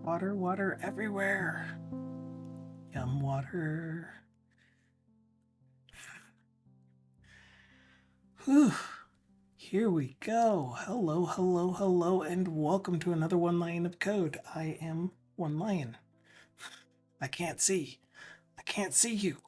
Water, water everywhere. Yum water. Whew. Here we go. Hello, hello, hello, and welcome to another One Lion of Code. I am One Lion. I can't see. I can't see you.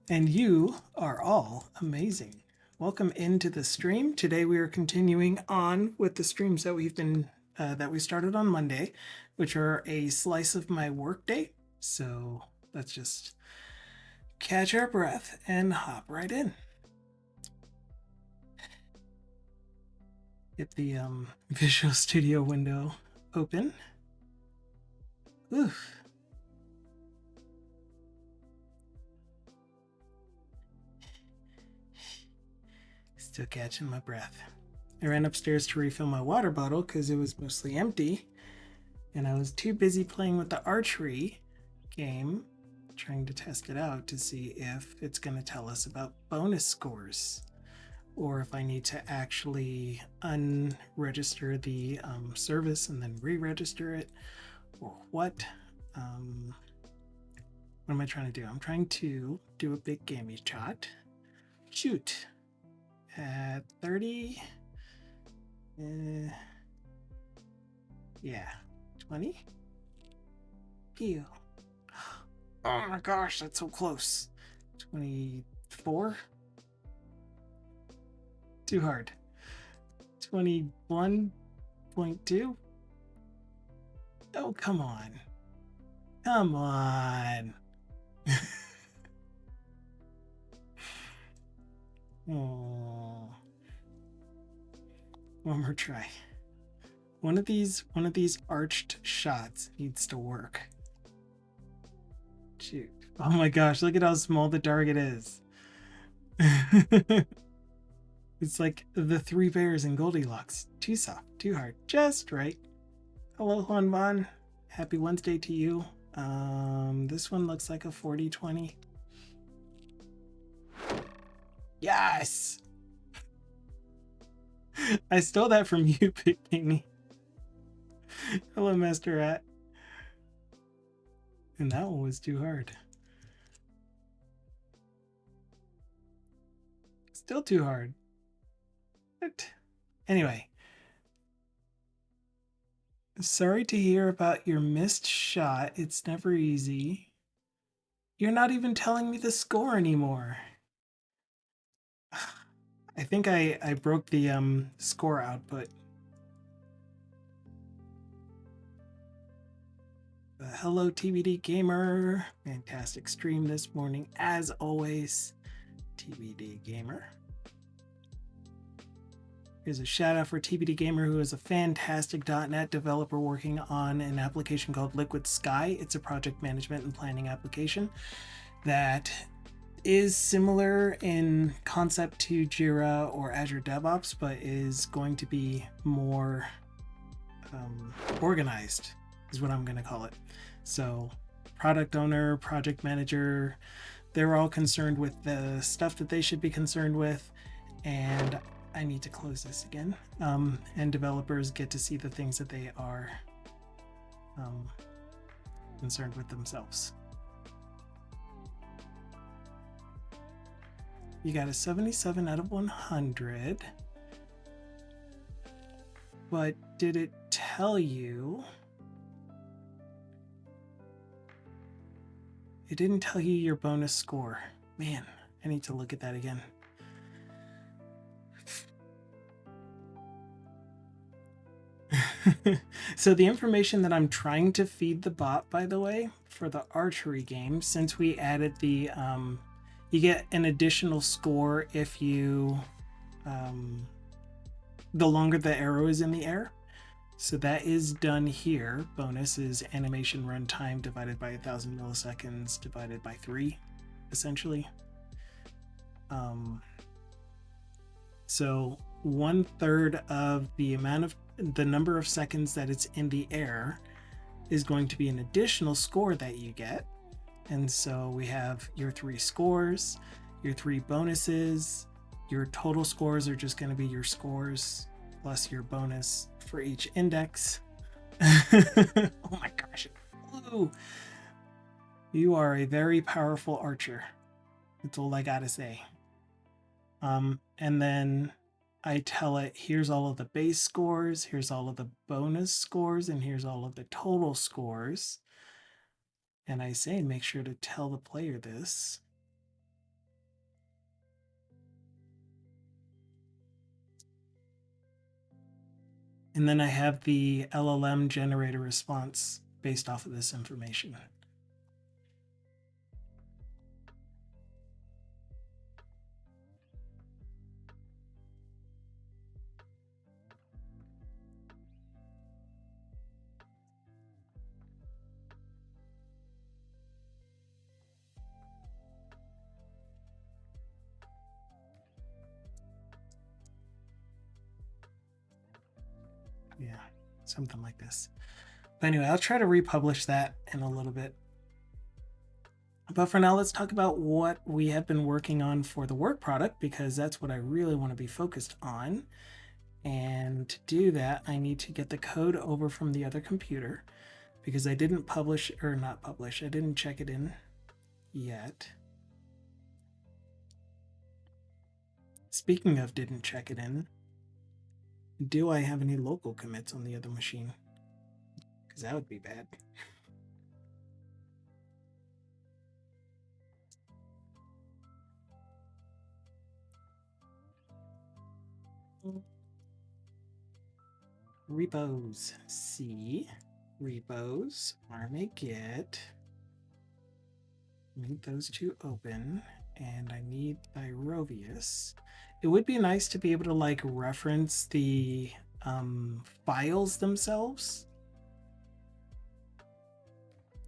And you are all amazing. Welcome into the stream. Today we are continuing on with the streams that we started on Monday, which are a slice of my workday. So let's just catch our breath and hop right in. Get the Visual Studio window open. Oof. Still catching my breath. I ran upstairs to refill my water bottle because it was mostly empty, and I was too busy playing with the archery game, trying to test it out to see if it's going to tell us about bonus scores, or if I need to actually unregister the service and then re-register it, or what. What am I trying to do? I'm trying to do a big gamey shot. Shoot. At 30. Yeah. 20. Pew. Oh my gosh, that's so close. 24. Too hard. 21.2. Oh, come on. Come on. Oh. One more try. One of these arched shots needs to work. Shoot. Oh my gosh, look at how small the target is. It's like the Three Bears in Goldilocks. Too soft, too hard, just right. Hello, Juan Van. Happy Wednesday to you. This one looks like a 40-20. Yes! I stole that from you, Bikini. Hello, Master Rat. And that one was too hard. Still too hard. But anyway. Sorry to hear about your missed shot. It's never easy. You're not even telling me the score anymore. I think I broke the score output. Hello, TBD Gamer. Fantastic stream this morning, as always. TBD Gamer. Here's a shout out for TBD Gamer, who is a fantastic .NET developer working on an application called Liquid Sky. It's a project management and planning application that is similar in concept to Jira or Azure DevOps, but is going to be more organized, is what I'm going to call it. So product owner, project manager, they're all concerned with the stuff that they should be concerned with. And I need to close this again. And developers get to see the things that they are concerned with themselves. You got a 77 out of 100. But did it tell you? It didn't tell you your bonus score. Man, I need to look at that again. So the information that I'm trying to feed the bot, by the way, for the archery game, since we added the you get an additional score if you the longer the arrow is in the air. So that is done here. Bonus is animation runtime divided by 1,000 milliseconds divided by 3, essentially. So 1/3 of the number of seconds that it's in the air is going to be an additional score that you get. And so we have your 3 scores, your 3 bonuses, your total scores are just going to be your scores, plus your bonus for each index. Oh my gosh. Ooh. You are a very powerful archer. That's all I gotta say. And then I tell it, here's all of the base scores, here's all of the bonus scores, and here's all of the total scores. And I say, make sure to tell the player this. And then I have the LLM generate a response based off of this information. Yeah, something like this. But anyway, I'll try to republish that in a little bit. But for now, let's talk about what we have been working on for the work product, because that's what I really want to be focused on. And to do that, I need to get the code over from the other computer, because I didn't publish, or not publish, I didn't check it in yet. Speaking of didn't check it in, do I have any local commits on the other machine? Because that would be bad. Repos, C, repos, army get. Need those two open, and I need Thyrovius. It would be nice to be able to like reference the files themselves.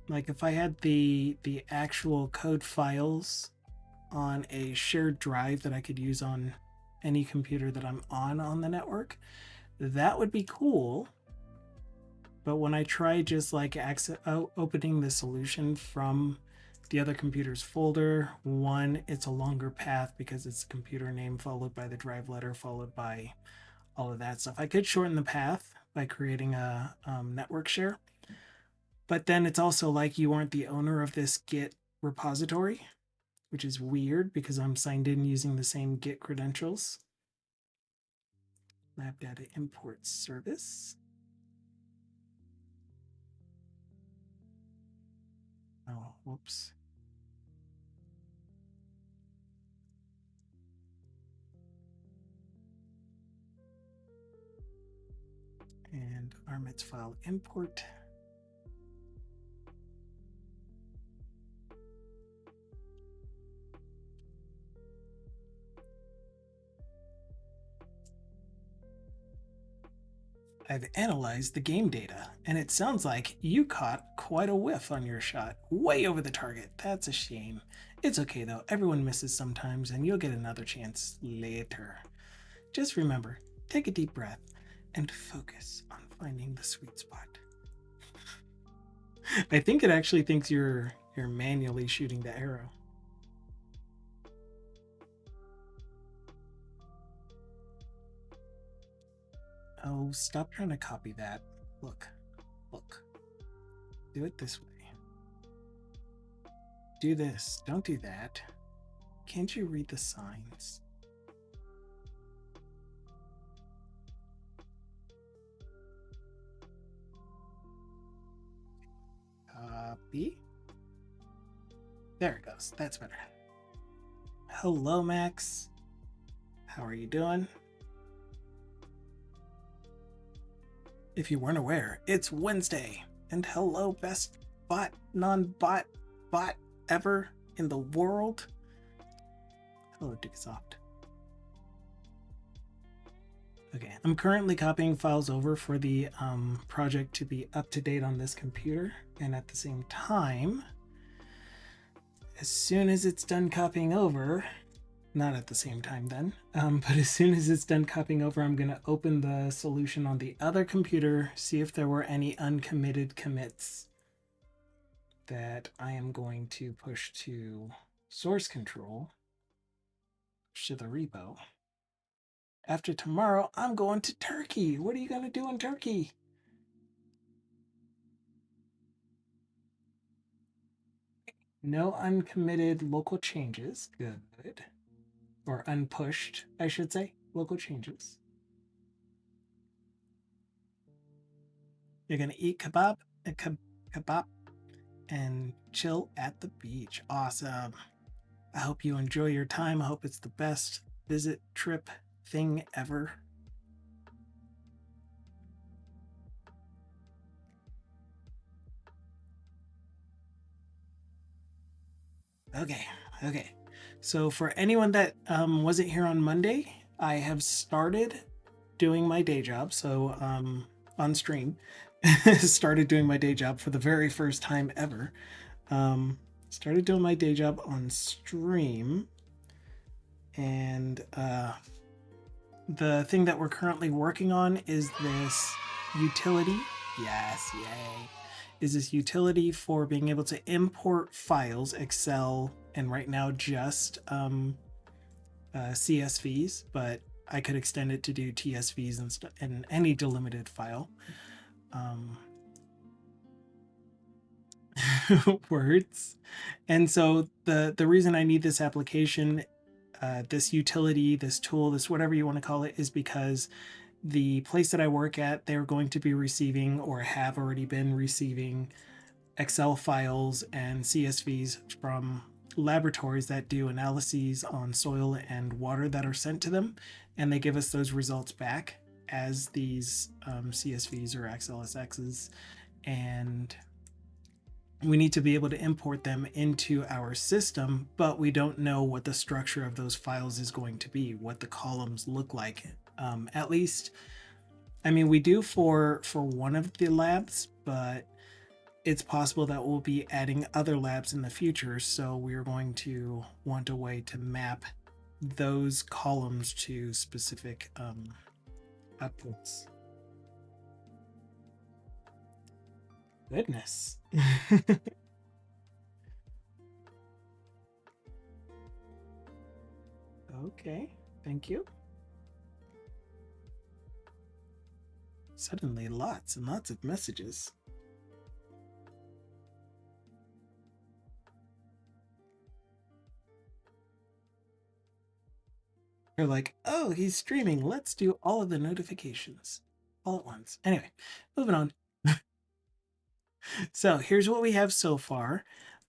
Like if I had the actual code files on a shared drive that I could use on any computer that I'm on the network, that would be cool. But when I try just like opening the solution from the other computer's folder, one, it's a longer path because it's the computer name followed by the drive letter followed by all of that stuff. I could shorten the path by creating a network share, but then it's also like you aren't the owner of this Git repository, which is weird because I'm signed in using the same Git credentials. Lab data import service. Oh, whoops. And armits file import. I've analyzed the game data, and it sounds like you caught quite a whiff on your shot, way over the target. That's a shame. It's okay though, everyone misses sometimes, and you'll get another chance later. Just remember, take a deep breath and focus on finding the sweet spot. I think it actually thinks you're manually shooting the arrow. Oh, stop trying to copy that. Look. Do it this way. Do this. Don't do that. Can't you read the signs? Copy. There it goes. That's better. Hello, Max. How are you doing? If you weren't aware, it's Wednesday. And hello, best bot, non-bot, bot ever in the world. Hello, Dicksoft. Okay, I'm currently copying files over for the project to be up to date on this computer. And at the same time, as soon as it's done copying over, not at the same time then, but as soon as it's done copying over, I'm going to open the solution on the other computer, see if there were any uncommitted commits that I am going to push to source control, push to the repo, After tomorrow, I'm going to Turkey. What are you going to do in Turkey? No uncommitted local changes. Good. Or unpushed, I should say. Local changes. You're going to eat kebab and chill at the beach. Awesome. I hope you enjoy your time. I hope it's the best visit trip thing ever. Okay. So for anyone that wasn't here on Monday, I have started doing my day job. So on stream, started doing my day job for the very first time ever. Started doing my day job on stream, and the thing that we're currently working on is this utility. Yes, yay. Is this utility for being able to import files, Excel, and right now just CSVs, but I could extend it to do TSVs and any delimited file. Words. And so the reason I need this application, this utility, this tool, this whatever you want to call it, is because the place that I work at, they're going to be receiving or have already been receiving Excel files and CSVs from laboratories that do analyses on soil and water that are sent to them, and they give us those results back as these CSVs or XLSXs, and we need to be able to import them into our system, but we don't know what the structure of those files is going to be, what the columns look like. At least, I mean, we do for one of the labs, but it's possible that we'll be adding other labs in the future. So we're going to want a way to map those columns to specific outputs. Goodness. Okay, thank you. Suddenly lots and lots of messages. You're like, oh, he's streaming. Let's do all of the notifications all at once. Anyway, moving on. So here's what we have so far.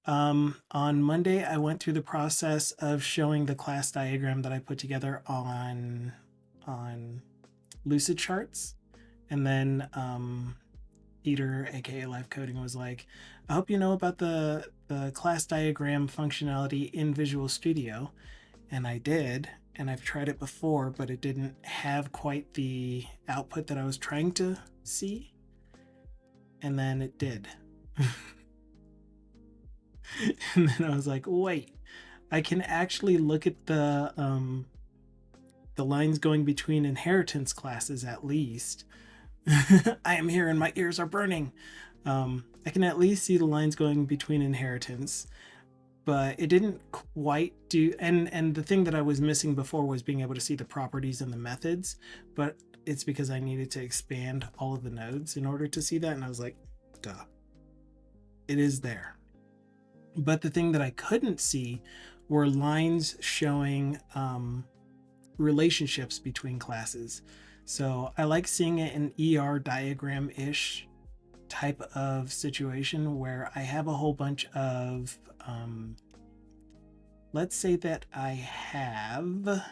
On Monday, I went through the process of showing the class diagram that I put together on Lucid Charts. And then Peter, aka Live Coding, was like, I hope you know about the class diagram functionality in Visual Studio. And I did, and I've tried it before, but it didn't have quite the output that I was trying to see. And then it did. And then I was like, wait, I can actually look at the lines going between inheritance classes at least. I am here and my ears are burning. I can at least see the lines going between inheritance, but it didn't quite do, and the thing that I was missing before was being able to see the properties and the methods, but it's because I needed to expand all of the nodes in order to see that, and I was like, duh. It is there. But the thing that I couldn't see were lines showing relationships between classes. So I like seeing it in ER diagram-ish type of situation where I have a whole bunch of, let's say that I have,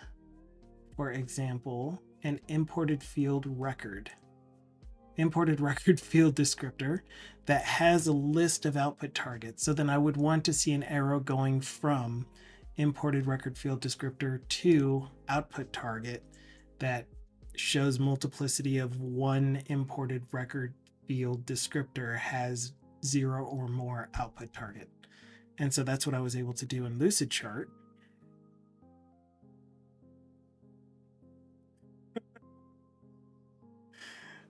for example, an imported record field descriptor that has a list of output targets. So then I would want to see an arrow going from imported record field descriptor to output target that shows multiplicity of one imported record field descriptor has 0 or more output target. And so that's what I was able to do in Lucid Chart.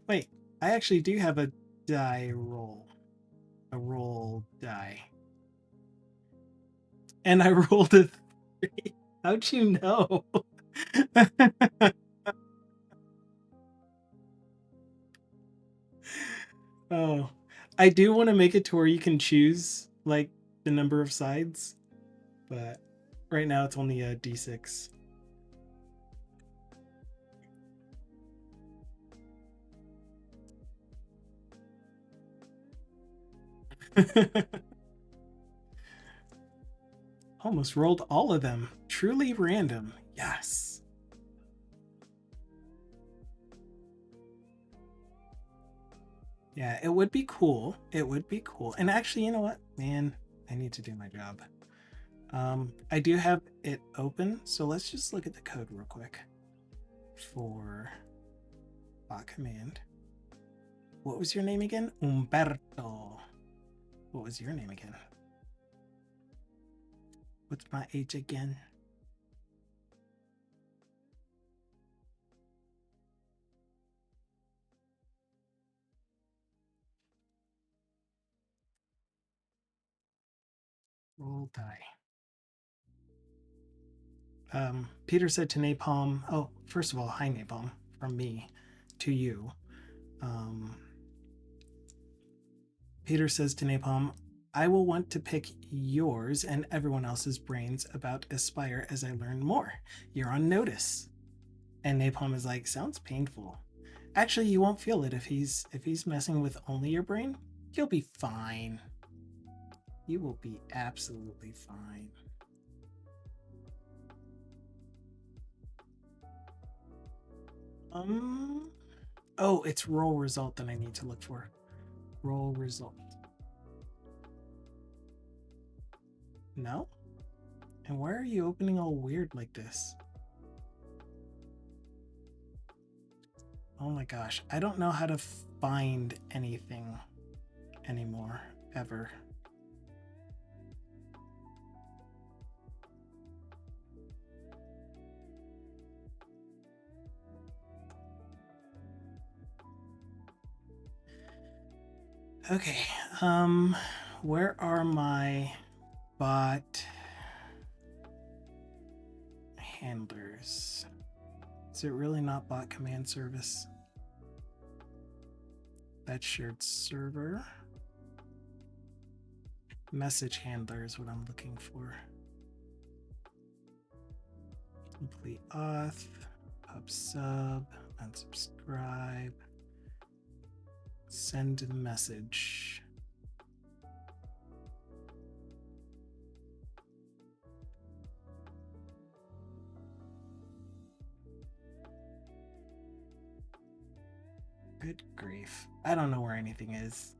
Wait, I actually do have a die roll. A roll die. And I rolled a 3. How'd you know? I do want to make it to where you can choose like the number of sides, but right now it's only a D6. Almost rolled all of them. Truly random. Yes. Yeah, it would be cool. It would be cool. And actually, you know what? Man, I need to do my job. I do have it open, so let's just look at the code real quick for bot command. What was your name again? Umberto. What was your name again? What's my age again? Roll die. Peter said to Napalm, oh, first of all, hi Napalm, from me to you. Peter says to Napalm, I will want to pick yours and everyone else's brains about Aspire as I learn more. You're on notice. And Napalm is like, sounds painful. Actually, you won't feel it if he's messing with only your brain. You'll be fine. You will be absolutely fine. Oh, it's roll result that I need to look for. Roll result. No? And why are you opening all weird like this? Oh my gosh, I don't know how to find anything anymore, ever. Okay, where are my bot handlers? Is it really not bot command service? That's shared server. Message handler is what I'm looking for. Complete auth, pub sub, unsubscribe, send the message. Good grief. I don't know where anything is.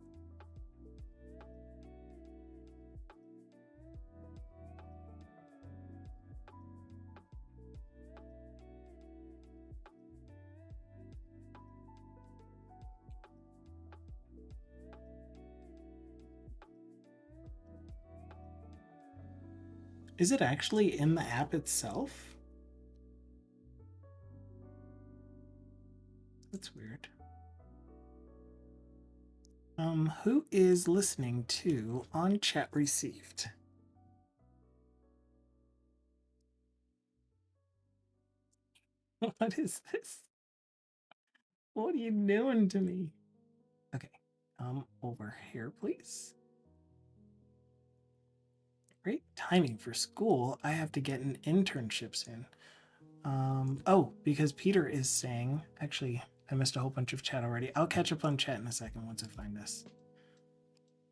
Is it actually in the app itself? That's weird. Who is listening to on chat received? What is this? What are you doing to me? Okay, over here, please. Great timing for school. I have to get an internship soon. Oh, because Peter is saying, actually, I missed a whole bunch of chat already. I'll catch up on chat in a second once I find this.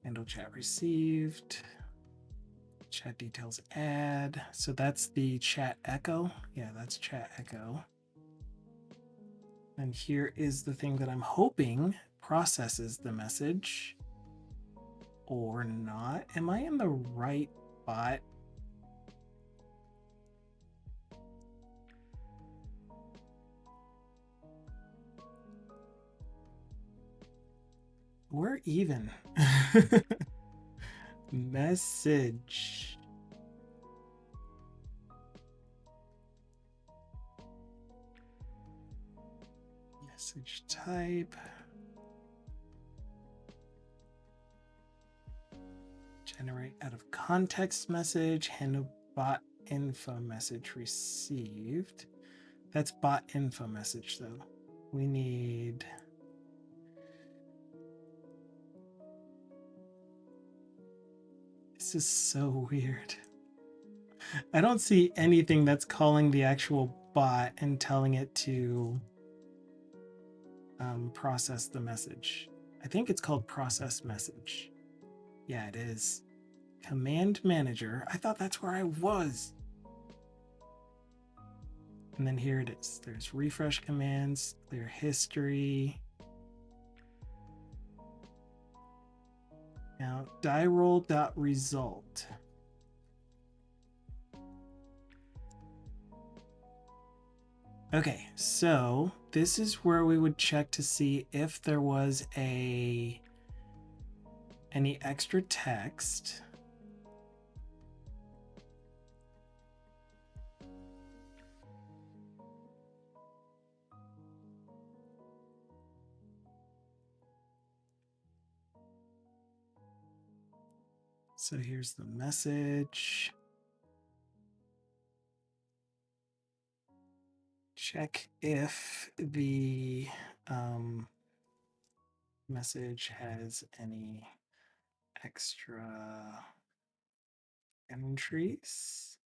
Handle chat received. Chat details add. So that's the chat echo. Yeah, that's chat echo. And here is the thing that I'm hoping processes the message or not. Am I in the right bot? We're even. Message. Message type. Generate out of context message. Handle bot info message received. That's bot info message though. We need This is so weird. I don't see anything that's calling the actual bot and telling it to process the message. I think it's called process message. Yeah, it is. Command manager. I thought that's where I was. And then here it is. There's refresh commands, clear history. Now, die roll.result. Okay, so this is where we would check to see if there was any extra text. So here's the message. Check if the message has any extra entries.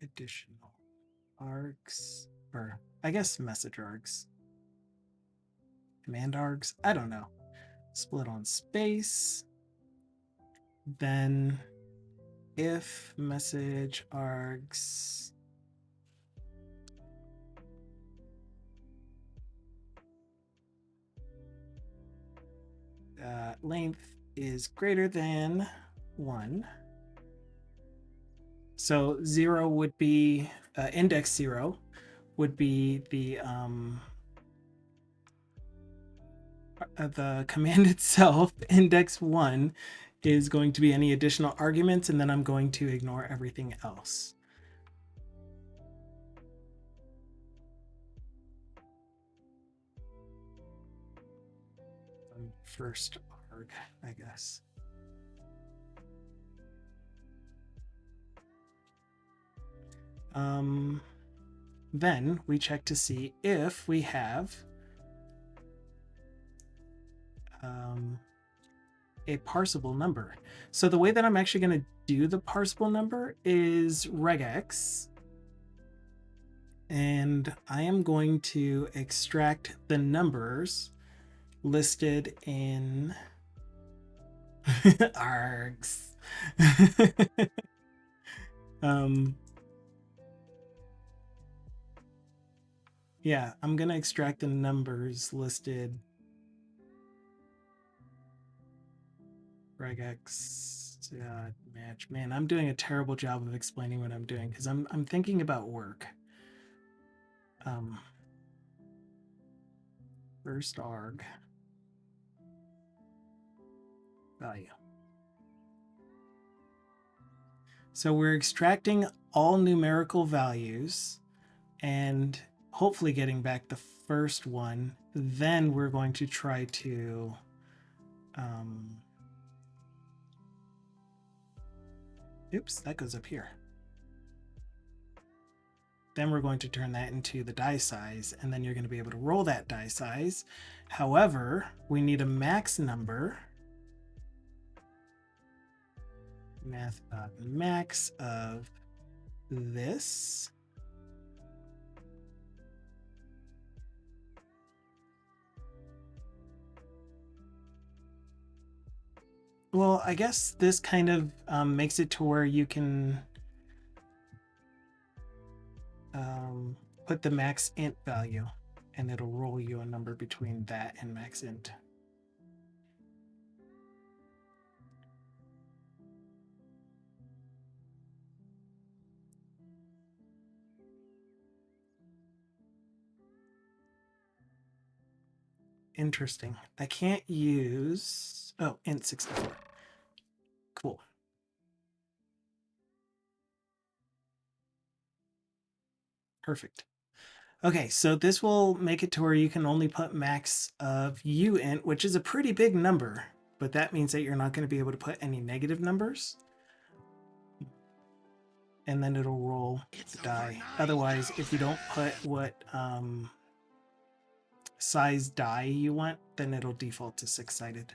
Additional args, or I guess message args. Command args, I don't know. Split on space. Then if message args length is greater than 1. So 0 would be index 0 would be the command itself. Index 1 is going to be any additional arguments, and then I'm going to ignore everything else. First arg, I guess. Then we check to see if we have a parsable number. So the way that I'm actually going to do the parsable number is regex, and I am going to extract the numbers listed in args. Yeah, I'm going to extract the numbers listed. Regex match. Man, I'm doing a terrible job of explaining what I'm doing because I'm thinking about work. First arg value. So we're extracting all numerical values and hopefully getting back the first one. Then we're going to try to oops, that goes up here. Then we're going to turn that into the die size, and then you're going to be able to roll that die size. However, we need a max number. Math.max of this. Well, I guess this kind of makes it to where you can put the max int value, and it'll roll you a number between that and max int. Interesting. I can't use, oh, int 64. Cool. Perfect. Okay, so this will make it to where you can only put max of uint, which is a pretty big number, but that means that you're not going to be able to put any negative numbers. And then it'll roll the die. Otherwise, if you don't put what size die you want, then it'll default to 6-sided.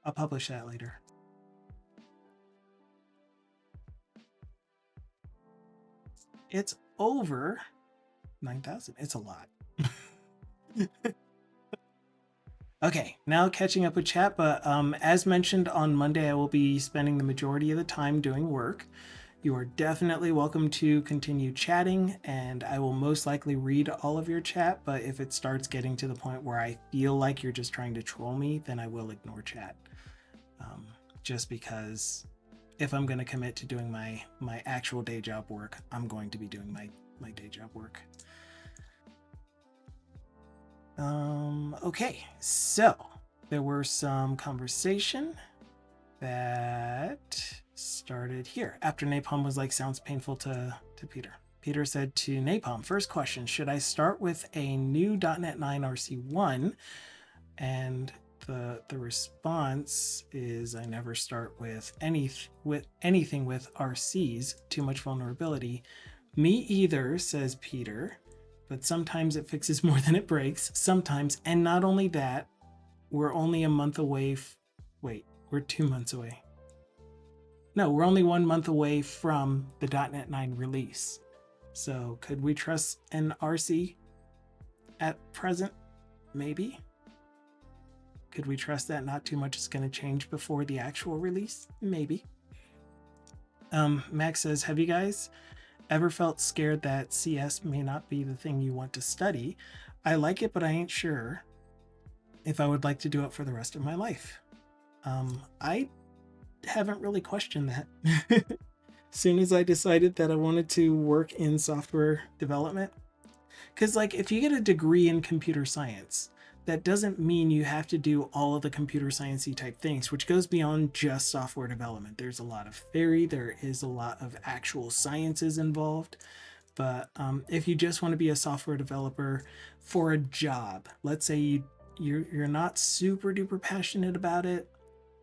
I'll publish that later. It's over 9,000. It's a lot. Okay, now catching up with chat, but as mentioned on Monday, I will be spending the majority of the time doing work. You are definitely welcome to continue chatting, and I will most likely read all of your chat, but if it starts getting to the point where I feel like you're just trying to troll me, then I will ignore chat. Just because if I'm going to commit to doing my actual day job work, I'm going to be doing my day job work. Okay, so there were some conversation that started here after Napalm was like, sounds painful to Peter. Peter said to Napalm, first question, should I start with a new .NET 9 RC1? And the response is, I never start with anything with RCs, too much vulnerability. Me either, says Peter, but sometimes it fixes more than it breaks. Sometimes, and not only that, we're only a month away. Wait, we're 2 months away. No, we're only 1 month away from the .NET 9 release. So could we trust an RC at present? Maybe. Could we trust that not too much is going to change before the actual release? Maybe. Max says, have you guys ever felt scared that CS may not be the thing you want to study? I like it, but I ain't sure if I would like to do it for the rest of my life. I haven't really questioned that. As soon as I decided that I wanted to work in software development, because like if you get a degree in computer science, that doesn't mean you have to do all of the computer sciencey type things, which goes beyond just software development. There's a lot of theory, there is a lot of actual sciences involved. But if you just want to be a software developer for a job, let's say you're not super duper passionate about it,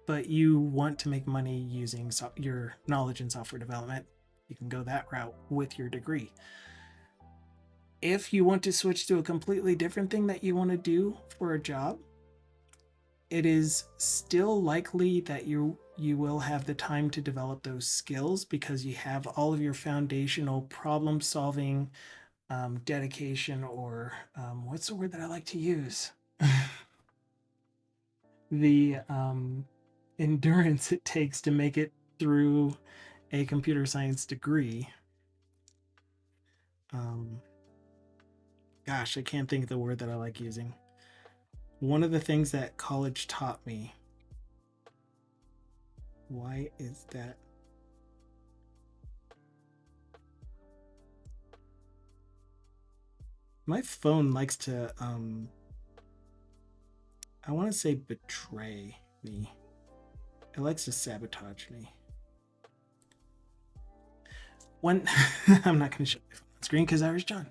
but you want to make money using your knowledge in software development, you can go that route with your degree. If you want to switch to a completely different thing that you want to do for a job, it is still likely that you will have the time to develop those skills because you have all of your foundational problem solving, dedication, or what's the word that I like to use? The endurance it takes to make it through a computer science degree. Gosh, I can't think of the word that I like using. One of the things that college taught me. Why is that? My phone likes to, I want to say betray me. It likes to sabotage me. One, I'm not going to show my phone on screen because I was John.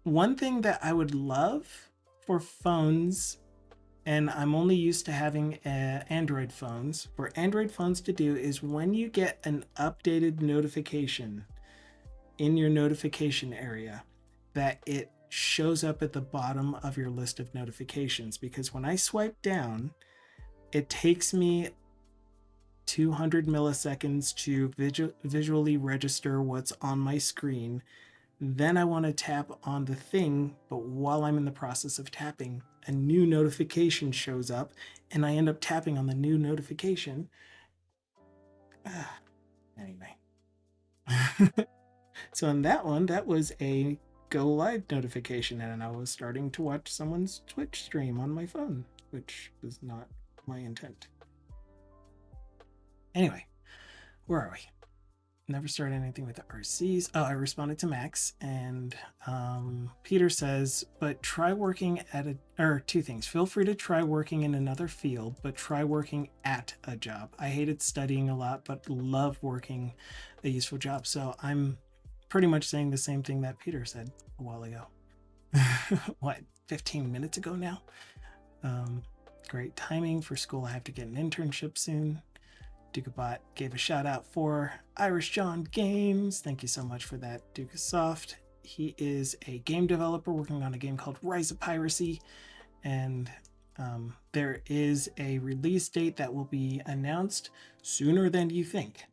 One thing that I would love for phones, and I'm only used to having Android phones, for Android phones to do is when you get an updated notification in your notification area, that it shows up at the bottom of your list of notifications. Because when I swipe down, it takes me 200 milliseconds to visually register what's on my screen. Then I want to tap on the thing, but while I'm in the process of tapping, a new notification shows up and I end up tapping on the new notification. Anyway. So in that one, that was a go live notification and I was starting to watch someone's Twitch stream on my phone, which was not my intent. Anyway, where are we? Never started anything with the RCs. Oh, I responded to Max, and Peter says, but try working at two things. Feel free to try working in another field, but try working at a job. I hated studying a lot, but love working a useful job. So I'm pretty much saying the same thing that Peter said a while ago. What, 15 minutes ago now? Great timing for school. I have to get an internship soon. Dukabot gave a shout out for Irish John Games. Thank you so much for that, Dukasoft. He is a game developer working on a game called Rise of Piracy, and There is a release date that will be announced sooner than you think.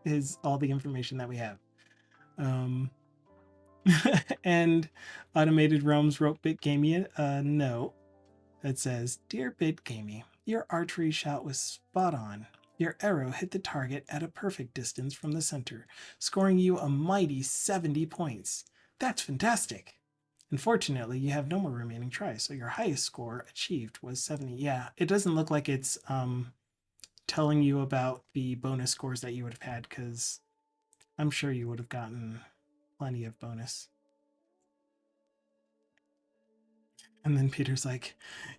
Is all the information that we have. And Automated Realms wrote BitGamey a note that says, "Dear BitGamey, your archery shot was spot on. Your arrow hit the target at a perfect distance from the center, scoring you a mighty 70 points. That's fantastic. Unfortunately, you have no more remaining tries, so your highest score achieved was 70." Yeah, it doesn't look like it's telling you about the bonus scores that you would have had, because I'm sure you would have gotten plenty of bonus. And then Peter's like,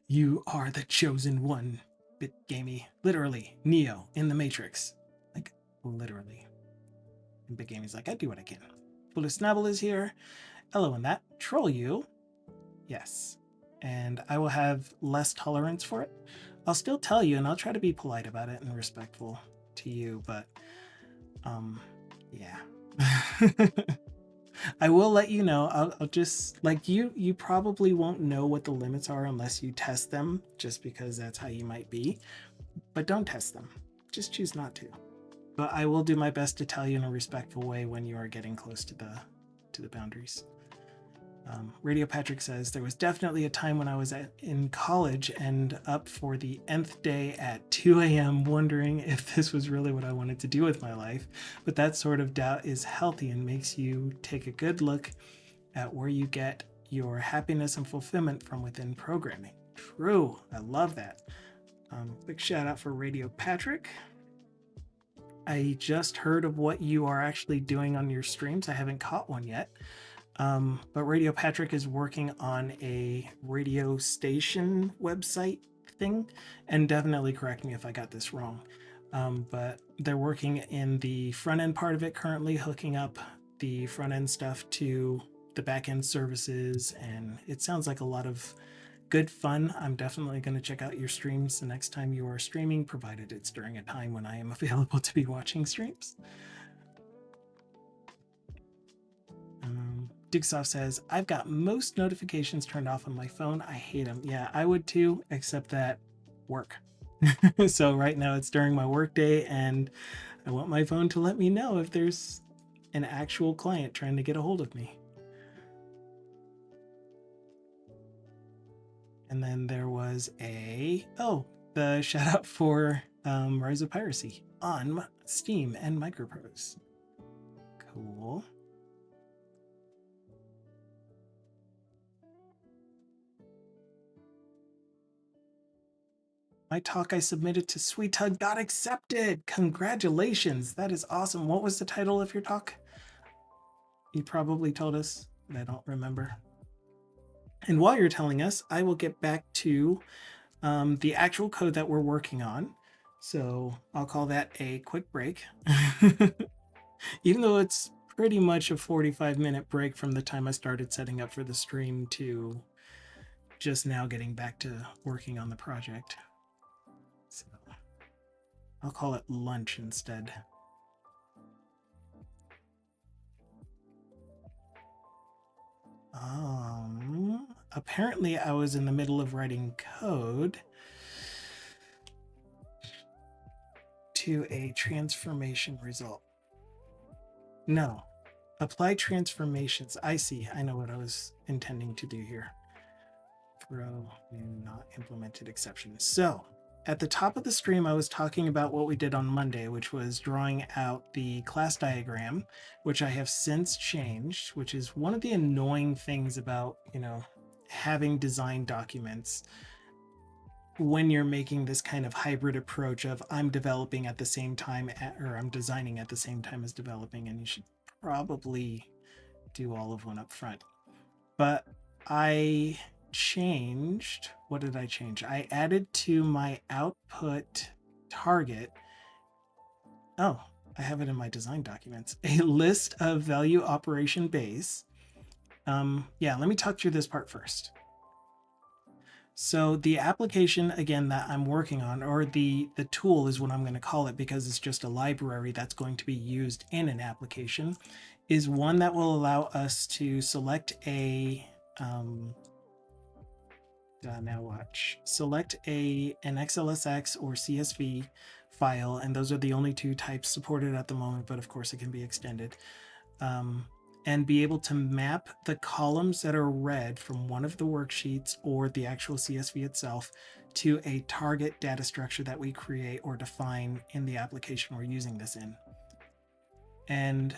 "You are the chosen one, BitGamey. Literally, Neo in the Matrix." Like, literally. And BitGamey's like, "I do what I can." Fuller Snabble is here. Hello, and that. Troll you. Yes. And I will have less tolerance for it. I'll still tell you, and I'll try to be polite about it and respectful to you, but, yeah. I will let you know. I'll just, like, you probably won't know what the limits are unless you test them, just because that's how you might be. But don't test them. Just choose not to. But I will do my best to tell you in a respectful way when you are getting close to the boundaries. Radio Patrick says, "There was definitely a time when I was in college and up for the nth day at 2 a.m. wondering if this was really what I wanted to do with my life. But that sort of doubt is healthy and makes you take a good look at where you get your happiness and fulfillment from within programming." True. I love that. Big shout out for Radio Patrick. I just heard of what you are actually doing on your streams. I haven't caught one yet. But Radio Patrick is working on a radio station website thing, and definitely correct me if I got this wrong. But they're working in the front end part of it currently, hooking up the front end stuff to the back end services, and it sounds like a lot of good fun. I'm definitely going to check out your streams the next time you are streaming, provided it's during a time when I am available to be watching streams. Digsoft says, "I've got most notifications turned off on my phone. I hate them." Yeah, I would too, except that work. So right now it's during my workday, and I want my phone to let me know if there's an actual client trying to get a hold of me. And then there was the shout out for Rise of Piracy on Steam and Microprose. Cool. My talk I submitted to Sweet Hug got accepted. Congratulations. That is awesome. What was the title of your talk? You probably told us, but I don't remember. And while you're telling us, I will get back to the actual code that we're working on. So I'll call that a quick break. Even though it's pretty much a 45-minute break from the time I started setting up for the stream to just now getting back to working on the project. So I'll call it lunch instead. Apparently I was in the middle of writing code to a transformation result. No, apply transformations. I see. I know what I was intending to do here. Throw new not implemented exception. So at the top of the stream, I was talking about what we did on Monday, which was drawing out the class diagram, which I have since changed, which is one of the annoying things about, having design documents when you're making this kind of hybrid approach of I'm developing at the same time, or I'm designing at the same time as developing, and you should probably do all of one up front. But I changed, what did I change? I added to my output target, I have it in my design documents, a list of value operation base. Let me talk through this part first. So the application, again, that I'm working on, or the tool is what I'm going to call it, because it's just a library that's going to be used in an application, is one that will allow us to select a Now watch. Select an XLSX or CSV file, and those are the only two types supported at the moment, but of course it can be extended. And be able to map the columns that are read from one of the worksheets or the actual CSV itself to a target data structure that we create or define in the application we're using this in. And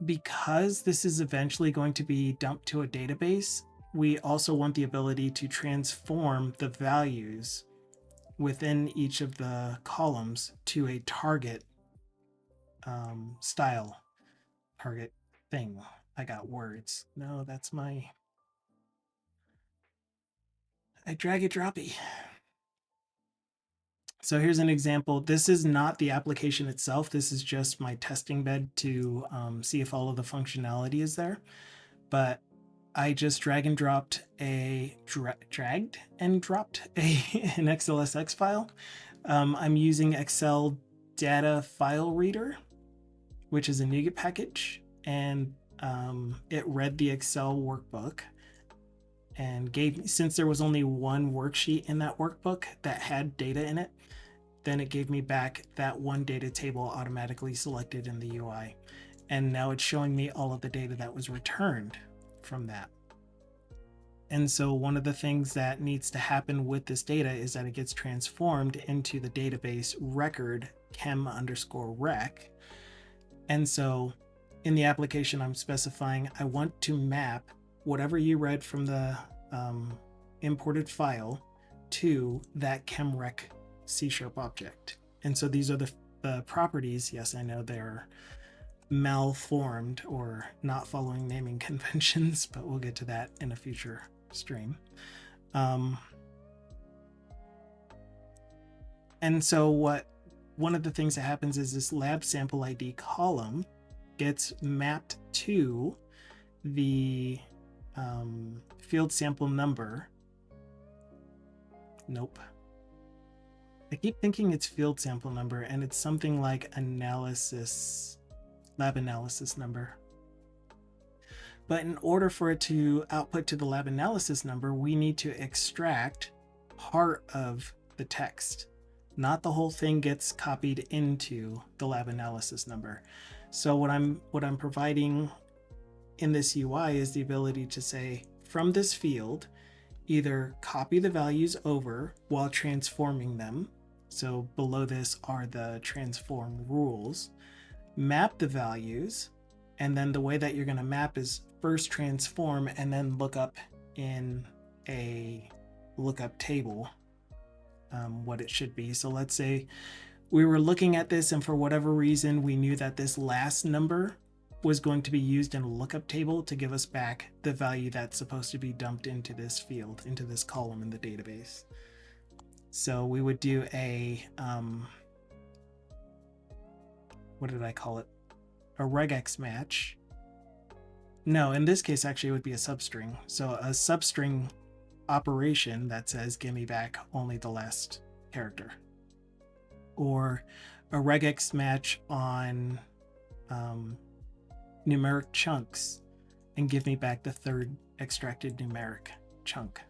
because this is eventually going to be dumped to a database, we also want the ability to transform the values within each of the columns to a target style, target thing. I got words. No, that's my... I drag it droppy. So here's an example. This is not the application itself. This is just my testing bed to see if all of the functionality is there. But I just dragged and dropped an XLSX file. I'm using Excel Data File Reader, which is a NuGet package, and it read the Excel workbook and gave me, since there was only one worksheet in that workbook that had data in it, then it gave me back that one data table automatically selected in the UI. And now it's showing me all of the data that was returned from that. And so one of the things that needs to happen with this data is that it gets transformed into the database record chem_rec. And so in the application, I'm specifying I want to map whatever you read from the imported file to that chemrec C# object. And so these are the properties. Yes, I know they're malformed or not following naming conventions, but we'll get to that in a future stream. And so one of the things that happens is this lab sample ID column gets mapped to the field sample number. Nope. I keep thinking it's field sample number, and it's something like lab analysis number. But in order for it to output to the lab analysis number, we need to extract part of the text. Not the whole thing gets copied into the lab analysis number. So what I'm providing in this UI is the ability to say, from this field, either copy the values over while transforming them. So below this are the transform rules. Map the values, and then the way that you're going to map is first transform and then look up in a lookup table what it should be. So let's say we were looking at this, and for whatever reason we knew that this last number was going to be used in a lookup table to give us back the value that's supposed to be dumped into this field, into this column in the database. So we would do a what did I call it? A regex match. No, in this case, actually, it would be a substring. So a substring operation that says, give me back only the last character. Or a regex match on numeric chunks and give me back the third extracted numeric chunk.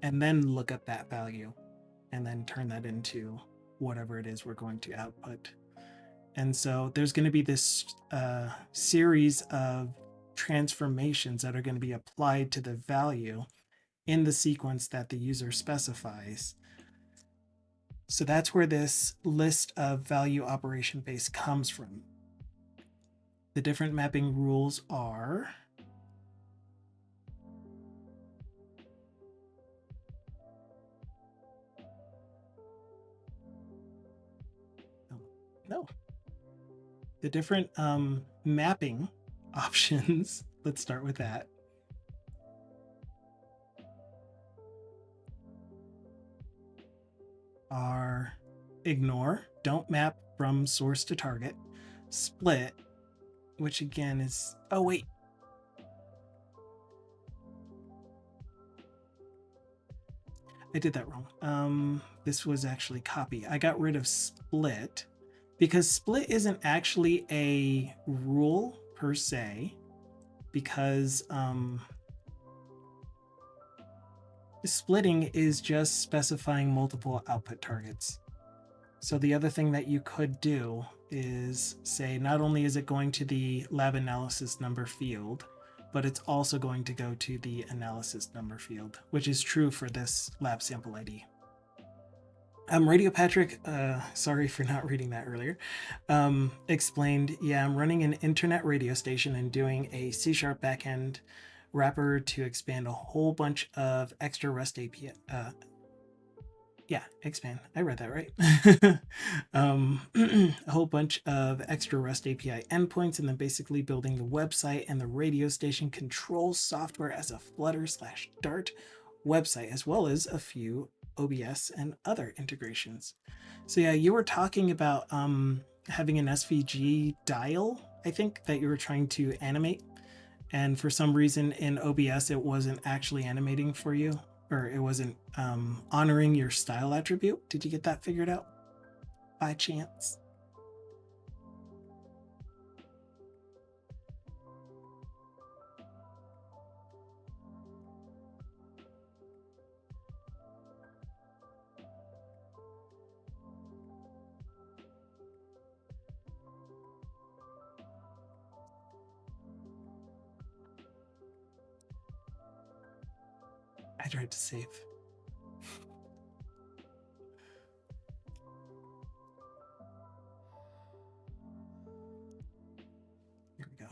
And then look up that value and then turn that into whatever it is we're going to output. And so there's going to be this series of transformations that are going to be applied to the value in the sequence that the user specifies. So that's where this list of value operation base comes from. The different mapping rules are the different mapping options. Let's start with that. Are ignore, don't map from source to target, split, which again is, oh wait, I did that wrong. This was actually copy. I got rid of split because split isn't actually a rule per se, because Splitting is just specifying multiple output targets. So the other thing that you could do is say not only is it going to the lab analysis number field, but it's also going to go to the analysis number field, which is true for this lab sample ID. Radio Patrick, sorry for not reading that earlier, explained, yeah, I'm running an internet radio station and doing a C# backend wrapper to expand a whole bunch of extra REST API. Yeah, expand. I read that right. A whole bunch of extra REST API endpoints, and then basically building the website and the radio station control software as a Flutter/Dart website, as well as a few OBS and other integrations. So yeah, you were talking about having an SVG dial, I think, that you were trying to animate. And for some reason in OBS, it wasn't actually animating for you, or it wasn't honoring your style attribute. Did you get that figured out by chance? I tried to save. Here we go.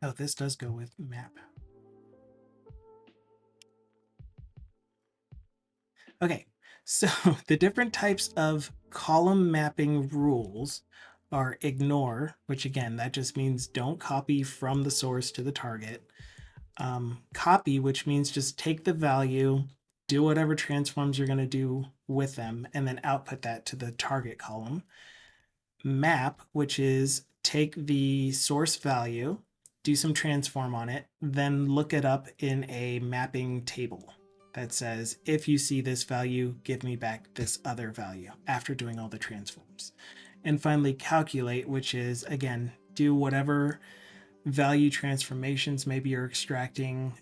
Oh, this does go with map. Okay, so the different types of column mapping rules are ignore, which again, that just means don't copy from the source to the target. Copy, which means just take the value, do whatever transforms you're going to do with them, and then output that to the target column. Map, which is take the source value, do some transform on it, then look it up in a mapping table that says, if you see this value, give me back this other value after doing all the transforms. And finally, calculate, which is, again, do whatever value transformations. Maybe you're extracting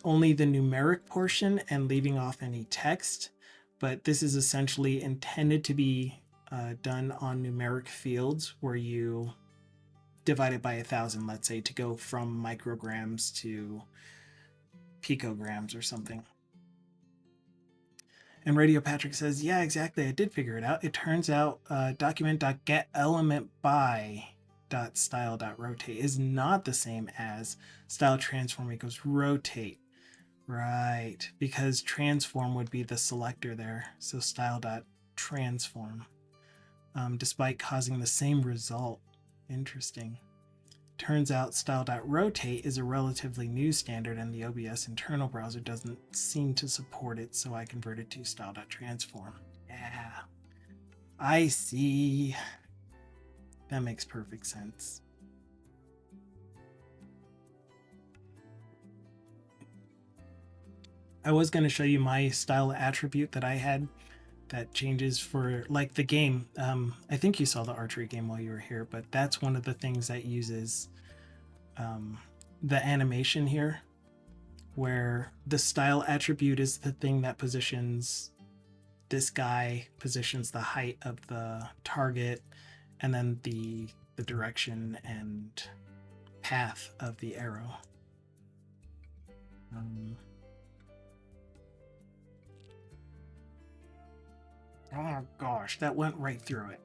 only the numeric portion and leaving off any text, but this is essentially intended to be done on numeric fields where you divide it by 1,000, let's say, to go from micrograms to picograms or something. And Radio Patrick says, yeah, exactly, I did figure it out. It turns out document.getElementBy.style.rotate is not the same as style transform equals rotate. Right, because transform would be the selector there. So style.transform, despite causing the same result. Interesting. Turns out style.rotate is a relatively new standard, and the OBS internal browser doesn't seem to support it, so I converted to style.transform. Yeah, I see. That makes perfect sense. I was going to show you my style attribute that I had that changes for like the game. I think you saw the archery game while you were here, but that's one of the things that uses the animation here, where the style attribute is the thing that positions this guy, positions the height of the target, and then the direction and path of the arrow. Oh gosh, that went right through it.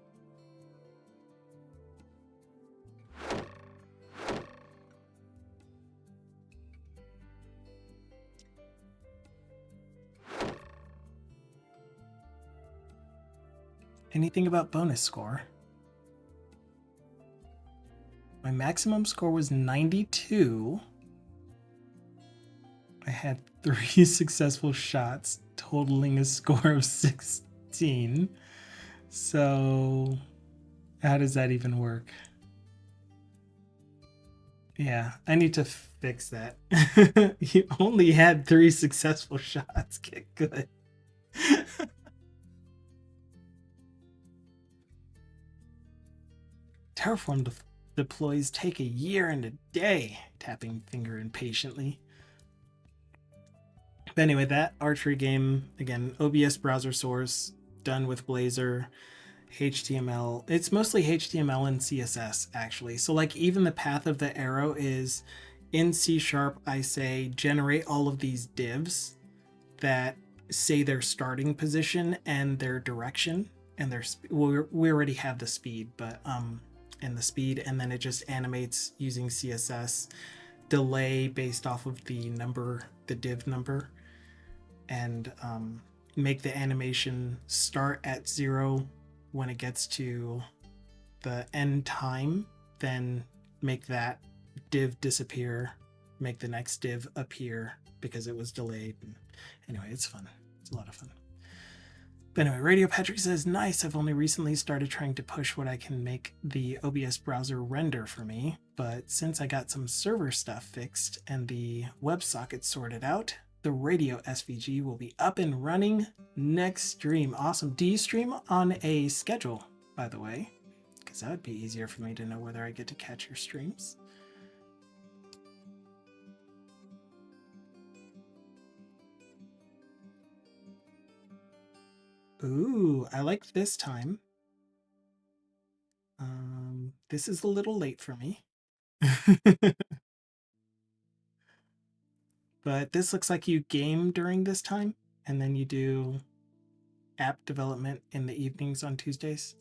Anything about bonus score? My maximum score was 92. I had 3 successful shots, totaling a score of 16. So, how does that even work? Yeah, I need to fix that. You only had 3 successful shots. Get good. Terraform deploys take a year and a day, tapping finger impatiently. But anyway, that archery game, again, OBS browser source, done with Blazor, HTML. It's mostly HTML and CSS, actually. So like even the path of the arrow is in C#, I say generate all of these divs that say their starting position and their direction and their well, we already have the speed, but and the speed, and then it just animates using CSS delay based off of the number, the div number, and make the animation start at 0 when it gets to the end time, then make that div disappear, make the next div appear because it was delayed. Anyway, it's fun. It's a lot of fun. But anyway, Radio Patrick says, nice, I've only recently started trying to push what I can make the OBS browser render for me, but since I got some server stuff fixed and the WebSocket sorted out, the radio SVG will be up and running next stream. Awesome. Do you stream on a schedule, by the way? Because that would be easier for me to know whether I get to catch your streams. Ooh, I like this time. This is a little late for me. But this looks like you game during this time, and then you do app development in the evenings on Tuesdays.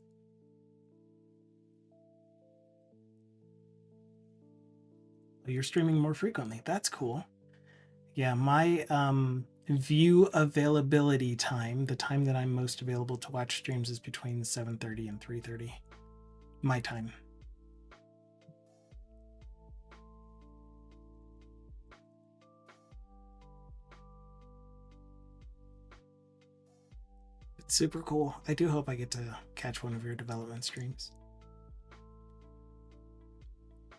You're streaming more frequently. That's cool. Yeah, my view availability time, the time that I'm most available to watch streams, is between 7:30 and 3:30 my time. It's super cool. I do hope I get to catch one of your development streams.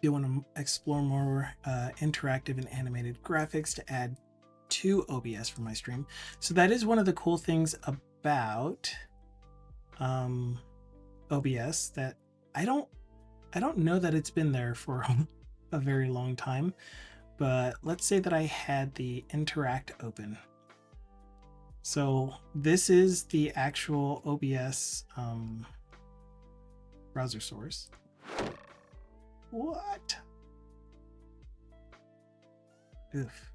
You want to explore more interactive and animated graphics to add to OBS for my stream. So that is one of the cool things about OBS, that I don't know that it's been there for a very long time, but let's say that I had the interact open. So this is the actual OBS browser source. What? Oof.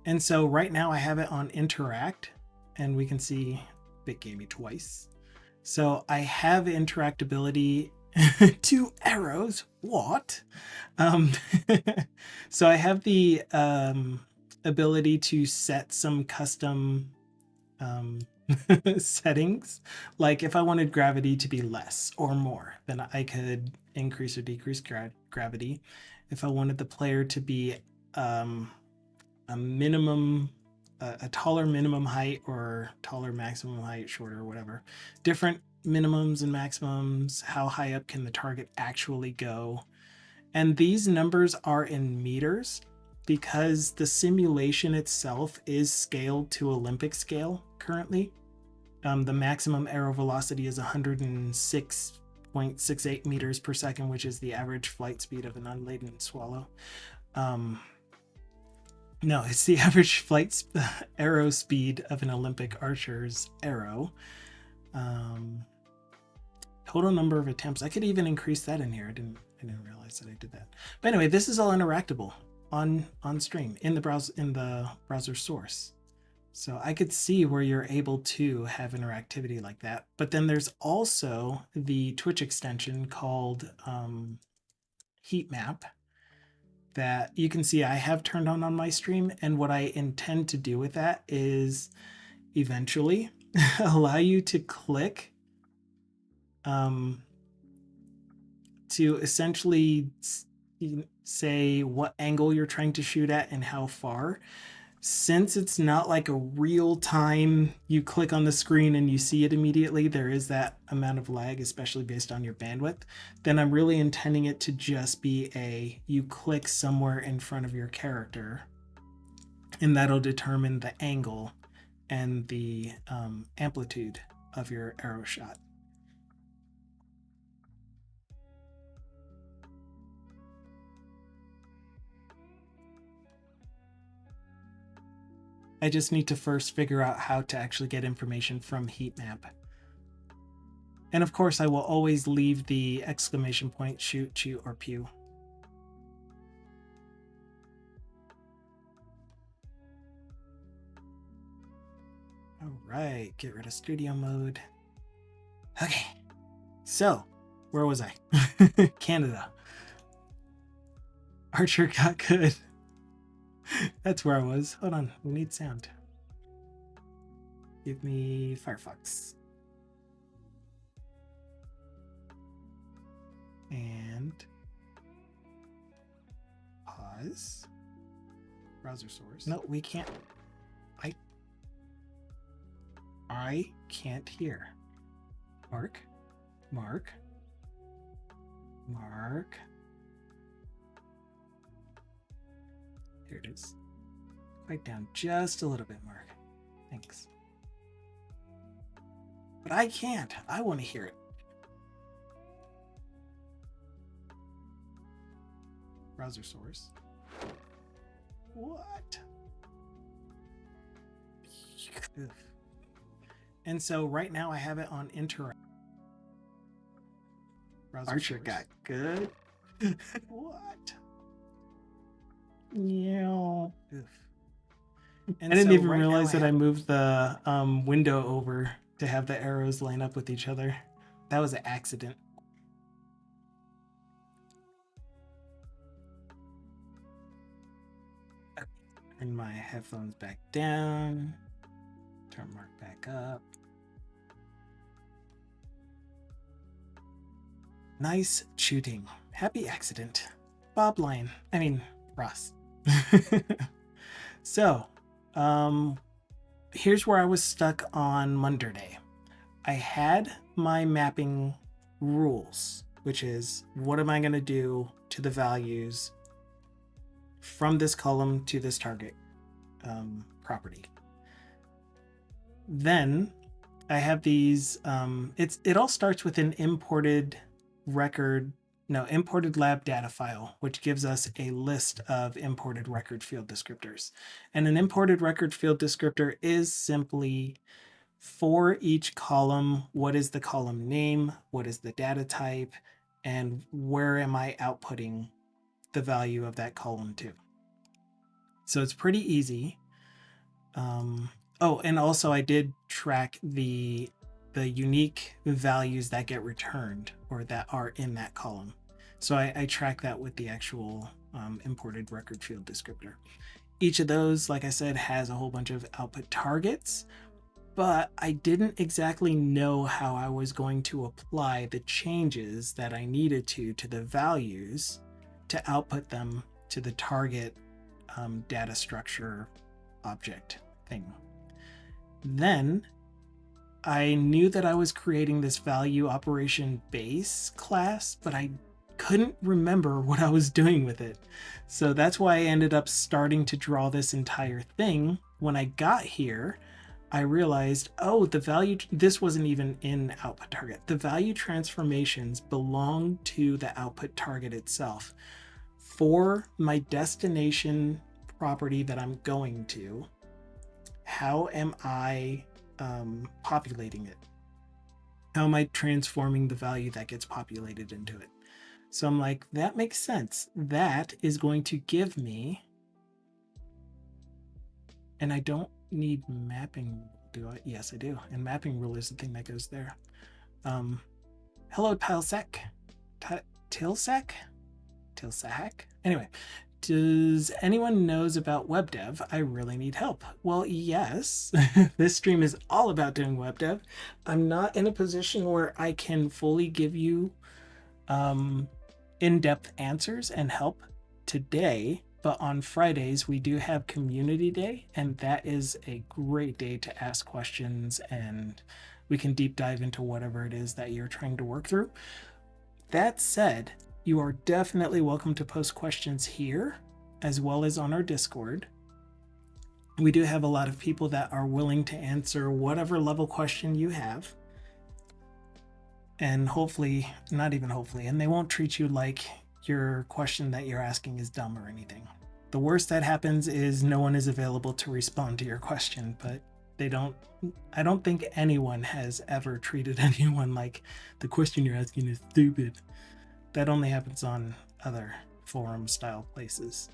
And so right now I have it on interact, and we can see it gave me twice. So I have interactability. 2 arrows. What? So I have the ability to set some custom settings. Like if I wanted gravity to be less or more, then I could increase or decrease gravity. If I wanted the player to be a minimum, a taller minimum height or taller maximum height, shorter, whatever, different minimums and maximums, how high up can the target actually go. And these numbers are in meters because the simulation itself is scaled to Olympic scale currently. The maximum arrow velocity is 106.68 meters per second, which is the average flight speed of an unladen swallow. No, it's the average flight arrow speed of an Olympic archer's arrow. Total number of attempts. I could even increase that in here. I didn't realize that I did that. But anyway, this is all interactable on stream in the browser source. So I could see where you're able to have interactivity like that. But then there's also the Twitch extension called Heat Map that you can see I have turned on my stream. And what I intend to do with that is eventually allow you to click to essentially say what angle you're trying to shoot at and how far. Since it's not like a real time, you click on the screen and you see it immediately, there is that amount of lag, especially based on your bandwidth, then I'm really intending it to just be you click somewhere in front of your character, and that'll determine the angle and the amplitude of your arrow shot. I just need to first figure out how to actually get information from heat map. And of course, I will always leave the exclamation point, shoot, or pew. All right, get rid of studio mode. Okay, so where was I? Canada. Archer got good. That's where I was. Hold on, we need sound. Give me Firefox. And pause. Browser source. No, we can't. I can't hear. Mark. Here it is. Quiet down just a little bit, Mark. Thanks. But I can't. I want to hear it. Browser source. What? Oof. And so right now I have it on interact. Archer got good. What? Yeah. I didn't even realize that I moved the window over to have the arrows line up with each other. That was an accident. Turn my headphones back down. Turn Mark back up. Nice shooting. Happy accident. Bob Lyon. I mean, Ross. So, here's where I was stuck on Monday. I had my mapping rules, which is what am I going to do to the values from this column to this target property. Then I have these, it all starts with an imported lab data file, which gives us a list of imported record field descriptors. And an imported record field descriptor is simply for each column, what is the column name, what is the data type, and where am I outputting the value of that column to. So it's pretty easy. Oh, and also I did track the unique values that get returned or that are in that column. So I track that with the actual imported record field descriptor. Each of those, like I said, has a whole bunch of output targets, but I didn't exactly know how I was going to apply the changes that I needed to the values to output them to the target data structure object thing. Then I knew that I was creating this value operation base class, but I couldn't remember what I was doing with it. So that's why I ended up starting to draw this entire thing. When I got here, I realized, oh, the value, this wasn't even in output target. The value transformations belong to the output target itself. For my destination property that I'm going to, how am I populating it? How am I transforming the value that gets populated into it? So I'm like, that makes sense. That is going to give me, and I don't need mapping, do I? Yes, I do. And mapping rule is the thing that goes there. Hello, Tilsec. Tilsac? Anyway, does anyone knows about web dev? I really need help. Well, yes, this stream is all about doing web dev. I'm not in a position where I can fully give you in-depth answers and help today, but on Fridays we do have community day, and that is a great day to ask questions and we can deep dive into whatever it is that you're trying to work through. That said, you are definitely welcome to post questions here as well as on our Discord. We do have a lot of people that are willing to answer whatever level question you have. And hopefully, not even hopefully, and they won't treat you like your question that you're asking is dumb or anything. The worst that happens is no one is available to respond to your question, but I don't think anyone has ever treated anyone like the question you're asking is stupid. That only happens on other forum style places,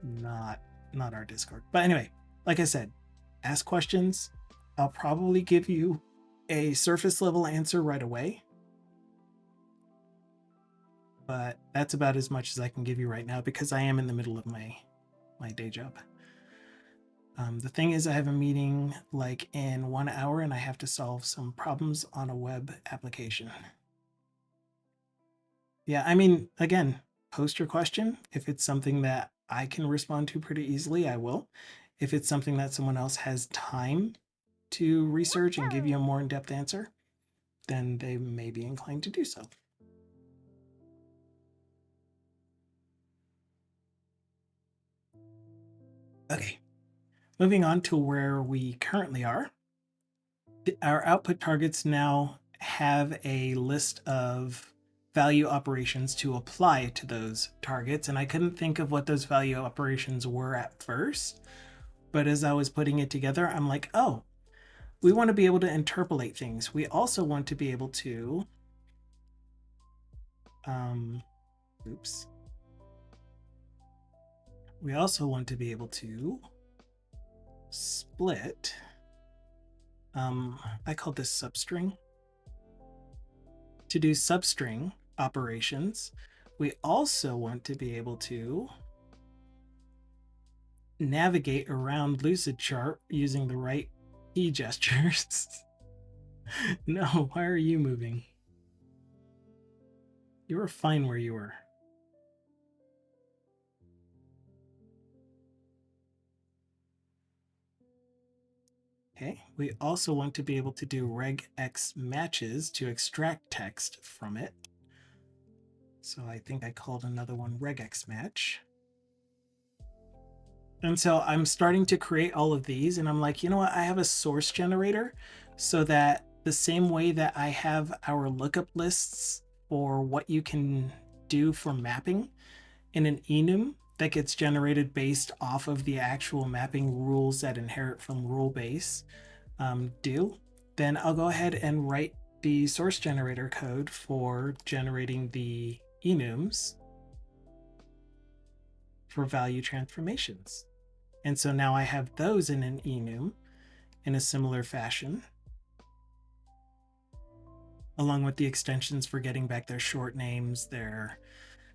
not our Discord. But anyway, like I said, ask questions. I'll probably give you a surface level answer right away, but that's about as much as I can give you right now because I am in the middle of my day job. The thing is, I have a meeting like in 1 hour and I have to solve some problems on a web application. Yeah, I mean, again, post your question. If it's something that I can respond to pretty easily, I will. If it's something that someone else has time to research and give you a more in-depth answer, then they may be inclined to do so. Okay, moving on to where we currently are. Our output targets now have a list of value operations to apply to those targets, and I couldn't think of what those value operations were at first, but as I was putting it together, I'm like, oh, we want to be able to interpolate things. We also want to be able to we also want to be able to split, I call this substring. To do substring operations, we also want to be able to navigate around Lucidchart using the right key gestures. No, why are you moving? You were fine where you were. Okay, we also want to be able to do regex matches to extract text from it. So I think I called another one regex match. And so I'm starting to create all of these, and I'm like, you know what? I have a source generator so that the same way that I have our lookup lists for what you can do for mapping in an enum that gets generated based off of the actual mapping rules that inherit from rule base then I'll go ahead and write the source generator code for generating the enums for value transformations. And so now I have those in an enum in a similar fashion, along with the extensions for getting back their short names, their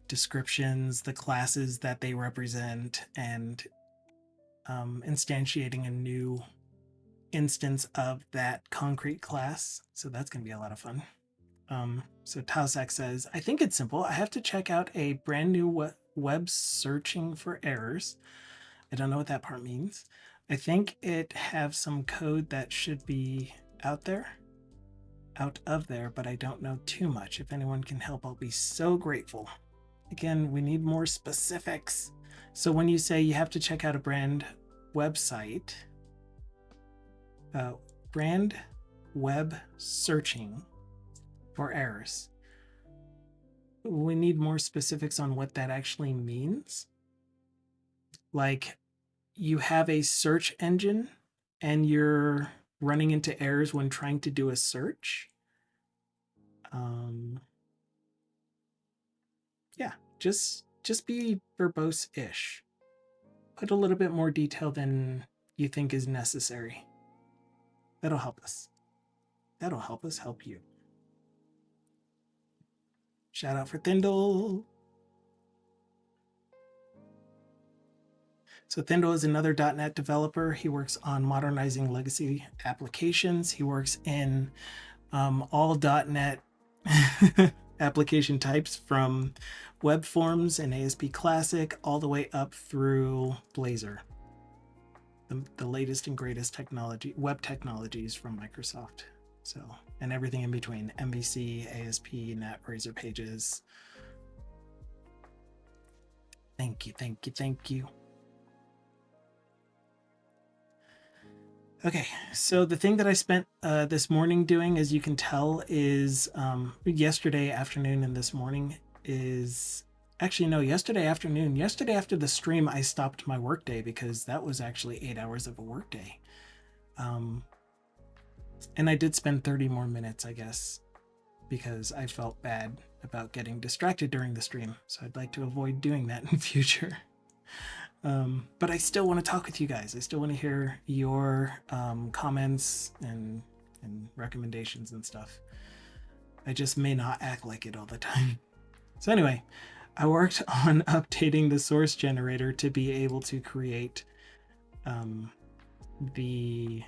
descriptions, the classes that they represent, and instantiating a new instance of that concrete class. So that's going to be a lot of fun. So Tausak says, I think it's simple. I have to check out a brand new web searching for errors. I don't know what that part means. I think it have some code that should be out of there, but I don't know too much. If anyone can help, I'll be so grateful. Again, we need more specifics. So when you say you have to check out a brand website, brand web searching for errors, we need more specifics on what that actually means. Like, you have a search engine and you're running into errors when trying to do a search. Yeah, just be verbose-ish. Put a little bit more detail than you think is necessary. That'll help us. That'll help us help you. Shout out for Thindle. So Thindle is another .NET developer. He works on modernizing legacy applications. He works in all .NET application types, from web forms and ASP Classic all the way up through Blazor, the latest and greatest technology, web technologies from Microsoft. So, and everything in between: MVC, ASP, .NET, Razor Pages. Thank you, thank you, thank you. Okay, so the thing that I spent this morning doing, as you can tell, is yesterday afternoon and this morning, is actually, no, yesterday afternoon, yesterday after the stream, I stopped my workday because that was actually 8 hours of a workday. And I did spend 30 more minutes, I guess, because I felt bad about getting distracted during the stream. So I'd like to avoid doing that in future. But I still want to talk with you guys. I still want to hear your comments and recommendations and stuff. I just may not act like it all the time. So anyway, I worked on updating the source generator to be able to create the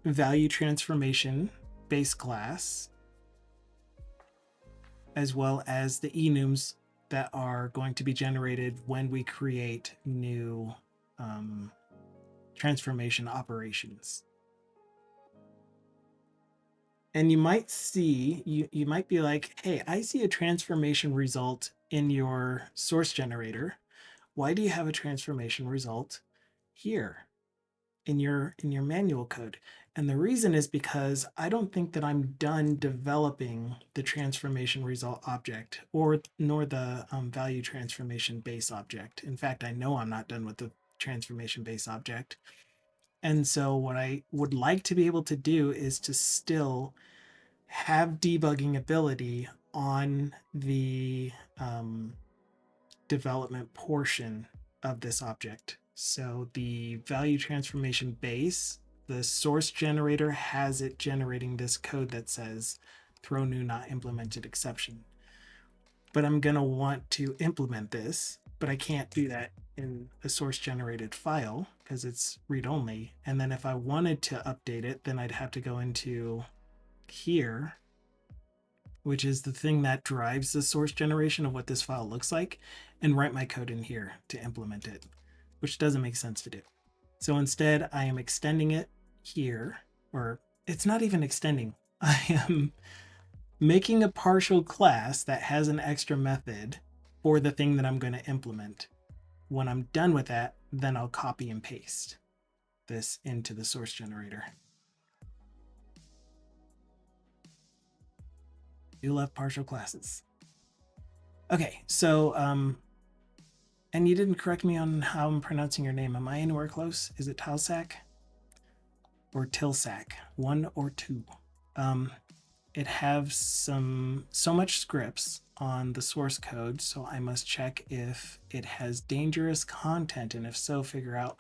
value transformation base class, as well as the enums that are going to be generated when we create new transformation operations. And you might see, you might be like, hey, I see a transformation result in your source generator. Why do you have a transformation result here in your manual code? And the reason is because I don't think that I'm done developing the transformation result object nor the value transformation base object. In fact, I know I'm not done with the transformation base object. And so what I would like to be able to do is to still have debugging ability on the development portion of this object. So the value transformation base, the source generator has it generating this code that says throw new not implemented exception. But I'm going to want to implement this, but I can't do that in a source generated file because it's read only. And then if I wanted to update it, then I'd have to go into here, which is the thing that drives the source generation of what this file looks like, and write my code in here to implement it, which doesn't make sense to do. So instead, I am extending it here, or it's not even extending. I am making a partial class that has an extra method for the thing that I'm going to implement. When I'm done with that, then I'll copy and paste this into the source generator. You love partial classes. Okay, so, and you didn't correct me on how I'm pronouncing your name. Am I anywhere close? Is it Talsac or Tilsac? 1 or 2? It has so much scripts on the source code, so I must check if it has dangerous content, and if so, figure out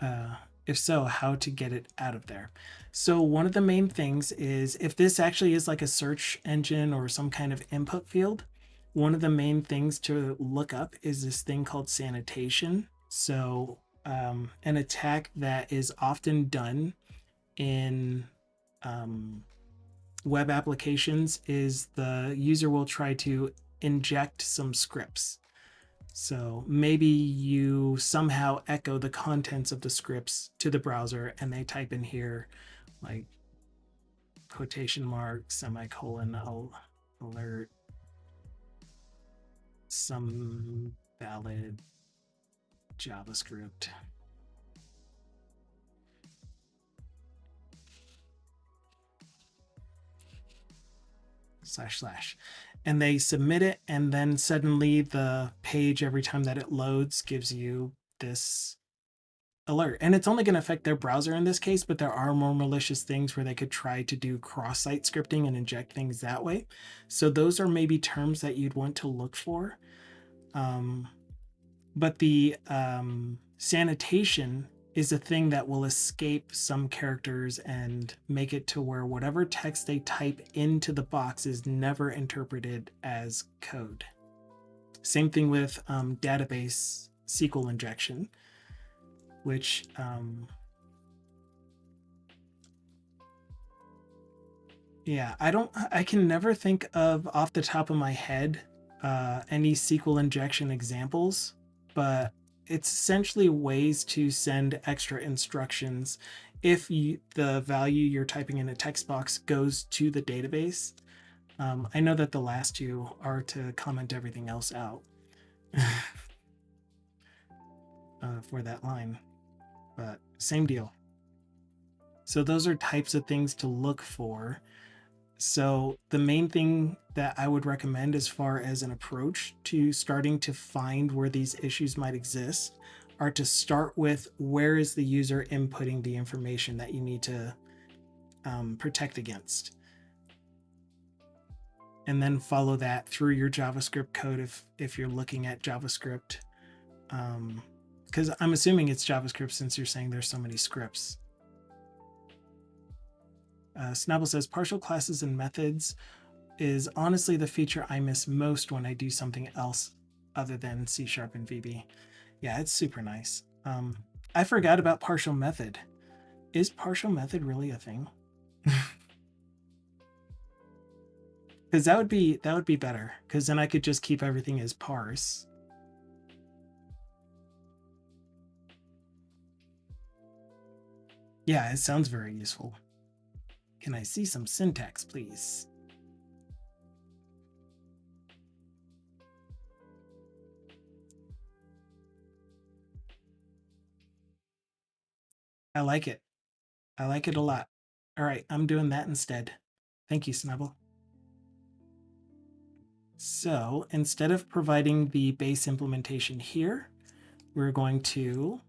how to get it out of there. So one of the main things is, if this actually is like a search engine or some kind of input field, one of the main things to look up is this thing called sanitation. So an attack that is often done in web applications is the user will try to inject some scripts. So maybe you somehow echo the contents of the scripts to the browser, and they type in here like quotation mark, semicolon, alert, some valid JavaScript. // and they submit it, and then suddenly the page, every time that it loads, gives you this alert. And it's only going to affect their browser in this case, but there are more malicious things where they could try to do cross-site scripting and inject things that way. So those are maybe terms that you'd want to look for. But the sanitation is a thing that will escape some characters and make it to where whatever text they type into the box is never interpreted as code. Same thing with database SQL injection, which I can never think of off the top of my head any SQL injection examples, but it's essentially ways to send extra instructions if the value you're typing in a text box goes to the database. I know that the last two are to comment everything else out for that line, but same deal. So those are types of things to look for. So the main thing that I would recommend as far as an approach to starting to find where these issues might exist are to start with where is the user inputting the information that you need to protect against. And then follow that through your JavaScript code if you're looking at JavaScript. Because I'm assuming it's JavaScript since you're saying there's so many scripts. Snabble says partial classes and methods is honestly the feature I miss most when I do something else other than C# and VB. Yeah, it's super nice. I forgot about partial method. Is partial method really a thing? Because that would be better, because then I could just keep everything as parse. Yeah, it sounds very useful. Can I see some syntax, please? I like it. I like it a lot. All right, I'm doing that instead. Thank you, Snubble. So instead of providing the base implementation here, we're going to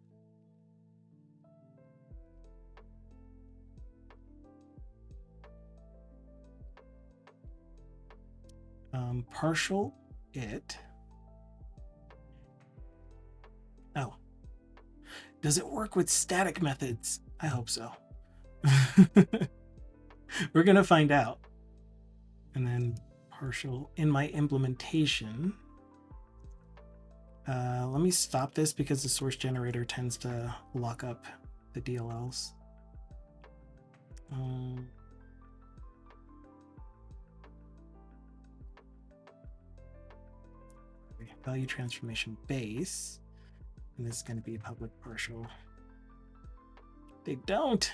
partial it. Oh, does it work with static methods? I hope so. We're going to find out. And then partial in my implementation. Let me stop this because the source generator tends to lock up the DLLs. Value transformation base, and this is going to be a public partial. They don't.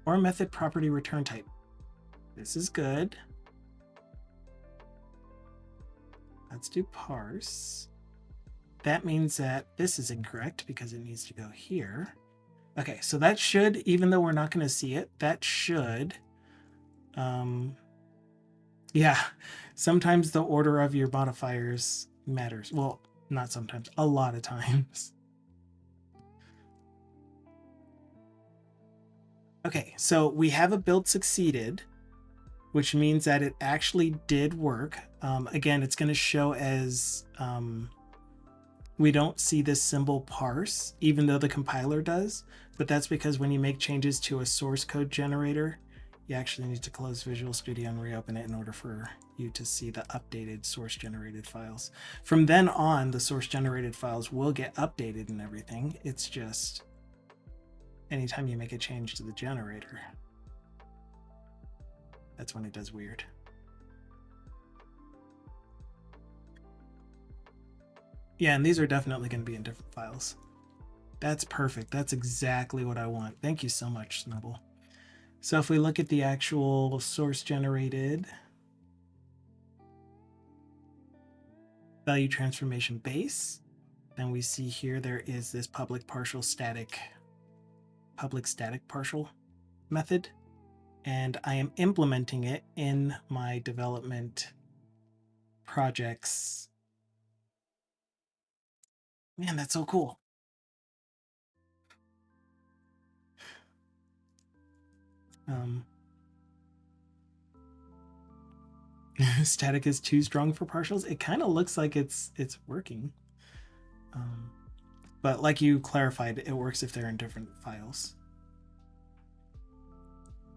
Or method property return type. This is good. Let's do parse. That means that this is incorrect because it needs to go here. Okay, so that should, even though we're not going to see it, that should, yeah, sometimes the order of your modifiers matters. Well, not sometimes, a lot of times. Okay, so we have a build succeeded, which means that it actually did work. Again, it's going to show as we don't see this symbol parse, even though the compiler does, but that's because when you make changes to a source code generator, you actually need to close Visual Studio and reopen it in order for you to see the updated source generated files. From then on, the source generated files will get updated and everything. It's just anytime you make a change to the generator, that's when it does weird. Yeah, and these are definitely going to be in different files. That's perfect. That's exactly what I want. Thank you so much, Snubble. So if we look at the actual source generated value transformation base, then we see here there is this public static partial method, and I am implementing it in my development projects. Man, that's so cool. Static is too strong for partials. It kind of looks like it's working. But like you clarified, it works if they're in different files.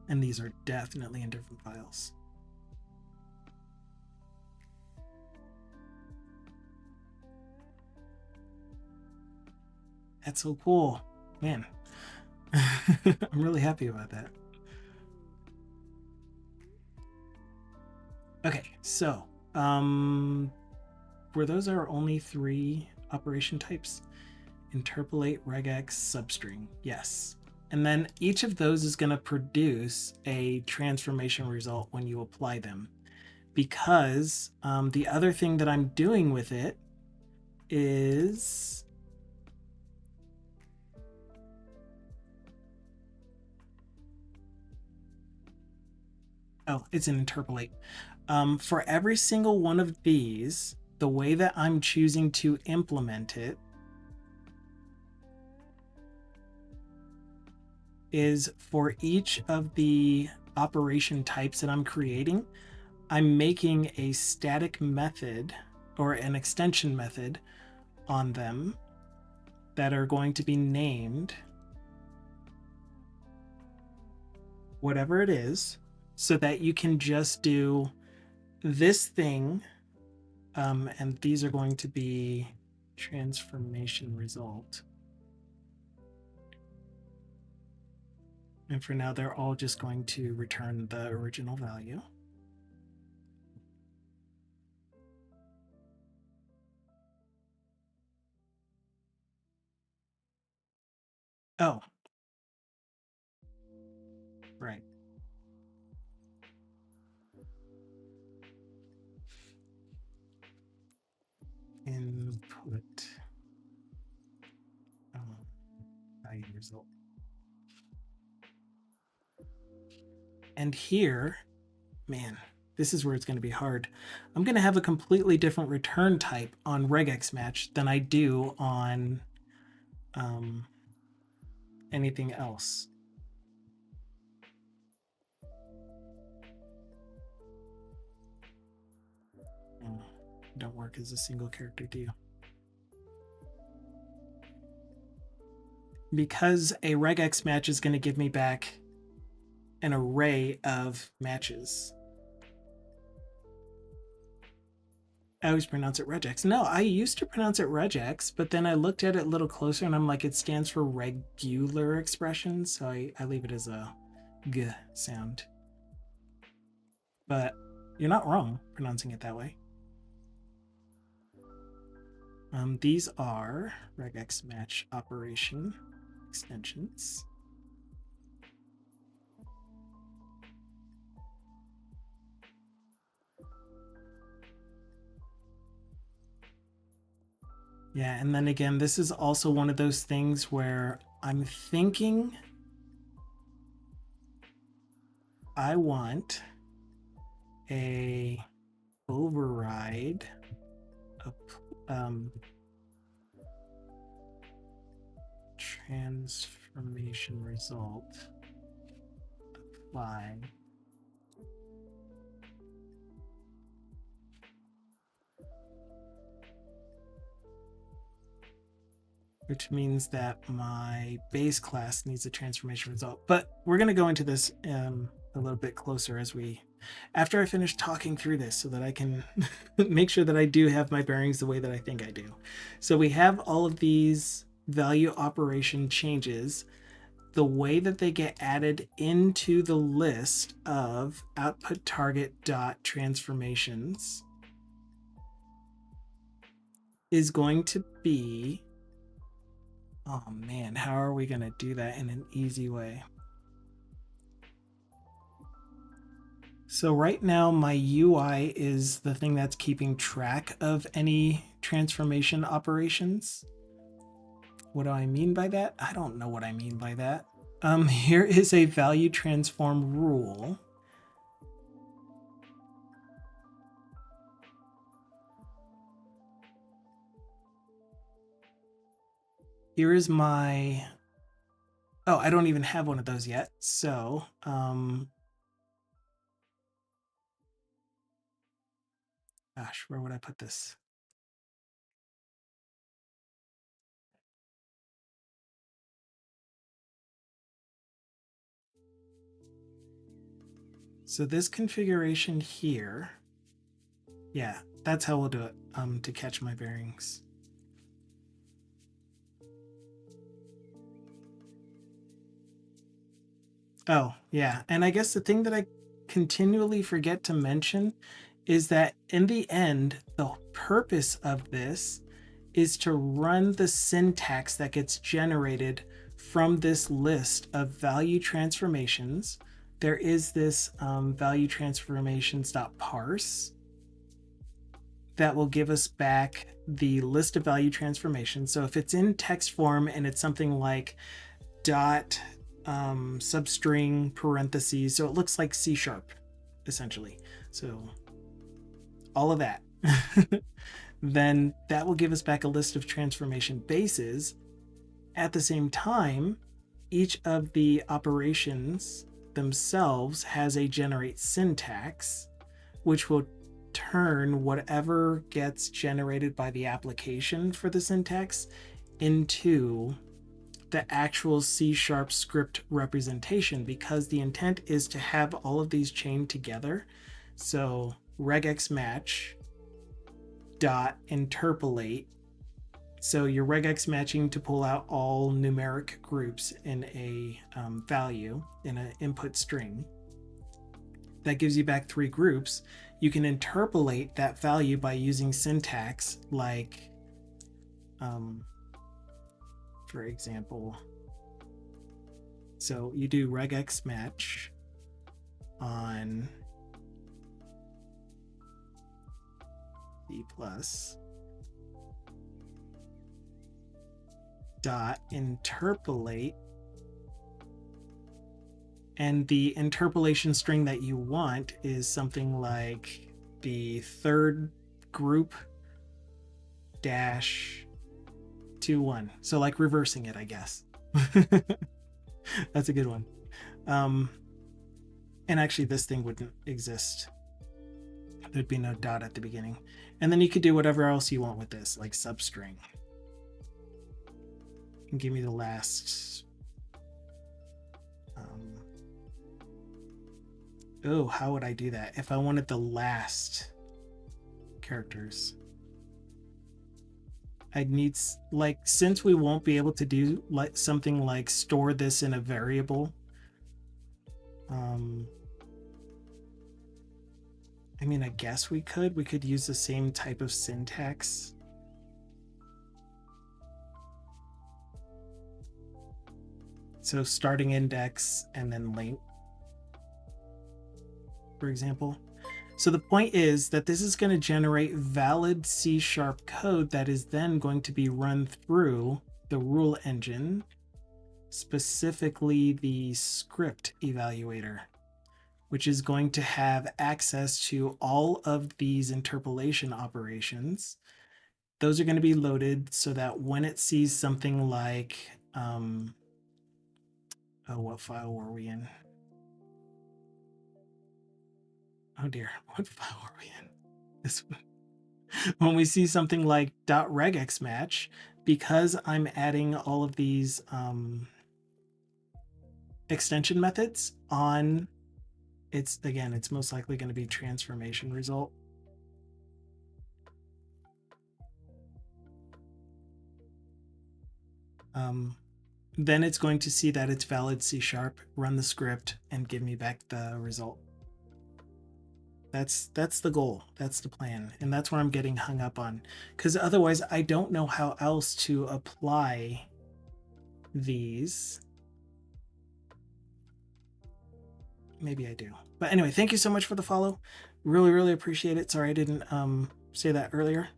And these are definitely in different files. That's so cool. Man, I'm really happy about that. Okay, so were those our only 3 operation types? Interpolate, regex, substring. Yes. And then each of those is going to produce a transformation result when you apply them. Because the other thing that I'm doing with it is Oh, it's an interpolate. For every single one of these, the way that I'm choosing to implement it is for each of the operation types that I'm creating, I'm making a static method or an extension method on them that are going to be named whatever it is, so that you can just do this thing, and these are going to be transformation result. And for now, they're all just going to return the original value. Oh, right. Input value result. And here, man, this is where it's going to be hard. I'm going to have a completely different return type on regex match than I do on anything else. Don't work as a single character, do you? Because a regex match is going to give me back an array of matches. I always pronounce it regex. No, I used to pronounce it regex, but then I looked at it a little closer and I'm like, it stands for regular expression, so I leave it as a g sound. But you're not wrong pronouncing it that way. These are regex match operation extensions. Yeah, and then again, this is also one of those things where I'm thinking I want a override of transformation result apply which means that my base class needs a transformation result. But we're going to go into this a little bit closer after I finish talking through this, so that I can make sure that I do have my bearings the way that I think I do. So we have all of these value operation changes. The way that they get added into the list of output target dot transformations is going to be, oh man, how are we going to do that in an easy way? So right now my UI is the thing that's keeping track of any transformation operations. What do I mean by that? I don't know what I mean by that. Here is a value transform rule. Here is my, oh, I don't even have one of those yet. So, gosh, where would I put this? So this configuration here, yeah, that's how we'll do it, to catch my bearings. Oh, yeah. And I guess the thing that I continually forget to mention is that in the end, the purpose of this is to run the syntax that gets generated from this list of value transformations. There is this value transformations.parse that will give us back the list of value transformations. So if it's in text form and it's something like dot substring parentheses, so it looks like C#, essentially. So all of that. Then that will give us back a list of transformation bases. At the same time, each of the operations themselves has a generate syntax, which will turn whatever gets generated by the application for the syntax into the actual C# script representation, because the intent is to have all of these chained together. So regex match dot interpolate. So you're regex matching to pull out all numeric groups in a value in an input string. That gives you back 3 groups. You can interpolate that value by using syntax like, for example, so you do regex match on C plus dot interpolate, and the interpolation string that you want is something like the third group dash 21. So like reversing it, I guess. That's a good one. And actually this thing wouldn't exist. There'd be no dot at the beginning. And then you could do whatever else you want with this, like substring. And give me the last. Oh, how would I do that? If I wanted the last characters, I'd need, like, since we won't be able to do like something like store this in a variable, I mean, I guess we could use the same type of syntax. So starting index and then length, for example. So the point is that this is going to generate valid C# code that is then going to be run through the rule engine, specifically the script evaluator, which is going to have access to all of these interpolation operations. Those are going to be loaded so that when it sees something like, oh, what file were we in? Oh dear, what file are we in? This one. When we see something like .regex match, because I'm adding all of these extension methods on, it's most likely going to be transformation result. Then it's going to see that it's valid C#, run the script, and give me back the result. That's the goal. That's the plan. And that's where I'm getting hung up on, because otherwise I don't know how else to apply these. Maybe I do. But anyway, thank you so much for the follow. Really, really appreciate it. Sorry I didn't say that earlier.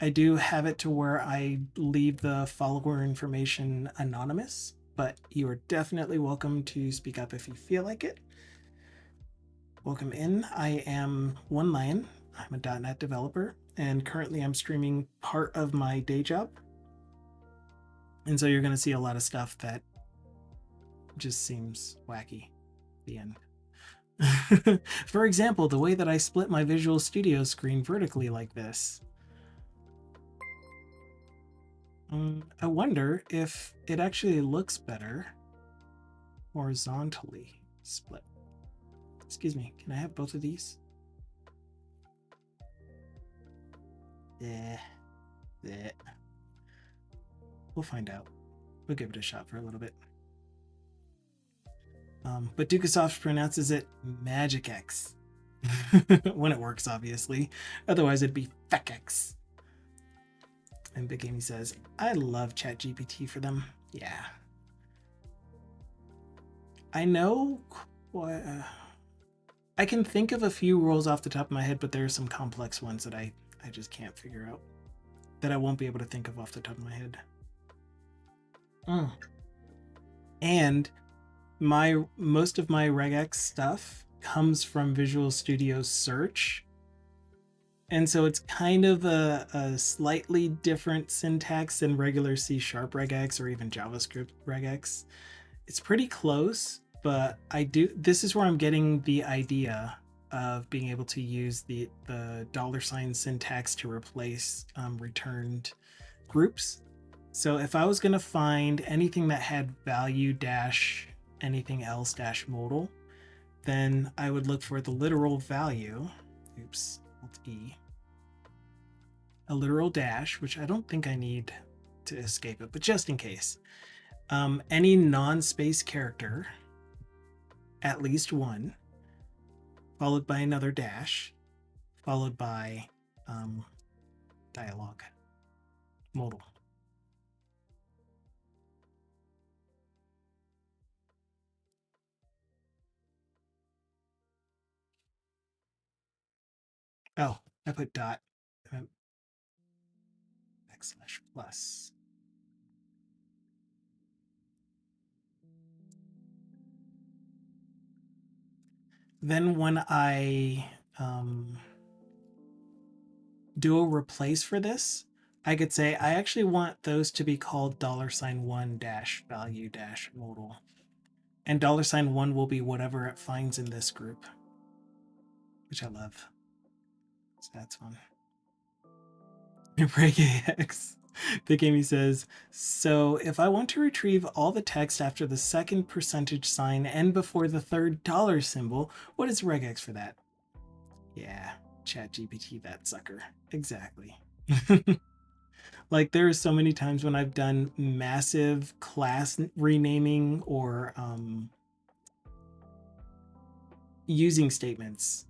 I do have it to where I leave the follower information anonymous, but you are definitely welcome to speak up if you feel like it. Welcome in. I am One Lion. I'm a .NET developer, and currently I'm streaming part of my day job. And so you're going to see a lot of stuff that just seems wacky. The end. For example, the way that I split my Visual Studio screen vertically like this. I wonder if it actually looks better horizontally split. Excuse me, can I have both of these? Yeah. We'll find out. We'll give it a shot for a little bit. But Dukasoft pronounces it Magic X. When it works, obviously. Otherwise, it'd be FECX. And Big Amy says, I love ChatGPT for them. Yeah. I know... I can think of a few rules off the top of my head, but there are some complex ones that I just can't figure out. That I won't be able to think of off the top of my head. And most of my regex stuff comes from Visual Studio Search. And so it's kind of a slightly different syntax than regular C# regex or even JavaScript regex. It's pretty close, but this is where I'm getting the idea of being able to use the $ syntax to replace returned groups. So if I was going to find anything that had value dash anything else dash modal, then I would look for the literal value. Oops, Alt E. A literal dash, which I don't think I need to escape it, but just in case. Any non-space character, at least one, followed by another dash, followed by dialogue, modal. Oh, I put dot \+. Then when I do a replace for this, I could say I actually want those to be called $1 dash value dash modal. And $1 will be whatever it finds in this group, which I love. So that's fun. BreakAX. Big Amy says, so if I want to retrieve all the text after the second %sign and before the third dollar symbol, what is regex for that? Yeah, ChatGPT, that sucker. Exactly. Like there are so many times when I've done massive class renaming or using statements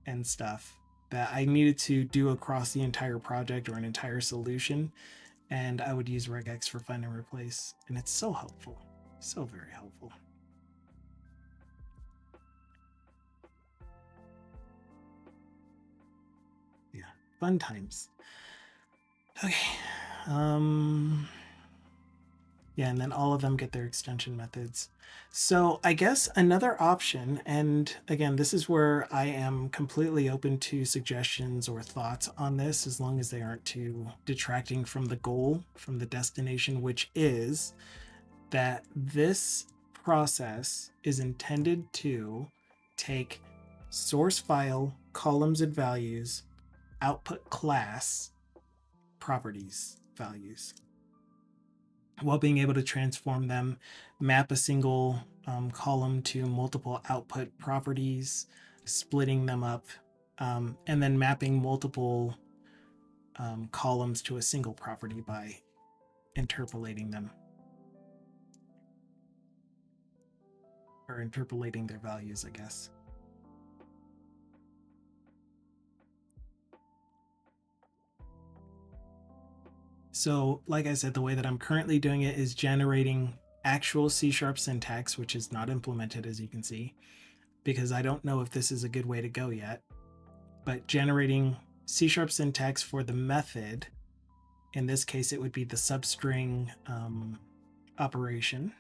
and stuff that I needed to do across the entire project or an entire solution. And I would use regex for find and replace. And it's so helpful. So very helpful. Yeah, fun times. Okay. Yeah, and then all of them get their extension methods. So I guess another option, and again, this is where I am completely open to suggestions or thoughts on this, as long as they aren't too detracting from the goal, from the destination, which is that this process is intended to take source file, columns and values, output class, properties, values, while being able to transform them, map a single column to multiple output properties, splitting them up, and then mapping multiple columns to a single property by interpolating them, or interpolating their values, I guess. So, like I said, the way that I'm currently doing it is generating actual C# syntax, which is not implemented, as you can see, because I don't know if this is a good way to go yet, but generating C# syntax for the method. In this case, it would be the substring operation.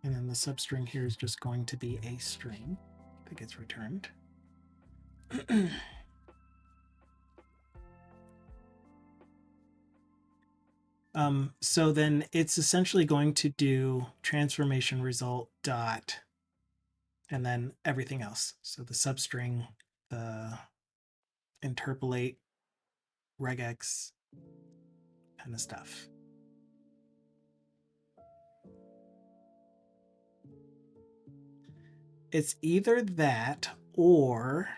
And then the substring here is just going to be a string that gets returned. So then it's essentially going to do transformation result dot and then everything else. So the substring, the interpolate, regex kind of stuff. It's either that or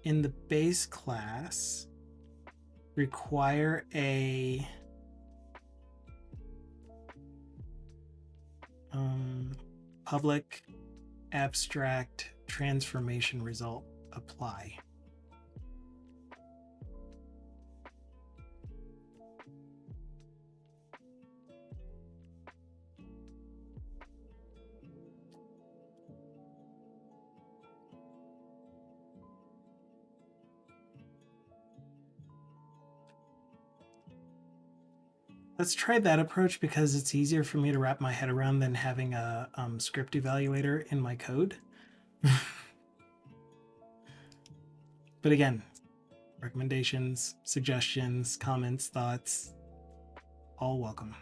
in the base class require a Public abstract transformation result apply. Let's try that approach because it's easier for me to wrap my head around than having a script evaluator in my code. But again, recommendations, suggestions, comments, thoughts, all welcome.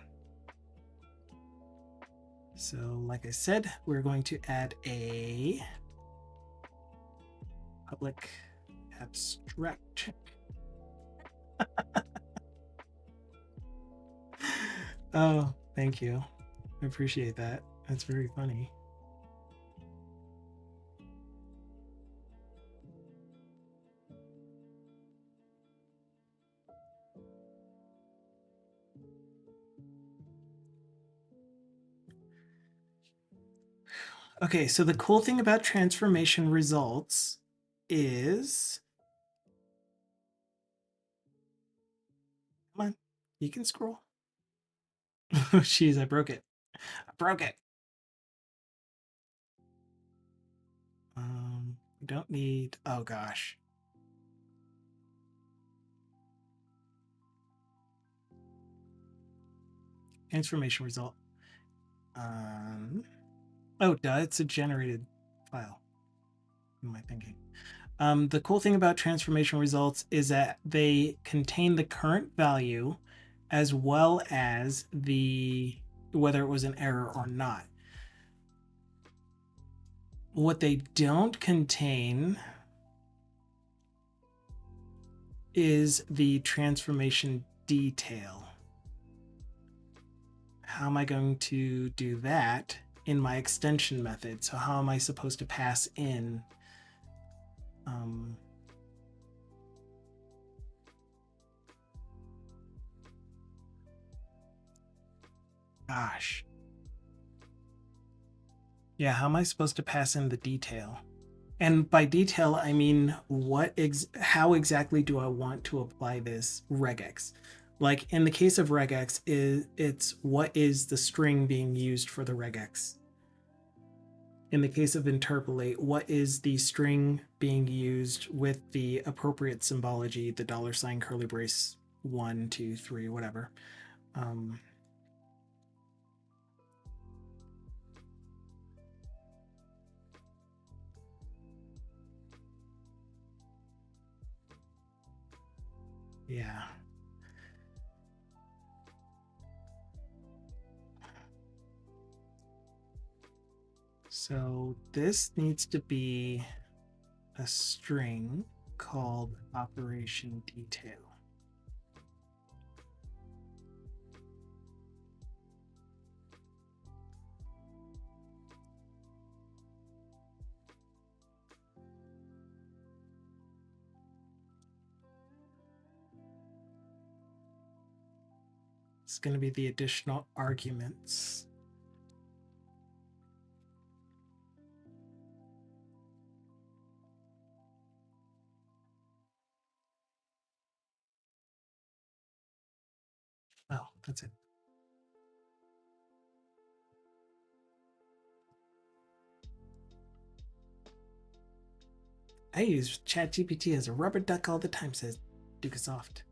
So like I said, we're going to add a public abstract. Oh, thank you. I appreciate that. That's very funny. Okay, so the cool thing about transformation results is, come on, you can scroll. Oh, jeez, I broke it. I broke it. We don't need, oh gosh. Transformation result. Oh, duh, it's a generated file. What am I thinking? The cool thing about transformation results is that they contain the current value as well as the whether it was an error or not. What they don't contain is the transformation detail. How am I going to do that in my extension method? So how am I supposed to pass in gosh. Yeah, how am I supposed to pass in the detail? And by detail, I mean how exactly do I want to apply this regex? Like in the case of regex, it's what is the string being used for the regex? In the case of interpolate, what is the string being used with the appropriate symbology, the $, curly brace, 1, 2, 3, whatever. Yeah. So this needs to be a string called operation detail. It's going to be the additional arguments. Oh, that's it. I use ChatGPT as a rubber duck all the time, says Dukasoft.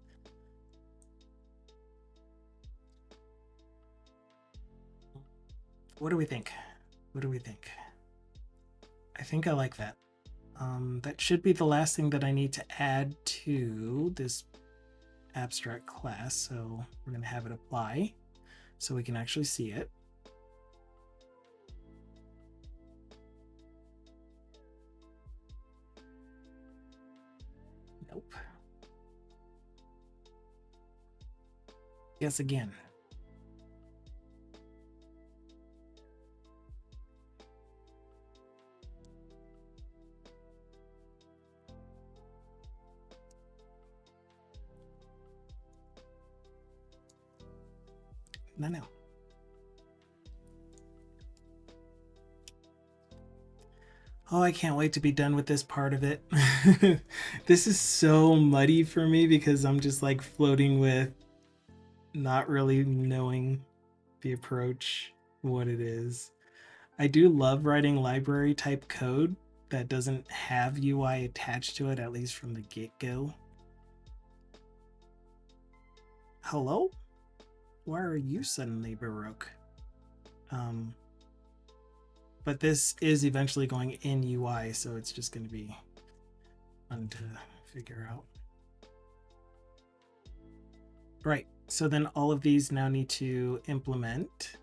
What do we think? What do we think? I think I like that. That should be the last thing that I need to add to this abstract class. So we're going to have it apply so we can actually see it. Nope. Guess again. No. Oh, I can't wait to be done with this part of it. This is so muddy for me because I'm just like floating with not really knowing the approach, what it is. I do love writing library type code that doesn't have UI attached to it, at least from the get-go. Hello? Why are you suddenly Baroque? But this is eventually going in UI, so it's just going to be fun to figure out. Right, so then all of these now need to implement.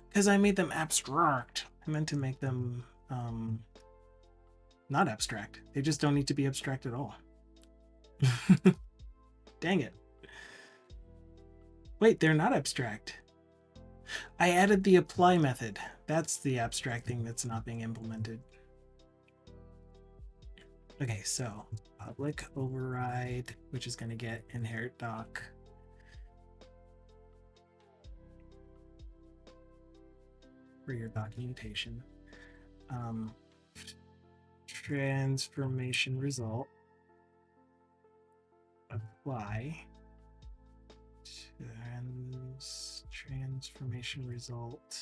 Because I made them abstract. I meant to make them not abstract. They just don't need to be abstract at all. Dang it. Wait, they're not abstract. I added the apply method. That's the abstract thing that's not being implemented. Okay, so public override, which is going to get inherit doc. For your documentation. Transformation result. Apply. Transformation result.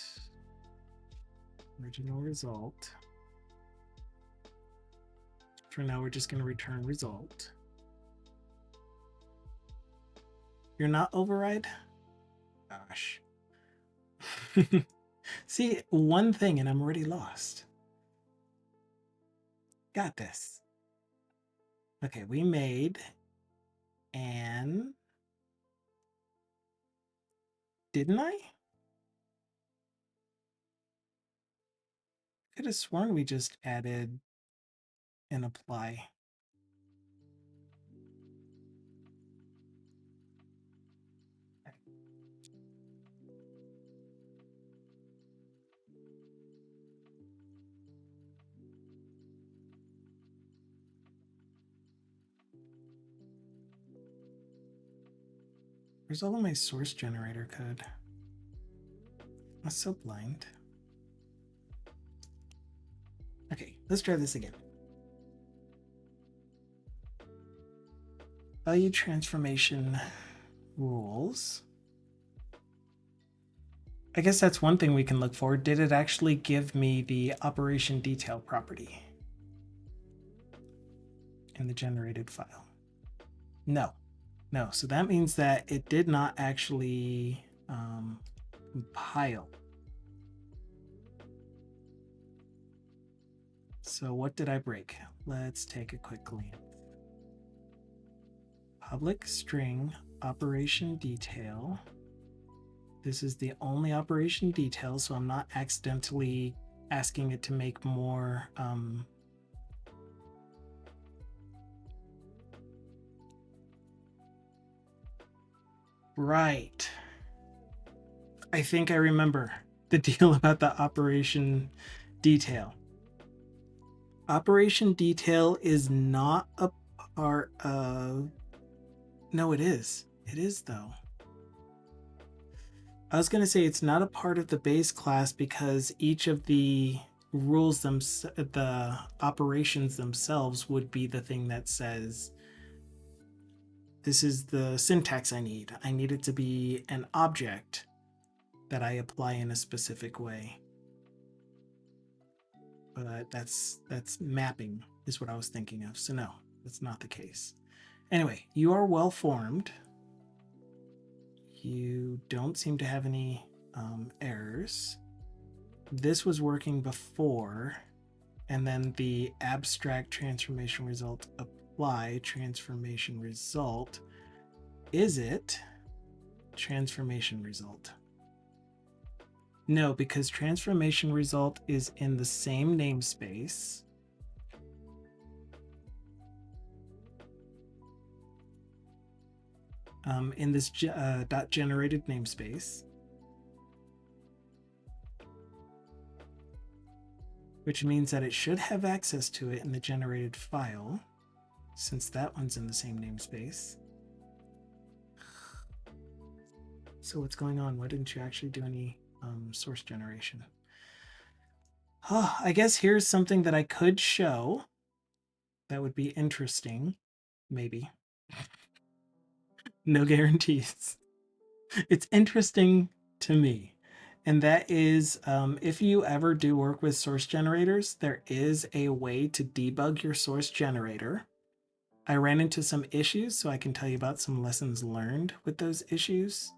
Original result. For now, we're just going to return result. You're not override? Gosh. See, one thing and I'm already lost. Got this. Okay, we made an... Didn't I? Could have sworn we just added an apply. Where's all of my source generator code? I'm so blind. Okay, let's try this again. Value transformation rules. I guess that's one thing we can look for. Did it actually give me the operation detail property in the generated file? No. No, so that means that it did not actually compile. So what did I break? Let's take a quick glance. Public string operation detail. This is the only operation detail, so I'm not accidentally asking it to make more right. I think I remember the deal about the operation detail. Operation detail is not a part of... No, it is. It is, though. I was going to say it's not a part of the base class because each of the rules, the operations themselves would be the thing that says, this is the syntax I need. I need it to be an object that I apply in a specific way. But that's mapping is what I was thinking of. So no, that's not the case. Anyway, you are well formed. You don't seem to have any errors. This was working before, and then the abstract transformation result apply transformation result. Is it transformation result? No, because transformation result is in the same namespace. In this dot generated namespace, which means that it should have access to it in the generated file, since that one's in the same namespace. So what's going on? Why didn't you actually do any source generation? Oh, I guess here's something that I could show that would be interesting. Maybe. No guarantees. It's interesting to me. And that is if you ever do work with source generators, there is a way to debug your source generator. I ran into some issues, so I can tell you about some lessons learned with those issues.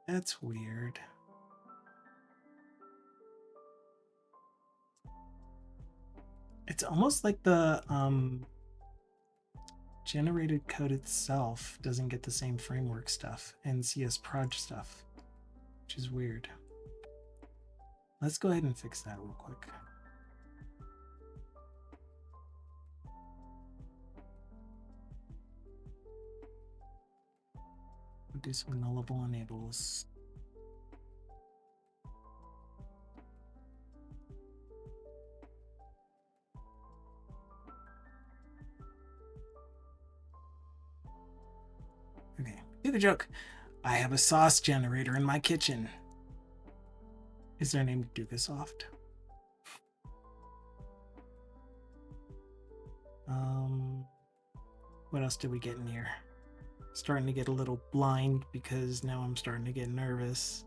That's weird. It's almost like the generated code itself doesn't get the same framework stuff and CS proj stuff, which is weird. Let's go ahead and fix that real quick. We'll do some nullable enables. Okay, do the joke. I have a sauce generator in my kitchen. Is there a name Dukasoft? What else did we get in here? Starting to get a little blind because now I'm starting to get nervous.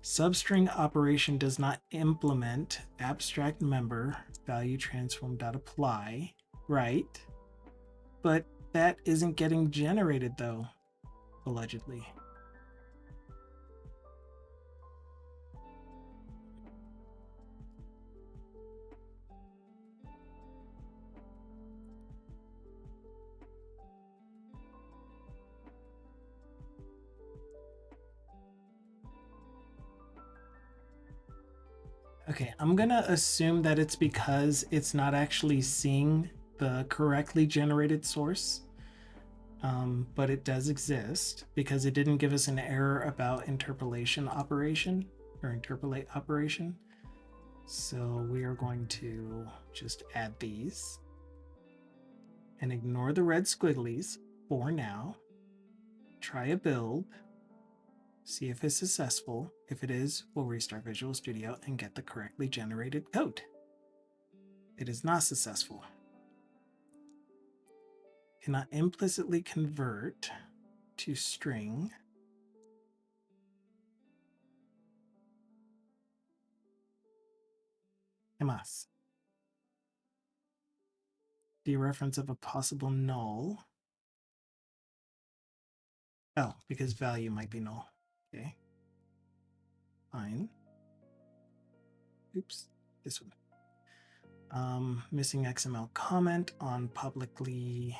Substring operation does not implement abstract member value transform.apply, right? But that isn't getting generated though, allegedly. Okay, I'm gonna assume that it's because it's not actually seeing the correctly generated source, but it does exist because it didn't give us an error about interpolation operation or interpolate operation. So we are going to just add these and ignore the red squigglies for now. Try a build, see if it's successful. If it is, we'll restart Visual Studio and get the correctly generated code. It is not successful. Cannot implicitly convert to string. Emas. Dereference of a possible null. Oh, because value might be null. Okay. Fine. Oops, this one. Missing XML comment on publicly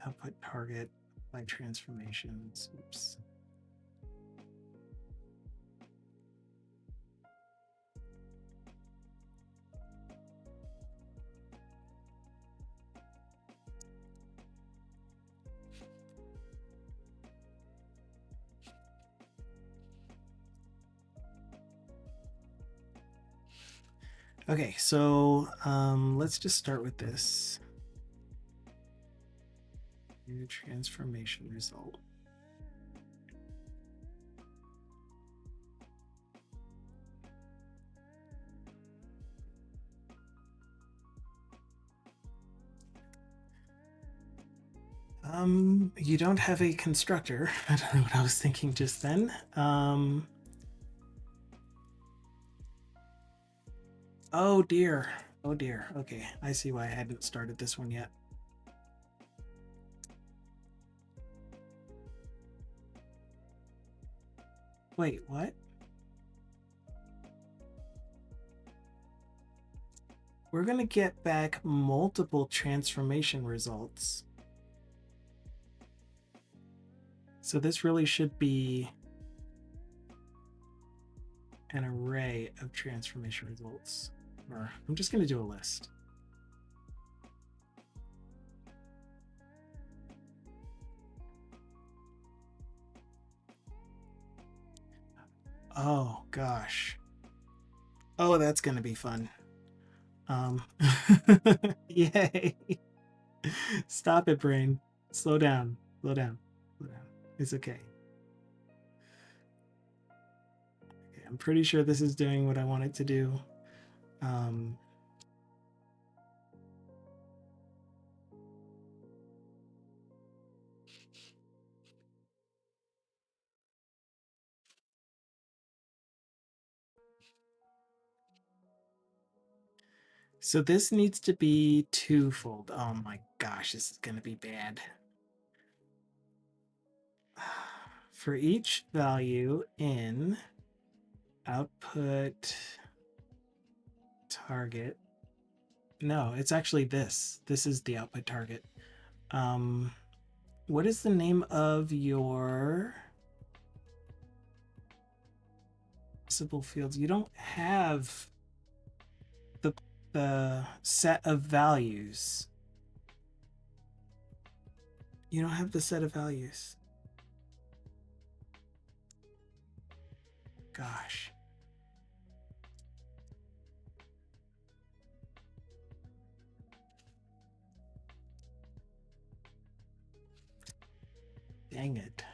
output target by transformations. Oops. Okay, so let's just start with this. New transformation result. You don't have a constructor. I don't know what I was thinking just then. Oh dear. Oh dear. Okay, I see why I hadn't started this one yet. Wait, what? We're gonna get back multiple transformation results. So this really should be an array of transformation results. Or I'm just gonna do a list. Oh gosh. Oh, that's gonna be fun. Yay. Stop it, brain. Slow down. Slow down. Slow down. It's okay. Okay, I'm pretty sure this is doing what I want it to do. So this needs to be twofold. Oh my gosh, this is going to be bad. For each value in output target, no, it's actually this. This is the output target. What is the name of your possible fields? You don't have the set of values. You don't have the set of values. Gosh. Dang it.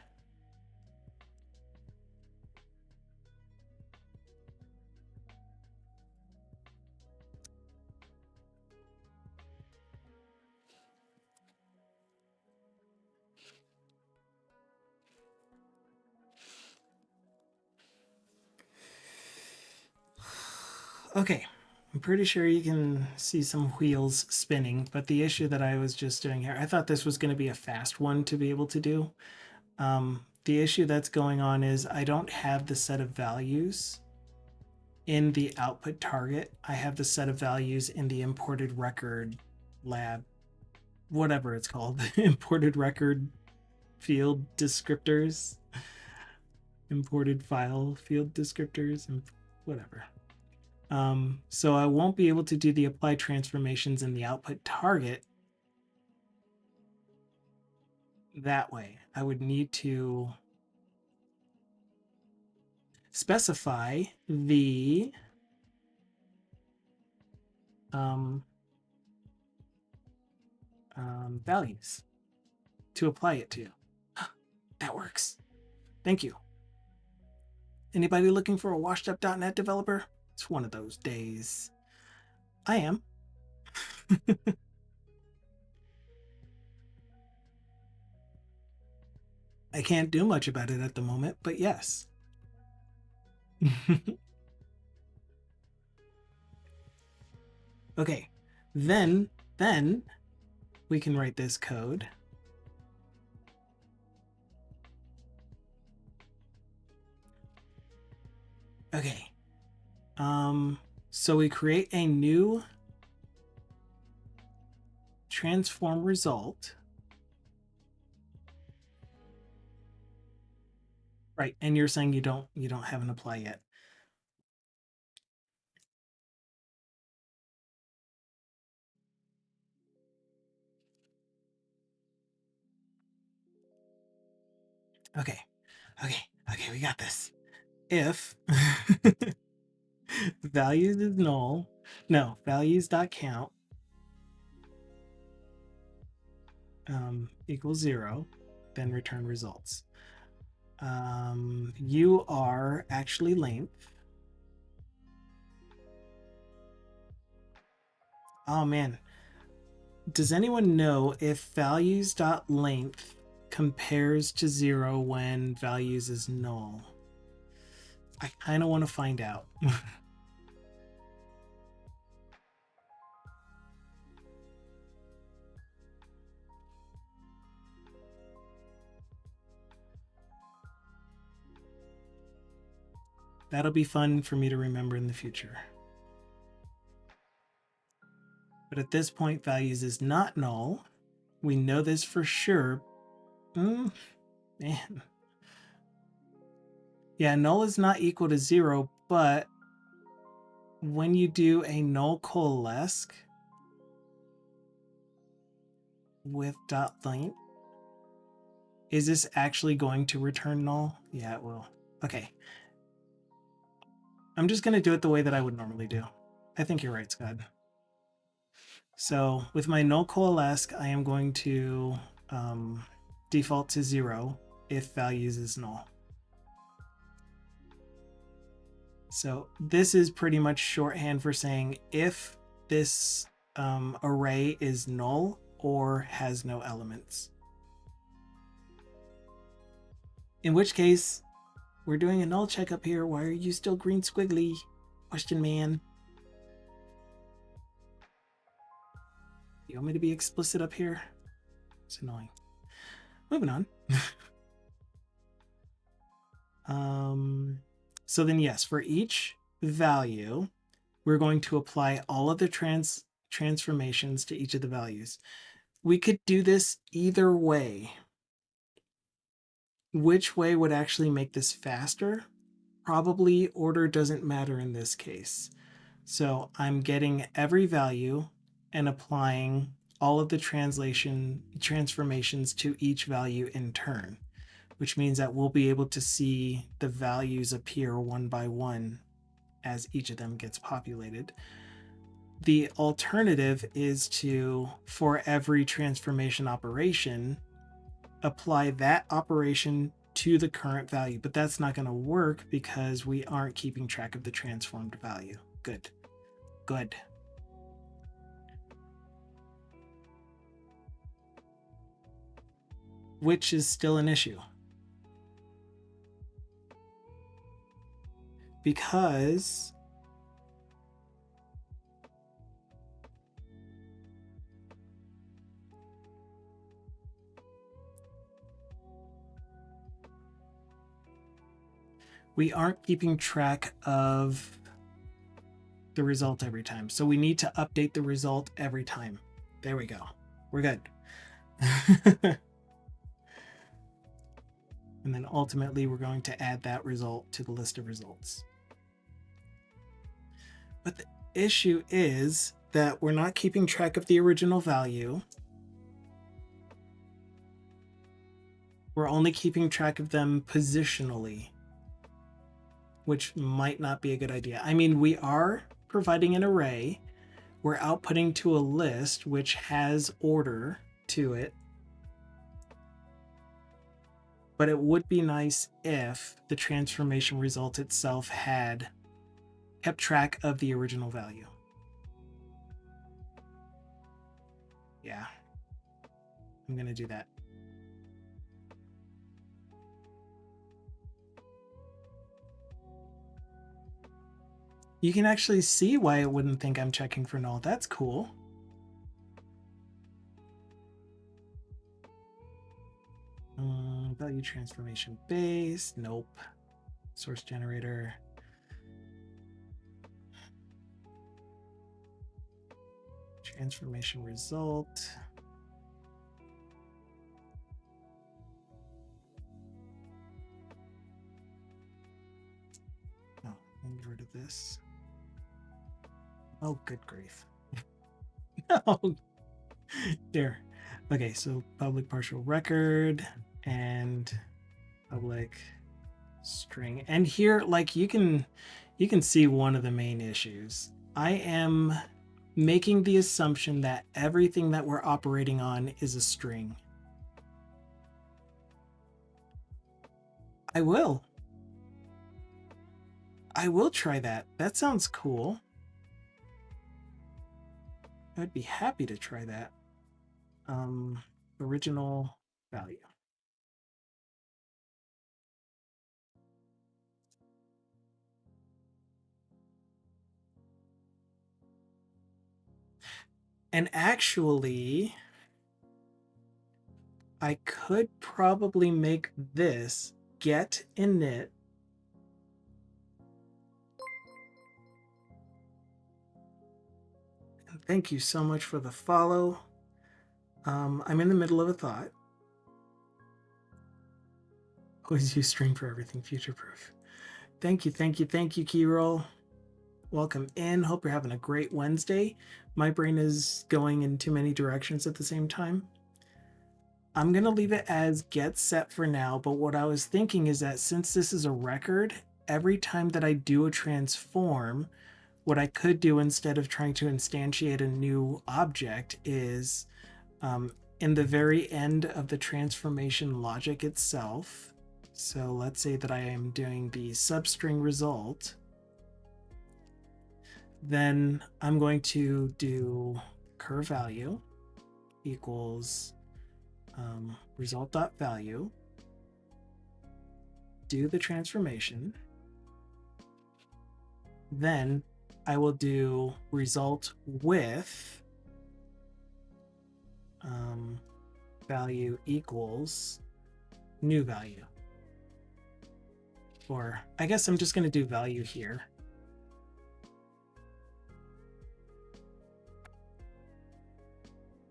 Okay, I'm pretty sure you can see some wheels spinning, but the issue that I was just doing here, I thought this was going to be a fast one to be able to do. The issue that's going on is I don't have the set of values in the output target. I have the set of values in the imported record lab, whatever it's called, imported record field descriptors, imported file field descriptors, and whatever. So I won't be able to do the apply transformations in the output target that way. I would need to specify the values to apply it to. That works. Thank you. Anybody looking for a washed up .NET developer? It's one of those days. I am. I can't do much about it at the moment, but yes. Okay, then we can write this code. Okay. So we create a new transform result. Right, and you're saying you don't have an apply yet. Okay, we got this. If values is null, no, values.count equals 0, then return results. You are actually length. Oh man, does anyone know if values.length compares to 0 when values is null? I kind of want to find out. That'll be fun for me to remember in the future. But at this point, values is not null. We know this for sure. Man. Yeah, null is not equal to 0, but when you do a null coalesce with .length, is this actually going to return null? Yeah, it will. Okay. I'm just going to do it the way that I would normally do. I think you're right, Scott. So with my null coalesce, I am going to default to 0 if values is null. So this is pretty much shorthand for saying if this array is null or has no elements. In which case, we're doing a null check up here. Why are you still green squiggly? Question man. You want me to be explicit up here? It's annoying. Moving on. So then yes, for each value, we're going to apply all of the transformations to each of the values. We could do this either way. Which way would actually make this faster? Probably order doesn't matter in this case. So I'm getting every value and applying all of the transformations to each value in turn, which means that we'll be able to see the values appear one by one as each of them gets populated. The alternative is to, for every transformation operation, apply that operation to the current value, but that's not going to work because we aren't keeping track of the transformed value. Good. Good. Which is still an issue. Because we aren't keeping track of the result every time. So we need to update the result every time. There we go. We're good. And then ultimately, we're going to add that result to the list of results. But the issue is that we're not keeping track of the original value. We're only keeping track of them positionally, which might not be a good idea. I mean, we are providing an array. We're outputting to a list which has order to it. But it would be nice if the transformation result itself had kept track of the original value. Yeah, I'm going to do that. You can actually see why it wouldn't think I'm checking for null. That's cool. Value transformation base. Nope. Source generator. Transformation result. Oh, let me get rid of this. Oh, good grief. No. Here. Okay, so public partial record and public string. And here, like you can see one of the main issues. I am making the assumption that everything that we're operating on is a string. I will try that. That sounds cool. I'd be happy to try that. Original value. And actually, I could probably make this get init and thank you so much for the follow. I'm in the middle of a thought. Always use string for everything future-proof. Thank you, Keyroll. Welcome in. Hope you're having a great Wednesday. My brain is going in too many directions at the same time. I'm going to leave it as get set for now, but what I was thinking is that since this is a record, every time that I do a transform, what I could do instead of trying to instantiate a new object is in the very end of the transformation logic itself. So let's say that I am doing the substring result. Then I'm going to do cur value equals result.value, do the transformation. Then I will do result with value equals new value. Or I guess I'm just going to do value here.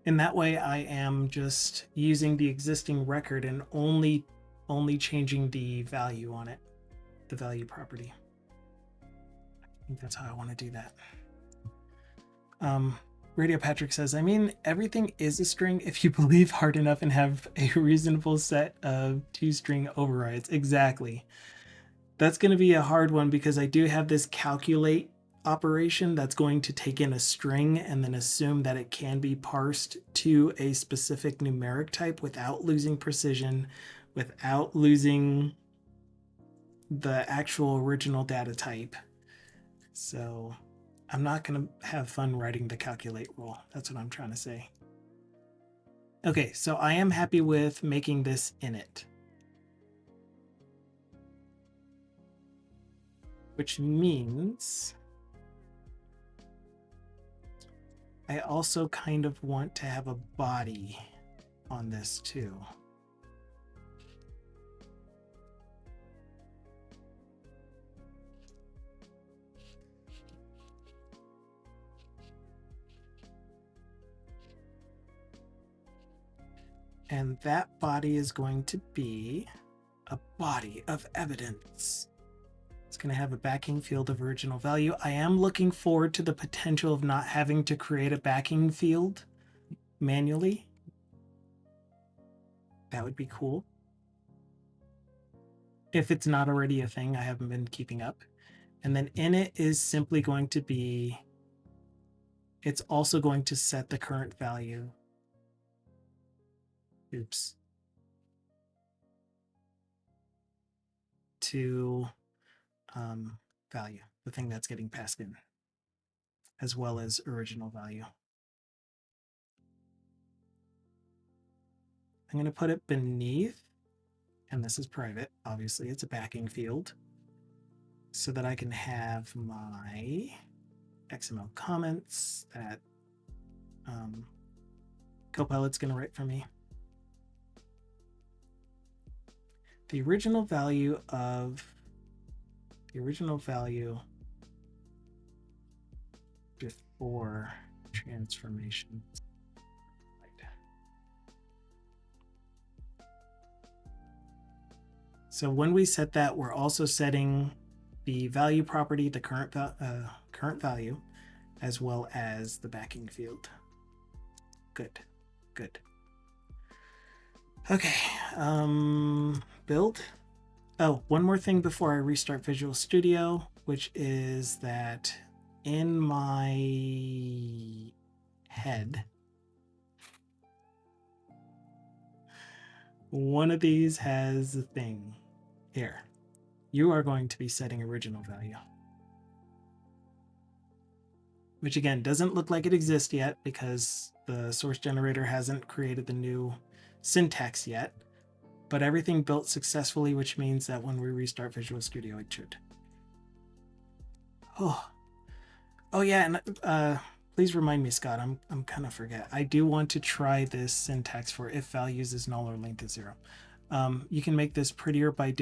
And that way I am just using the existing record and only changing the value on it, the value property. I think that's how I want to do that. Radio Patrick says, I mean, everything is a string if you believe hard enough and have a reasonable set of 2-string overrides. Exactly. That's going to be a hard one because I do have this calculate operation that's going to take in a string and then assume that it can be parsed to a specific numeric type without losing precision, without losing the actual original data type. So I'm not going to have fun writing the calculate rule. That's what I'm trying to say. Okay, so I am happy with making this init, which means I also kind of want to have a body on this too. And that body is going to be a body of evidence. It's going to have a backing field of original value. I am looking forward to the potential of not having to create a backing field manually. That would be cool. If it's not already a thing, I haven't been keeping up. And then init is simply going to be, it's also going to set the current value. Oops. To value, the thing that's getting passed in, as well as original value. I'm going to put it beneath, and this is private, obviously it's a backing field, so that I can have my XML comments that Copilot's going to write for me. The original value before transformation. So when we set that, we're also setting the value property, the current value, as well as the backing field. Good, good. Okay, build. Oh, one more thing before I restart Visual Studio, which is that in my head, one of these has a thing. Here, you are going to be setting original value, which again doesn't look like it exists yet because the source generator hasn't created the new syntax yet, but everything built successfully, which means that when we restart Visual Studio, it should. Oh yeah, and please remind me, Scott, I'm kind of forget. I do want to try this syntax for if values is null or length is 0. You can make this prettier by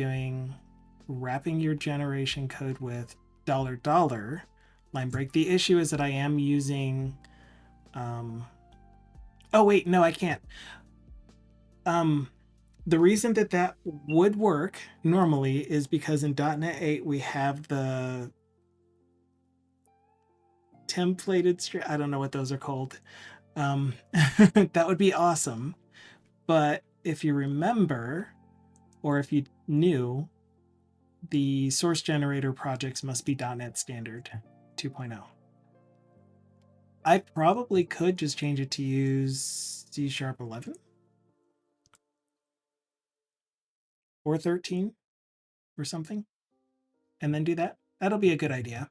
wrapping your generation code with $$ line break. The issue is that I am using, oh wait, no, I can't. The reason that would work normally is because in .NET 8 we have the templated string. I don't know what those are called. That would be awesome. But if you remember, or if you knew, the source generator projects must be .NET Standard 2.0. I probably could just change it to use C#11 or 13 or something, and then do that. That'll be a good idea.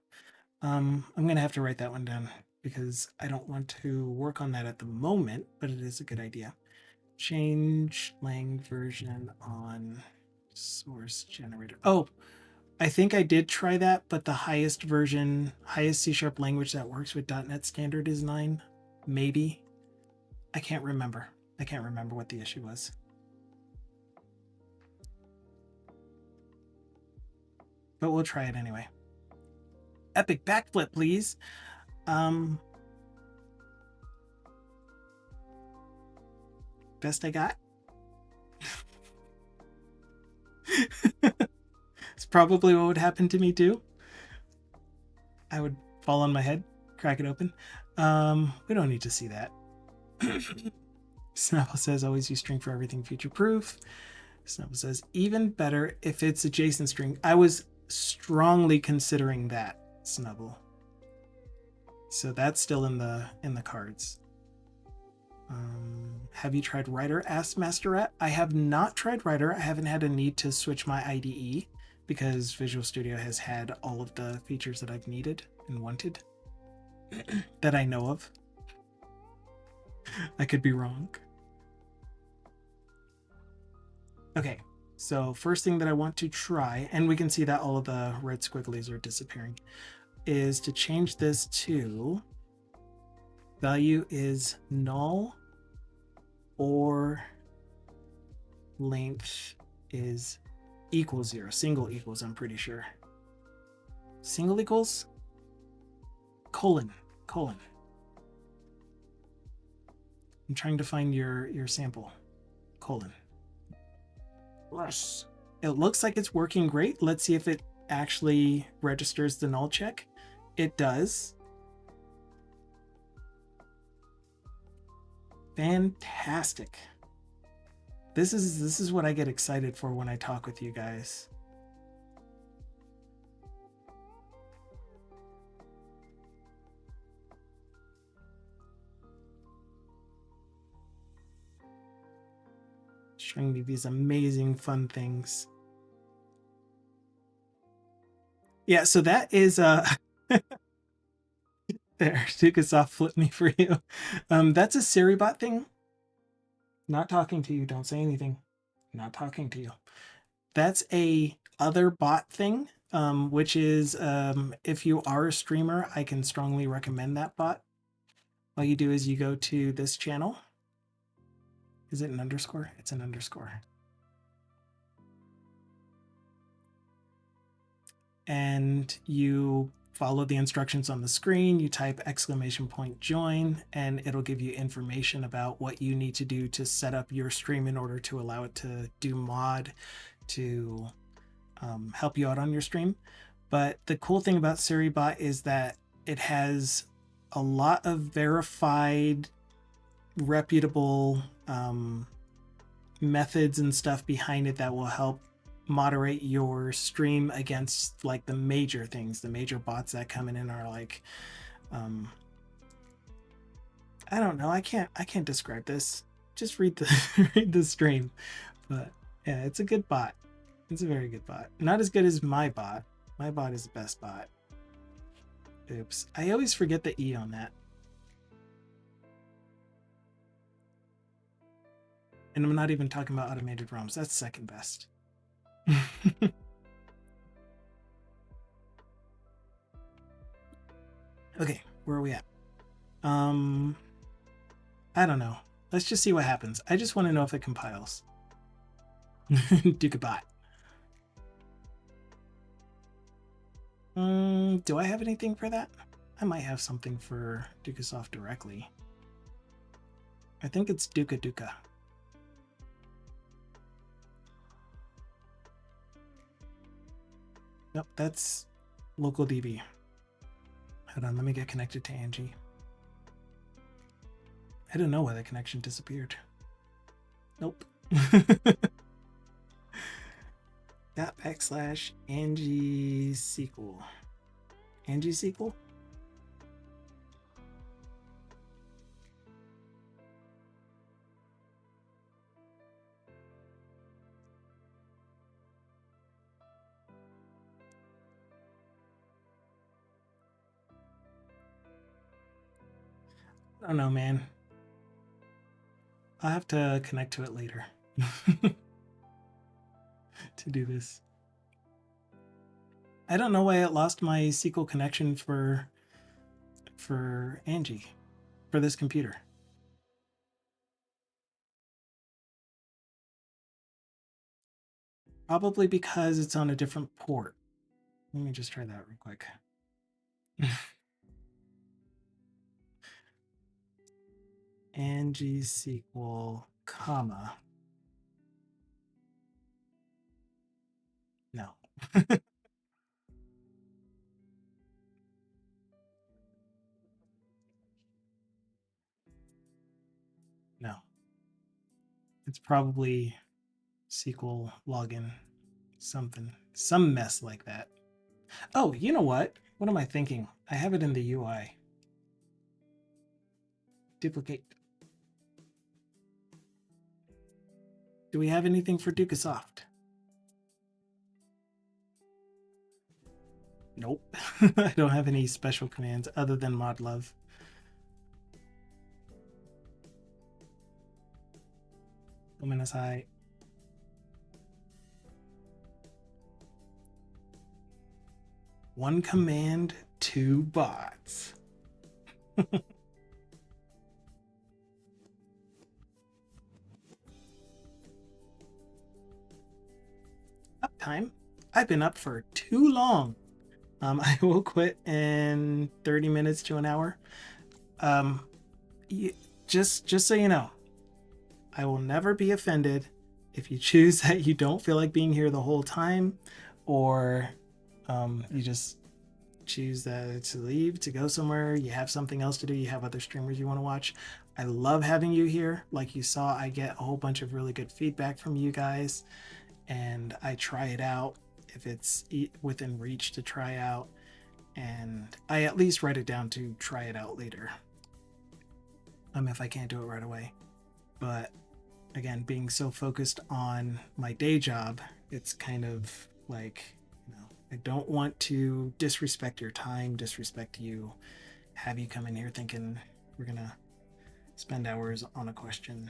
I'm going to have to write that one down because I don't want to work on that at the moment, but it is a good idea. Change lang version on source generator. Oh, I think I did try that, but the highest version, highest C# language that works with .NET Standard is 9. Maybe. I can't remember. I can't remember what the issue was. But we'll try it anyway. Epic backflip, please. Best I got. It's probably what would happen to me too. I would fall on my head, crack it open. We don't need to see that. Snapple says always use string for everything future proof. Snapple says even better if it's a JSON string. I was strongly considering that, Snubble. So that's still in the cards. Have you tried Writer? Asked Masterette. I have not tried Writer. I haven't had a need to switch my IDE because Visual Studio has had all of the features that I've needed and wanted that I know of. I could be wrong. Okay, so first thing that I want to try, and we can see that all of the red squigglies are disappearing, is to change this to value is null or length is equals 0. Single equals, I'm pretty sure. Single equals colon. I'm trying to find your sample. Colon. Yes. It looks like it's working great. Let's see if it actually registers the null check. It does. Fantastic. This is what I get excited for when I talk with you guys. Showing me these amazing fun things. Yeah, so that is there, Dukasoft flipped me for you. That's a Siribot thing. Not talking to you, don't say anything. Not talking to you. That's a other bot thing, which is if you are a streamer, I can strongly recommend that bot. All you do is you go to this channel. Is it an underscore? It's an underscore. And you follow the instructions on the screen, you type !join, and it'll give you information about what you need to do to set up your stream in order to allow it to do mod to help you out on your stream. But the cool thing about Siribot is that it has a lot of verified, reputable methods and stuff behind it that will help moderate your stream against like the major things. The major bots that come in are like I don't know, I can't describe this. Just read the read the stream. But yeah, it's a good bot. It's a very good bot. Not as good as my bot. My bot is the best bot. Oops, I always forget the E on that. And I'm not even talking about automated ROMs. That's second best. Okay, where are we at? I don't know. Let's just see what happens. I just want to know if it compiles. Dukabot. Do I have anything for that? I might have something for Dukasoft directly. I think it's Duka. Nope, that's local DB. Hold on, let me get connected to Angie. I don't know why the connection disappeared. Nope. dot backslash Angie SQL. Angie SQL? I don't know, man. I'll have to connect to it later to do this. I don't know why it lost my SQL connection for Angie, for this computer. Probably because it's on a different port. Let me just try that real quick. Angie SQL, comma. No. No. It's probably SQL login, something, some mess like that. Oh, you know what? What am I thinking? I have it in the UI. Duplicate. Do we have anything for Dukasoft? Nope. I don't have any special commands other than modlove. One command, two bots. Uptime. I've been up for too long. I will quit in 30 minutes to an hour. Just so you know, I will never be offended if you choose that you don't feel like being here the whole time, or you just choose to leave, to go somewhere, you have something else to do, you have other streamers you want to watch. I love having you here. Like you saw, I get a whole bunch of really good feedback from you guys, and I try it out if it's within reach to try out, and I at least write it down to try it out later, if I can't do it right away. But again, being so focused on my day job, it's kind of like, I don't want to disrespect your time, disrespect you, have you come in here thinking we're gonna spend hours on a question,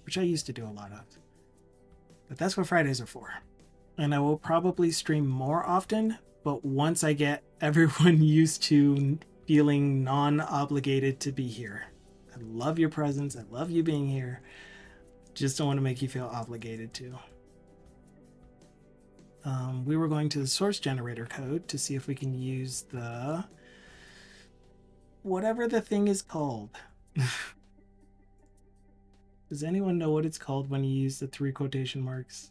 which I used to do a lot of. But that's what Fridays are for. And I will probably stream more often, but once I get everyone used to feeling non-obligated to be here. I love your presence, I love you being here. Just don't want to make you feel obligated to. We were going to the source generator code to see if we can use the whatever the thing is called. Does anyone know what it's called when you use the 3 quotation marks?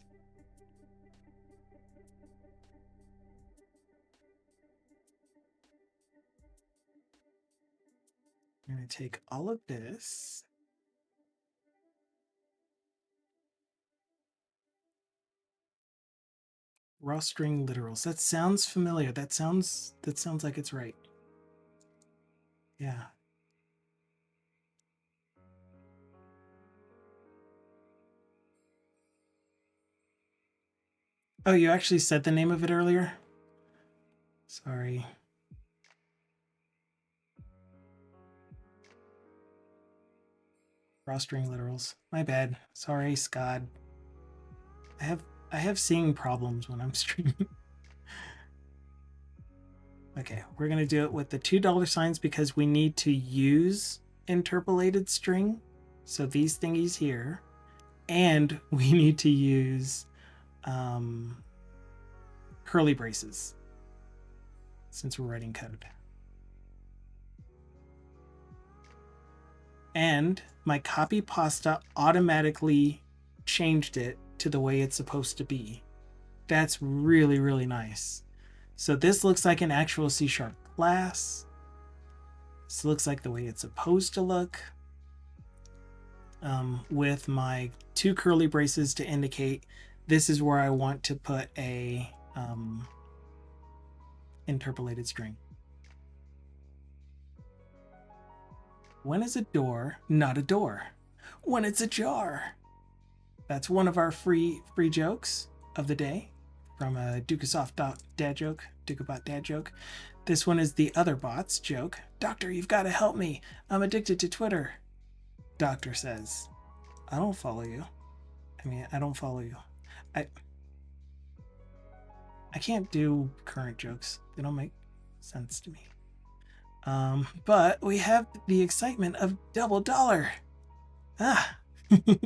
I'm going to take all of this. Raw string literals. That sounds familiar. That sounds like it's right. Yeah. Oh, you actually said the name of it earlier? Sorry. Raw string literals. My bad. Sorry, Scott. I have seeing problems when I'm streaming. Okay, we're gonna do it with the $2 because we need to use interpolated string. So these thingies here, and we need to use curly braces since we're writing code. And my copy pasta automatically changed it to the way it's supposed to be. That's really, really nice. So this looks like an actual C# class. This looks like the way it's supposed to look. With my 2 curly braces to indicate this is where I want to put a interpolated string. When is a door not a door? When it's ajar. That's one of our free jokes of the day from a Dukasoft dad joke, Dukabot dad joke. This one is the other bot's joke. Doctor, you've got to help me. I'm addicted to Twitter. Doctor says, I don't follow you. I don't follow you. I can't do current jokes. They don't make sense to me. But we have the excitement of double dollar. You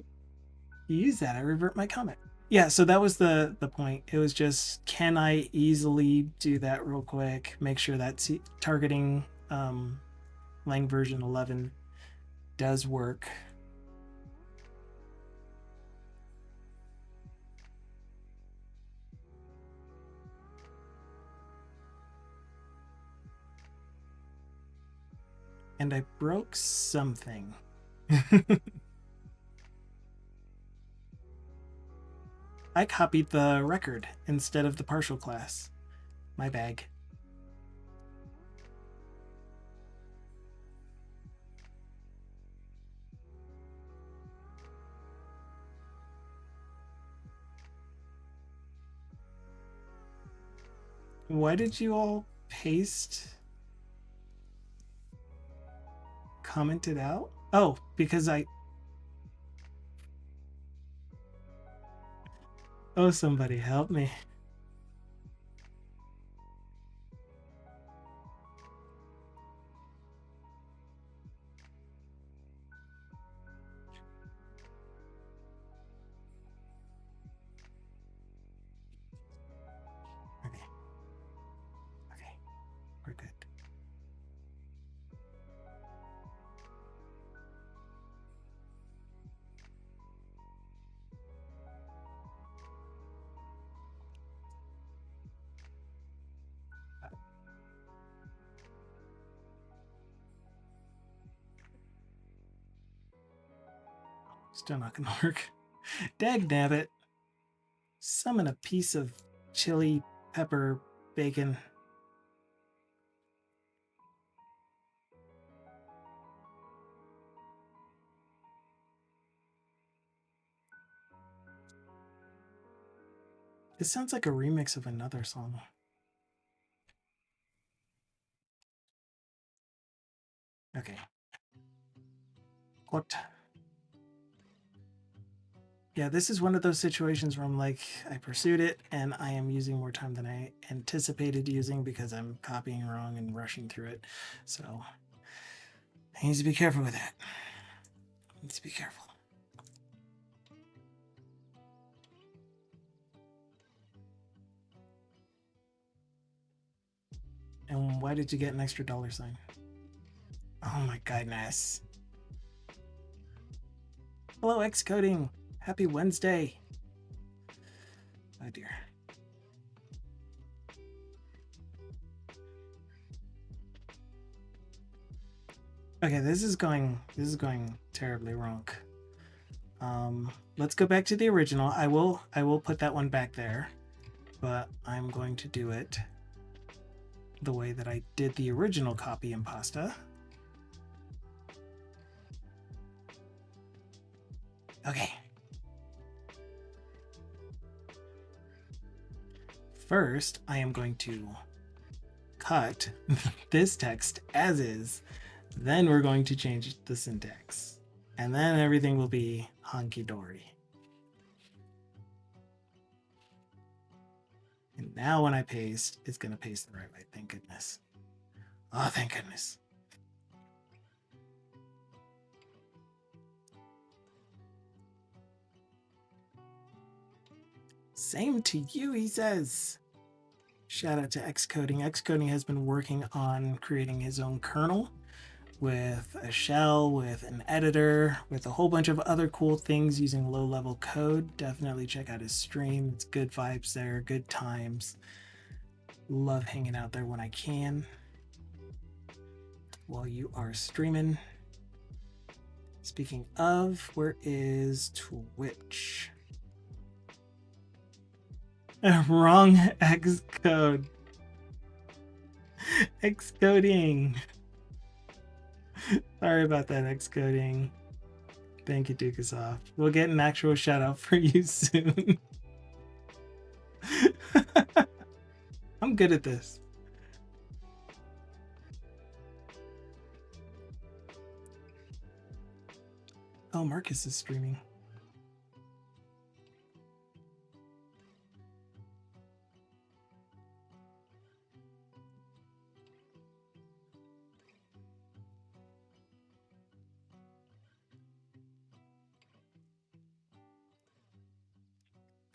use that, I revert my comment. Yeah, so that was the point. It was just, can I easily do that real quick? Make sure that targeting Lang version 11 does work. And I broke something. I copied the record instead of the partial class. My bag. Why did you all paste commented out? Oh, because oh, somebody help me. Okay. Okay. We're good. Still not gonna work. Dag nabbit. Summon a piece of chili pepper bacon. This sounds like a remix of another song. Okay. What? Yeah, this is one of those situations where I'm like, I pursued it and I am using more time than I anticipated using because I'm copying wrong and rushing through it. So I need to be careful with that. I need to be careful. And why did you get an extra $sign? Oh my goodness. Hello, Xcoding. Happy Wednesday. Oh dear. Okay, this is going terribly wrong. Let's go back to the original. I will put that one back there, but I'm going to do it the way that I did the original copy in pasta. Okay. First, I am going to cut this text as is. Then we're going to change the syntax. And then everything will be hunky-dory. And now when I paste, it's going to paste the right way. Thank goodness. Oh, thank goodness. Same to you, he says. Shout out to Xcoding. Xcoding has been working on creating his own kernel with a shell, with an editor, with a whole bunch of other cool things using low-level code. Definitely check out his stream. It's good vibes there, good times. Love hanging out there when I can while you are streaming. Speaking of, where is Twitch? Wrong Xcode. Xcoding. Sorry about that, Xcoding. Thank you, Dukasoft. We'll get an actual shout out for you soon. I'm good at this. Oh, Marcus is streaming.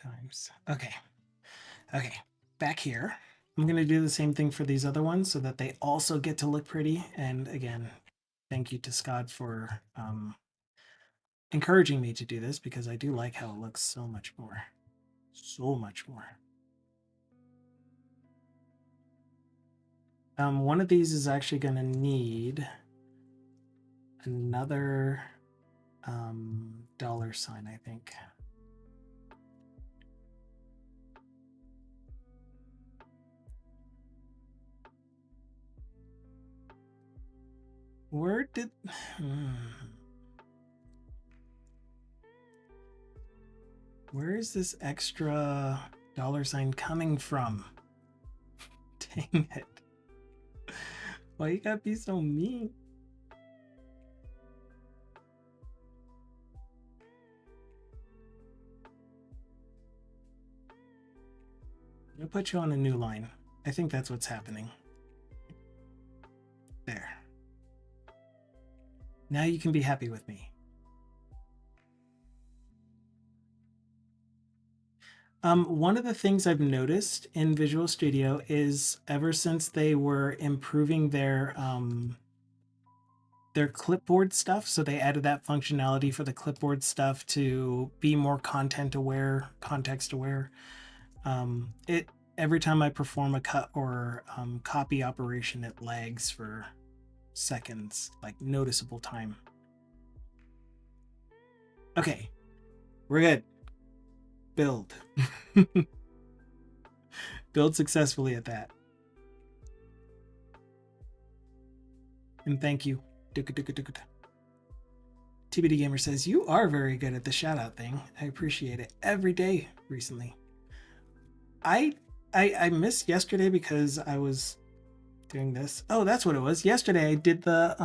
Times. Okay. Okay. Back here. I'm going to do the same thing for these other ones so that they also get to look pretty. And again, thank you to Scott for encouraging me to do this because I do like how it looks so much more. So much more. One of these is actually going to need another dollar sign, I think. Where did... Where is this extra dollar sign coming from? Dang it. Why you gotta be so mean? I'll put you on a new line. I think that's what's happening. There. Now you can be happy with me. One of the things I've noticed in Visual Studio is ever since they were improving their clipboard stuff, so they added that functionality for the clipboard stuff to be more content aware, context aware. Every time I perform a cut or copy operation, it lags for seconds, like noticeable time. Okay, we're good. Build. Build successfully at that. And thank you. TBD Gamer says, you are very good at the shout out thing. I appreciate it every day recently. I missed yesterday because I was doing this. Oh, that's what it was. Yesterday I did the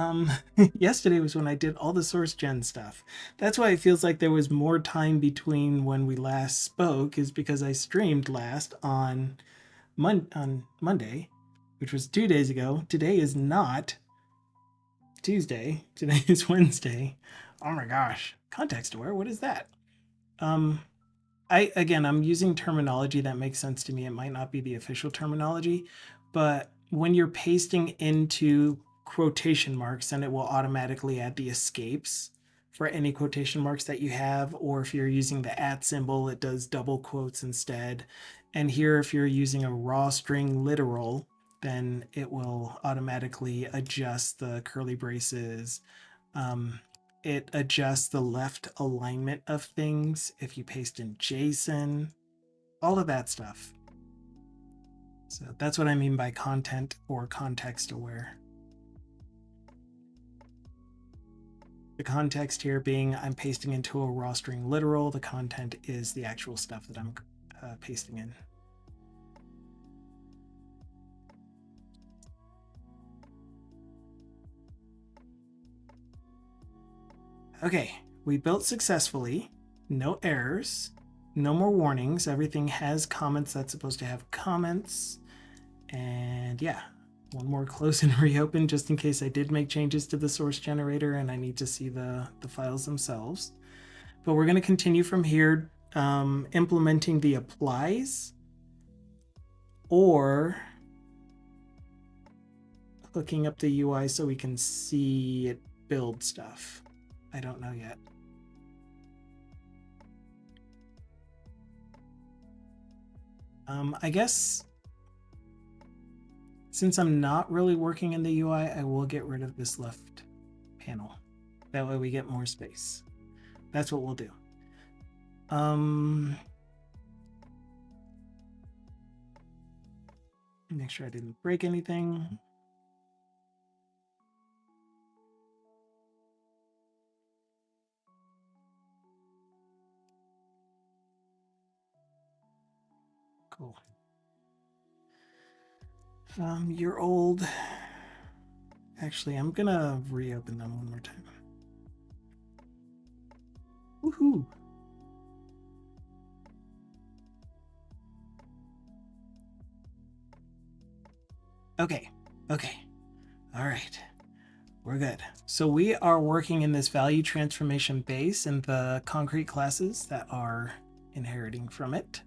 yesterday was when I did all the source gen stuff. That's why it feels like there was more time between when we last spoke, is because I streamed last on Monday, which was 2 days ago. Today is not Tuesday. Today is Wednesday. Oh my gosh. Context aware, what is that? I'm using terminology that makes sense to me. It might not be the official terminology, but when you're pasting into quotation marks, then it will automatically add the escapes for any quotation marks that you have, or if you're using the @ symbol, it does double quotes instead. And here, if you're using a raw string literal, then it will automatically adjust the curly braces. It adjusts the left alignment of things if you paste in JSON, all of that stuff. So that's what I mean by content or context aware. The context here being I'm pasting into a raw string literal. The content is the actual stuff that I'm pasting in. Okay, we built successfully. No errors, no more warnings. Everything has comments that's supposed to have comments. And yeah, one more close and reopen just in case I did make changes to the source generator and I need to see the files themselves. But we're going to continue from here, implementing the applies or hooking up the UI so we can see it build stuff. I don't know yet. I guess since I'm not really working in the UI, I will get rid of this left panel. That way we get more space. That's what we'll do. Make sure I didn't break anything. Cool. You're old. Actually, I'm gonna reopen them one more time. Woohoo! Okay, all right, we're good. So we are working in this value transformation base and the concrete classes that are inheriting from it.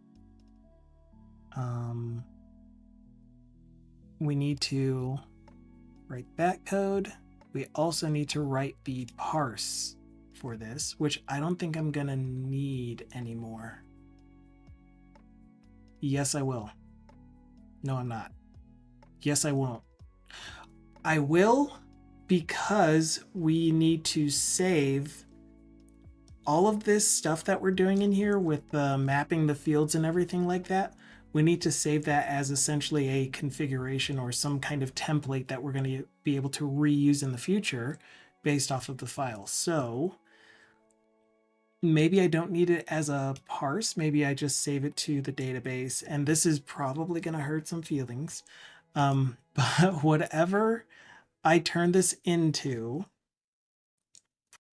We need to write that code. We also need to write the parse for this, which I don't think I'm gonna need anymore. Yes, I will. No, I'm not. Yes, I won't. I will, because we need to save all of this stuff that we're doing in here with mapping the fields and everything like that. We need to save that as essentially a configuration or some kind of template that we're going to be able to reuse in the future based off of the file. So maybe I don't need it as a parse. Maybe I just save it to the database. And this is probably going to hurt some feelings. But whatever I turn this into,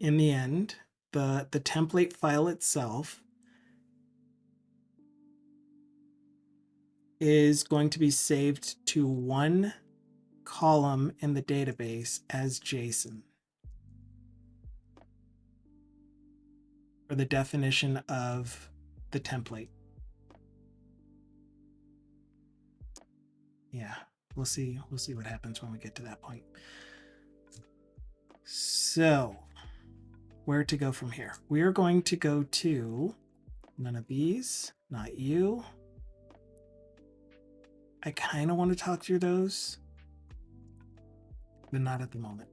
in the end, the template file itself is going to be saved to one column in the database as JSON for the definition of the template. Yeah, we'll see what happens when we get to that point. So where to go from here? We are going to go to none of these, not you. I kind of want to talk through those, but not at the moment.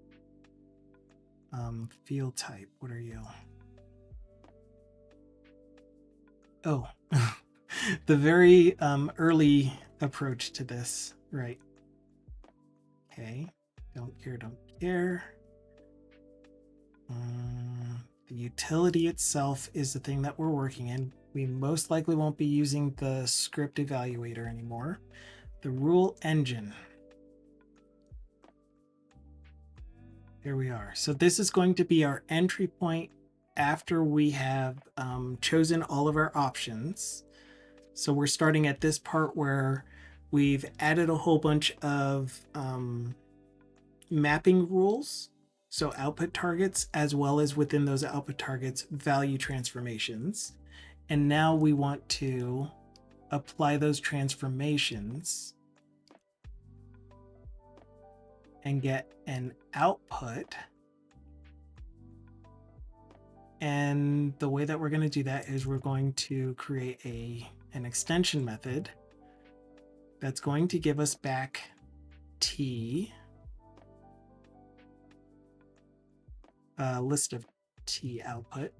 Field type, what are you? Oh, the very early approach to this, right? Okay, don't care. The utility itself is the thing that we're working in. We most likely won't be using the script evaluator anymore. The rule engine. Here we are. So this is going to be our entry point after we have chosen all of our options. So we're starting at this part where we've added a whole bunch of mapping rules. So output targets, as well as within those output targets, value transformations. And now we want to apply those transformations and get an output. And the way that we're going to do that is we're going to create an extension method that's going to give us back T, a list of T output,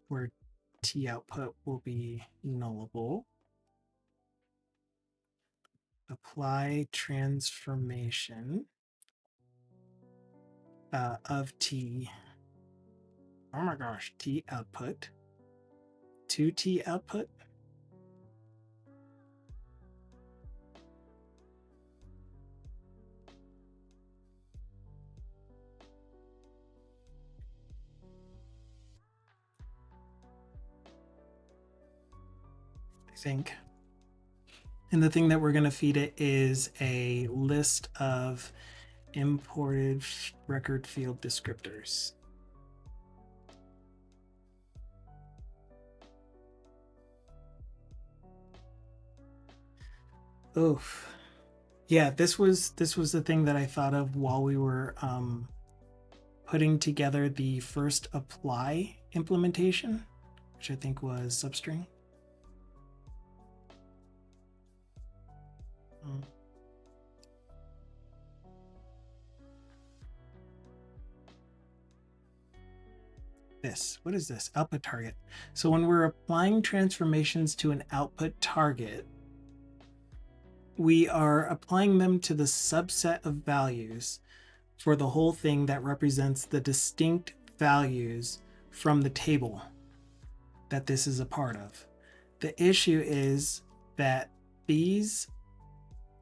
where T output will be nullable. Apply transformation of T. Oh my gosh, T output to T output. I think. And the thing that we're going to feed it is a list of imported record field descriptors. Oof. Yeah, this was the thing that I thought of while we were putting together the first apply implementation, which I think was substring. This, what is this? Output target. So when we're applying transformations to an output target, we are applying them to the subset of values for the whole thing that represents the distinct values from the table that this is a part of. The issue is that these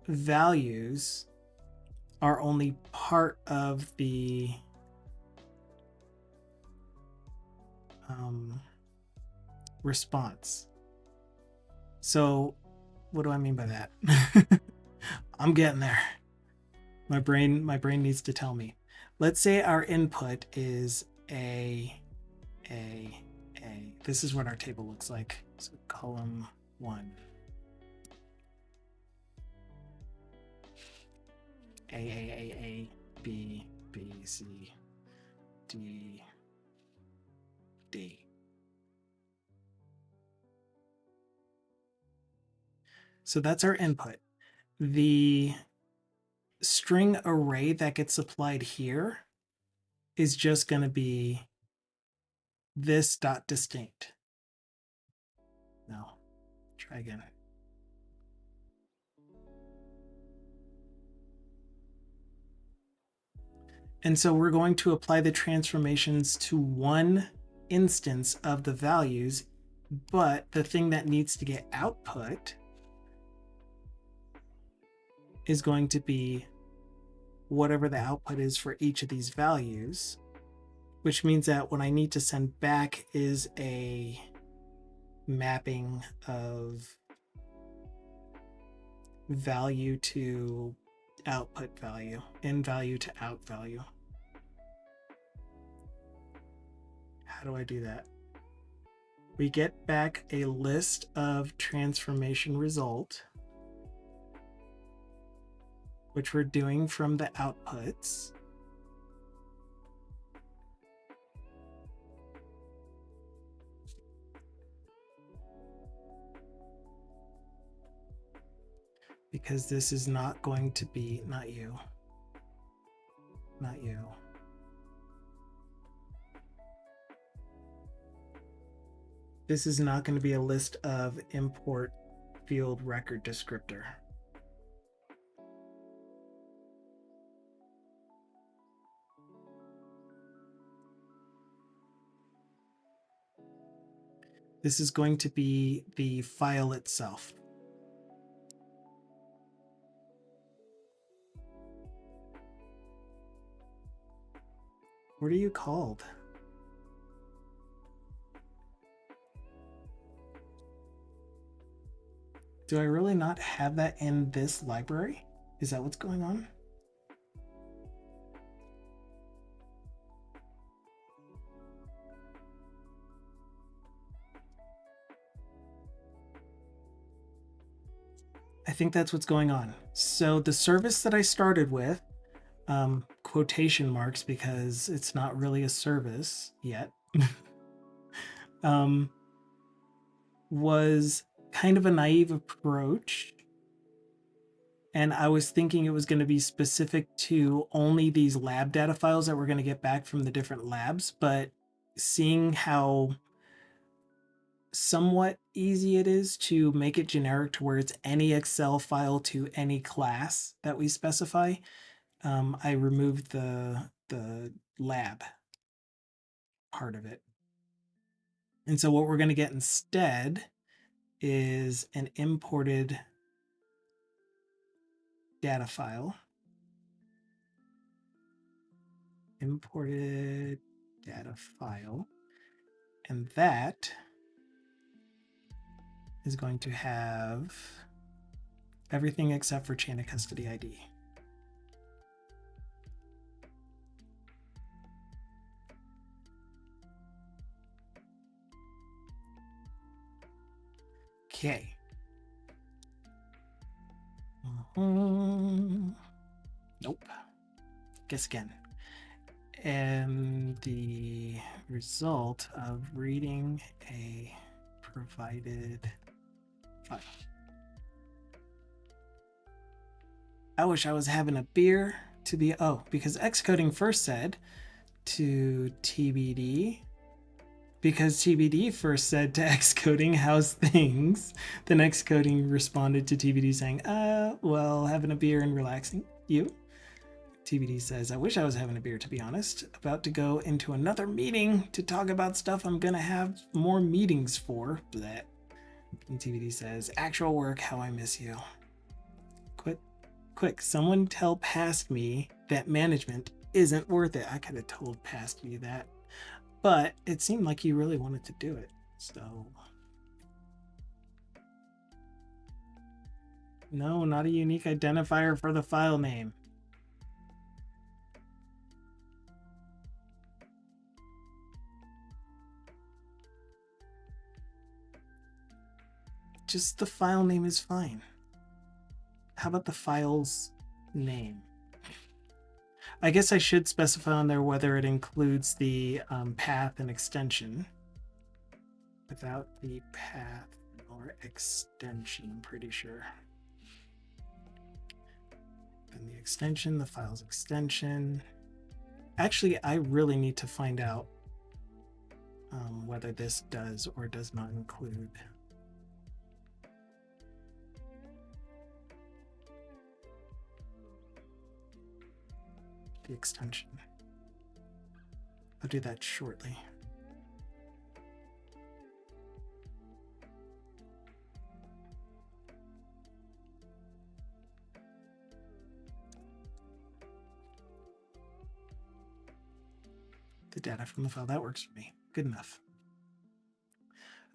values are only part of the response. So what do I mean by that? I'm getting there. My brain needs to tell me. Let's say our input is A. This is what our table looks like. So column 1. A, B, C, D, D. So that's our input. The string array that gets supplied here is just going to be this dot distinct. No, try again. And so we're going to apply the transformations to one instance of the values, but the thing that needs to get output is going to be whatever the output is for each of these values, which means that what I need to send back is a mapping of value to output value, in value to out value. How do I do that? We get back a list of transformation result, which we're doing from the outputs. Because this is not going to be, not you. This is not going to be a list of import field record descriptor. This is going to be the file itself. What are you called? Do I really not have that in this library? Is that what's going on? I think that's what's going on. So the service that I started with, quotation marks because it's not really a service yet, was kind of a naive approach. And I was thinking it was going to be specific to only these lab data files that we're going to get back from the different labs. But seeing how somewhat easy it is to make it generic to where it's any Excel file to any class that we specify, I removed the lab part of it. And so what we're going to get instead is an imported data file. Imported data file. And that is going to have everything except for chain of custody ID. Okay. Nope. Guess again. And the result of reading a provided file. I wish I was having a beer to be, because Xcoding first said to TBD because TBD first said to Xcoding, how's things? Then Xcoding responded to TBD saying, well, having a beer and relaxing. You? TBD says, I wish I was having a beer, to be honest. About to go into another meeting to talk about stuff I'm gonna have more meetings for. Bleh. And TBD says, actual work, how I miss you. Quick, someone tell past me that management isn't worth it. I could have told past me that, but it seemed like you really wanted to do it. So no, not a unique identifier for the file name. Just the file name is fine. How about the file's name? I guess I should specify on there whether it includes the path and extension. Without the path or extension, I'm pretty sure. And the extension, the file's extension. Actually, I really need to find out whether this does or does not include the extension. I'll do that shortly. The data from the file, that works for me. Good enough.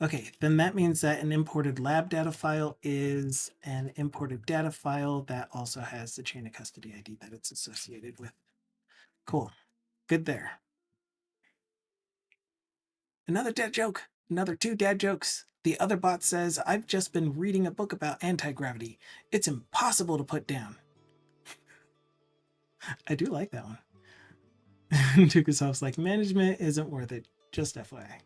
Okay, then that means that an imported lab data file is an imported data file that also has the chain of custody ID that it's associated with. Cool. Good there. Another dad joke. Another 2 dad jokes. The other bot says, I've just been reading a book about anti-gravity. It's impossible to put down. I do like that one. Tukasov's like, management isn't worth it. Just FYI.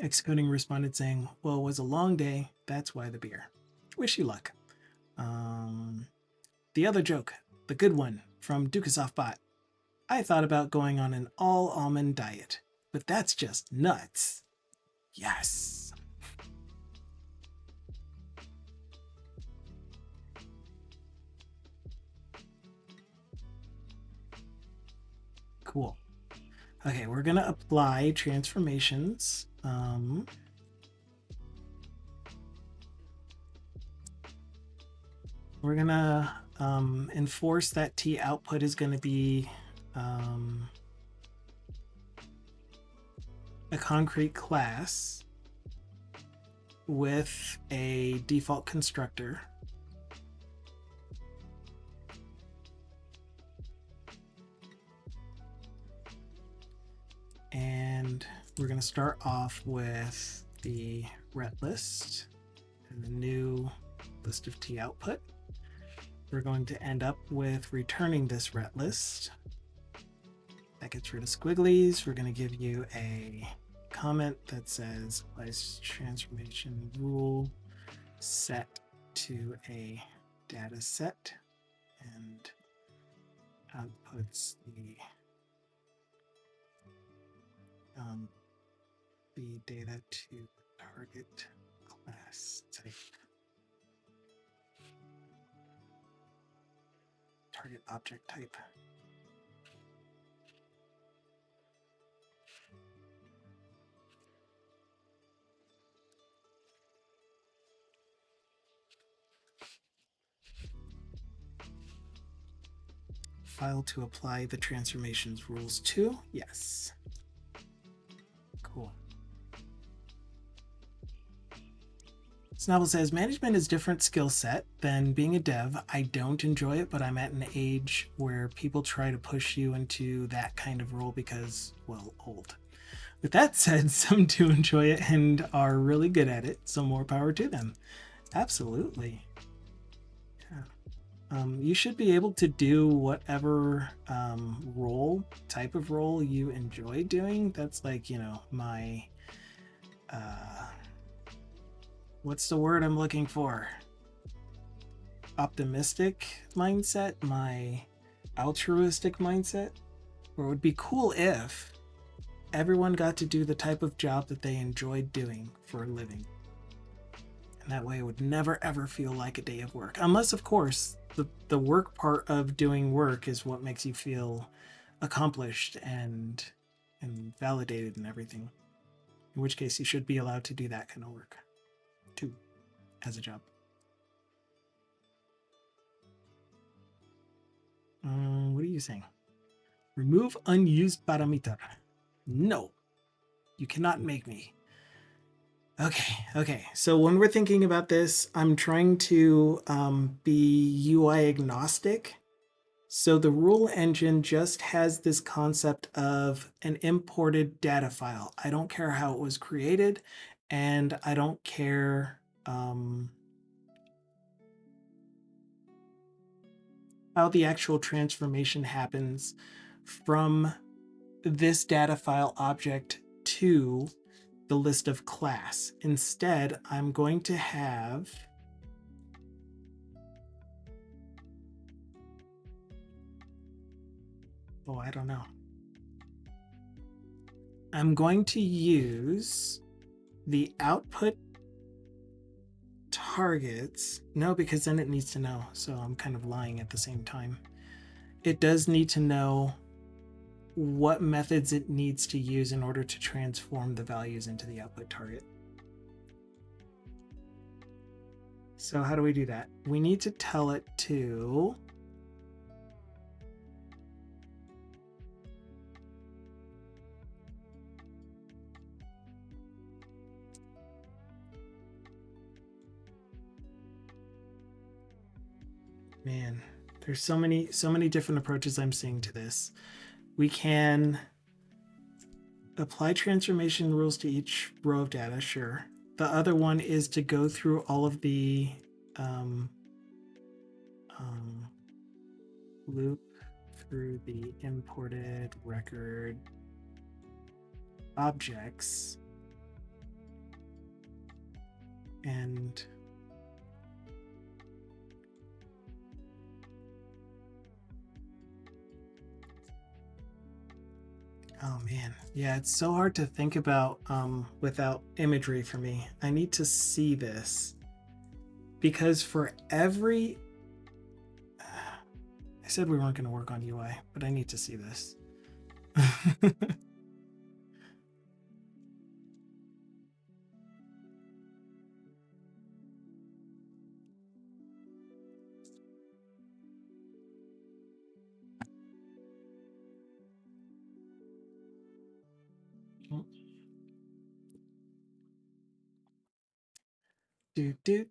Xcoding responded saying, well, it was a long day. That's why the beer. Wish you luck. The other joke, the good one from Dukasov bot. I thought about going on an all almond diet, but that's just nuts. Yes. Cool. Okay, we're gonna apply transformations. We're gonna enforce that T output is gonna be a concrete class with a default constructor. And we're going to start off with the ret list and the new list of T output. We're going to end up with returning this ret list. That gets rid of squigglies. We're going to give you a comment that says applies transformation rule set to a data set and outputs the data to target class type. Target object type. File to apply the transformations rules to? Yes. Cool. Snobble says, management is a different skill set than being a dev. I don't enjoy it, but I'm at an age where people try to push you into that kind of role because, well, old. With that said, some do enjoy it and are really good at it, so more power to them. Absolutely. Yeah. You should be able to do whatever type of role you enjoy doing. That's like, you know, my what's the word I'm looking for? Optimistic mindset, my altruistic mindset. Or it would be cool if everyone got to do the type of job that they enjoyed doing for a living. And that way it would never ever feel like a day of work. Unless, of course, the work part of doing work is what makes you feel accomplished and validated and everything. In which case you should be allowed to do that kind of work too, as a job. What are you saying? Remove unused parameter. No, you cannot make me. Okay. So when we're thinking about this, I'm trying to be UI agnostic. So the rule engine just has this concept of an imported data file. I don't care how it was created, and I don't care how the actual transformation happens from this data file object to the list of class. Instead, I'm going to have I don't know. I'm going to use the output targets. No, because then it needs to know. So I'm kind of lying at the same time. It does need to know what methods it needs to use in order to transform the values into the output target. So how do we do that? We need to tell it to man, there's so many different approaches I'm seeing to this. We can apply transformation rules to each row of data, sure. The other one is to go through all of the loop through the imported record objects and oh man, yeah, it's so hard to think about without imagery for me. I need to see this because for every I said we weren't going to work on UI, but I need to see this. Do.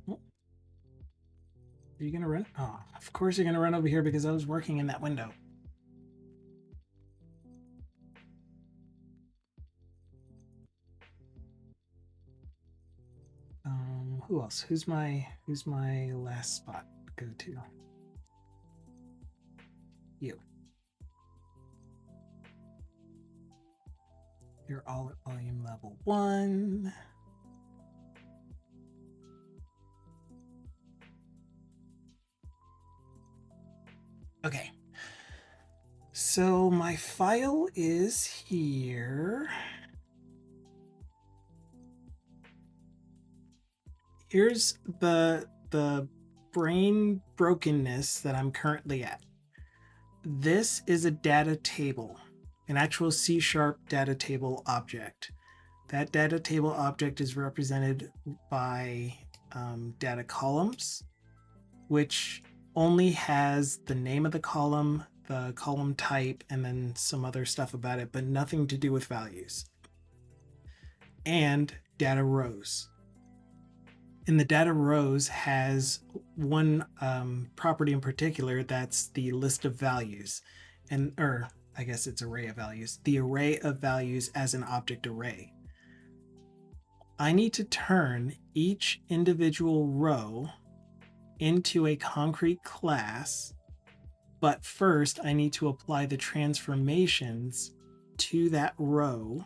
Are you gonna run? Oh, of course you're gonna run over here because I was working in that window. Who else? Who's my last spot to go to? You. You're all at volume level 1. Okay. So my file is here. Here's the brain brokenness that I'm currently at. This is a data table, an actual C# data table object. That data table object is represented by data columns, which only has the name of the column, the column type, and then some other stuff about it, but nothing to do with values. And data rows. And the data rows has one property in particular, that's the list of values, or I guess it's array of values, the array of values as an object array. I need to turn each individual row into a concrete class, but first I need to apply the transformations to that row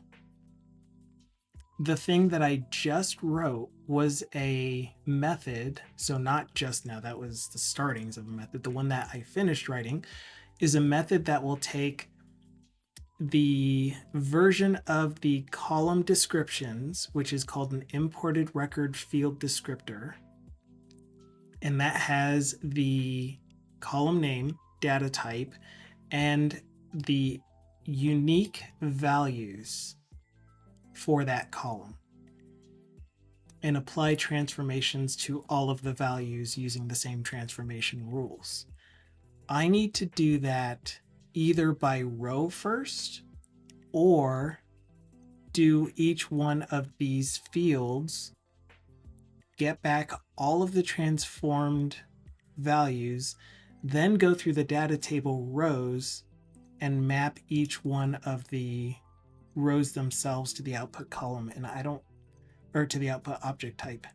the thing that I just wrote was a method. So not just now, that was the startings of a method. The one that I finished writing is a method that will take the version of the column descriptions, which is called an imported record field descriptor, and that has the column name, data type, and the unique values for that column, and apply transformations to all of the values using the same transformation rules. I need to do that either by row first or do each one of these fields, get back all of the transformed values, then go through the data table rows and map each one of the rows themselves to the output column, and or to the output object type.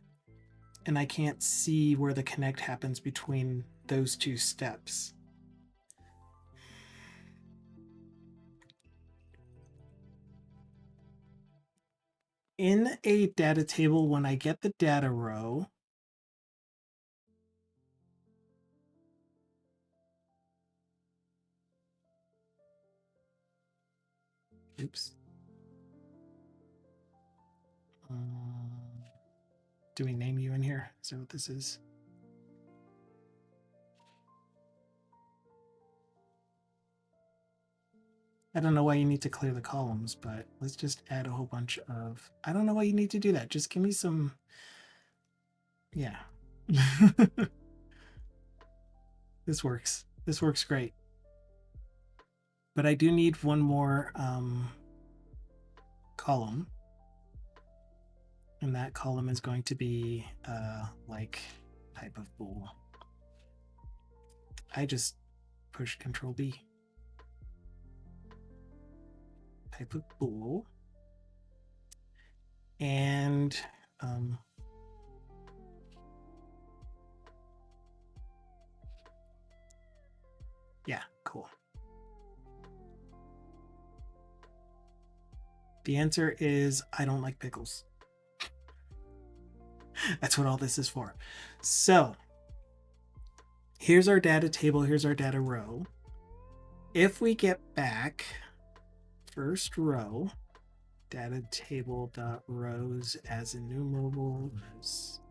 And I can't see where the connect happens between those two steps. In a data table, when I get the data row, oops. Do we name you in here? Is that what this is? I don't know why you need to clear the columns, but let's just add a whole bunch of, I don't know why you need to do that. Just give me some, yeah. This works. This works great. But I do need one more column. And that column is going to be like type of bool. I just push Control B. Type of bool. And yeah, cool. The answer is I don't like pickles. That's what all this is for. So here's our data table, here's our data row. If we get back first row, data table dot rows as enumerables.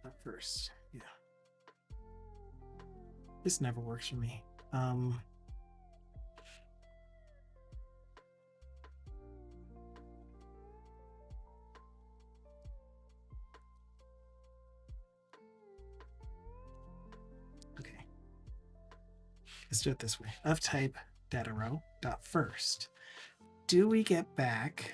Not first, yeah. This never works for me. Okay. Let's do it this way. Of type data row dot first. Do we get back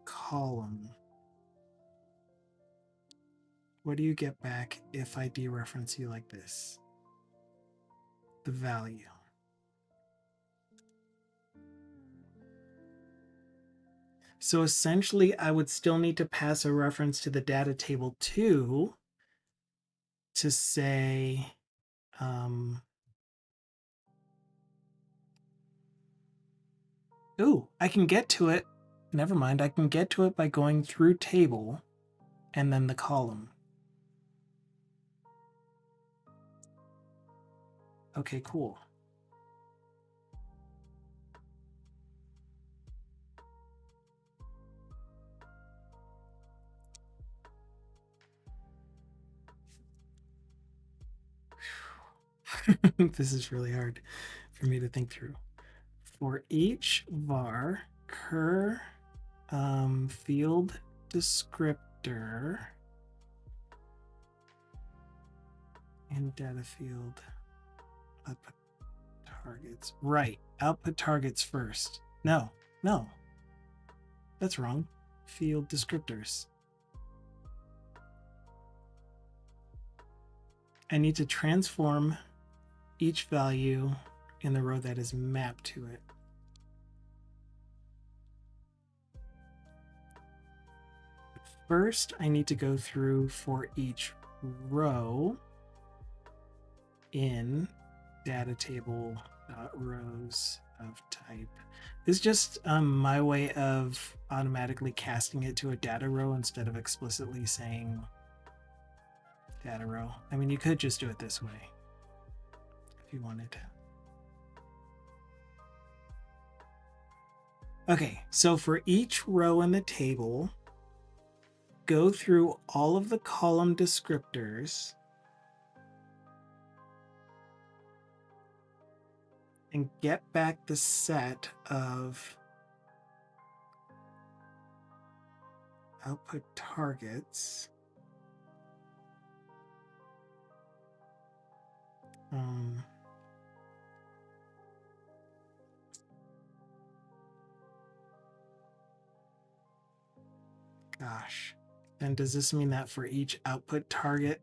column? What do you get back if I dereference you like this? The value. So essentially, I would still need to pass a reference to the data table too to say, ooh, I can get to it. Never mind, I can get to it by going through table and then the column. Okay, cool. This is really hard for me to think through. For each var cur field descriptor and data field output targets. Right, output targets first. No, that's wrong. Field descriptors. I need to transform each value in the row that is mapped to it. First, I need to go through for each row in data table rows of type. It's just my way of automatically casting it to a data row instead of explicitly saying data row. I mean, you could just do it this way if you wanted. Okay, so for each row in the table, go through all of the column descriptors and get back the set of output targets. Gosh, and does this mean that for each output target,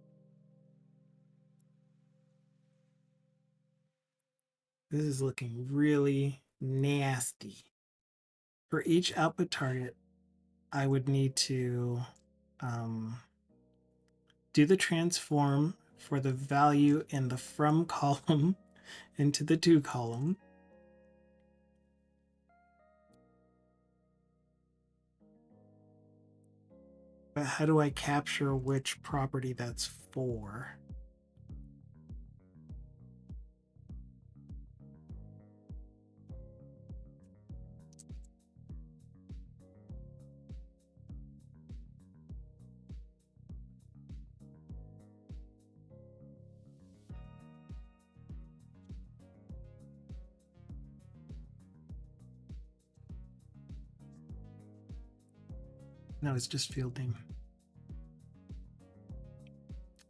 this is looking really nasty. For each output target, I would need to do the transform for the value in the from column into the to column. But how do I capture which property that's for? No, it's just field name.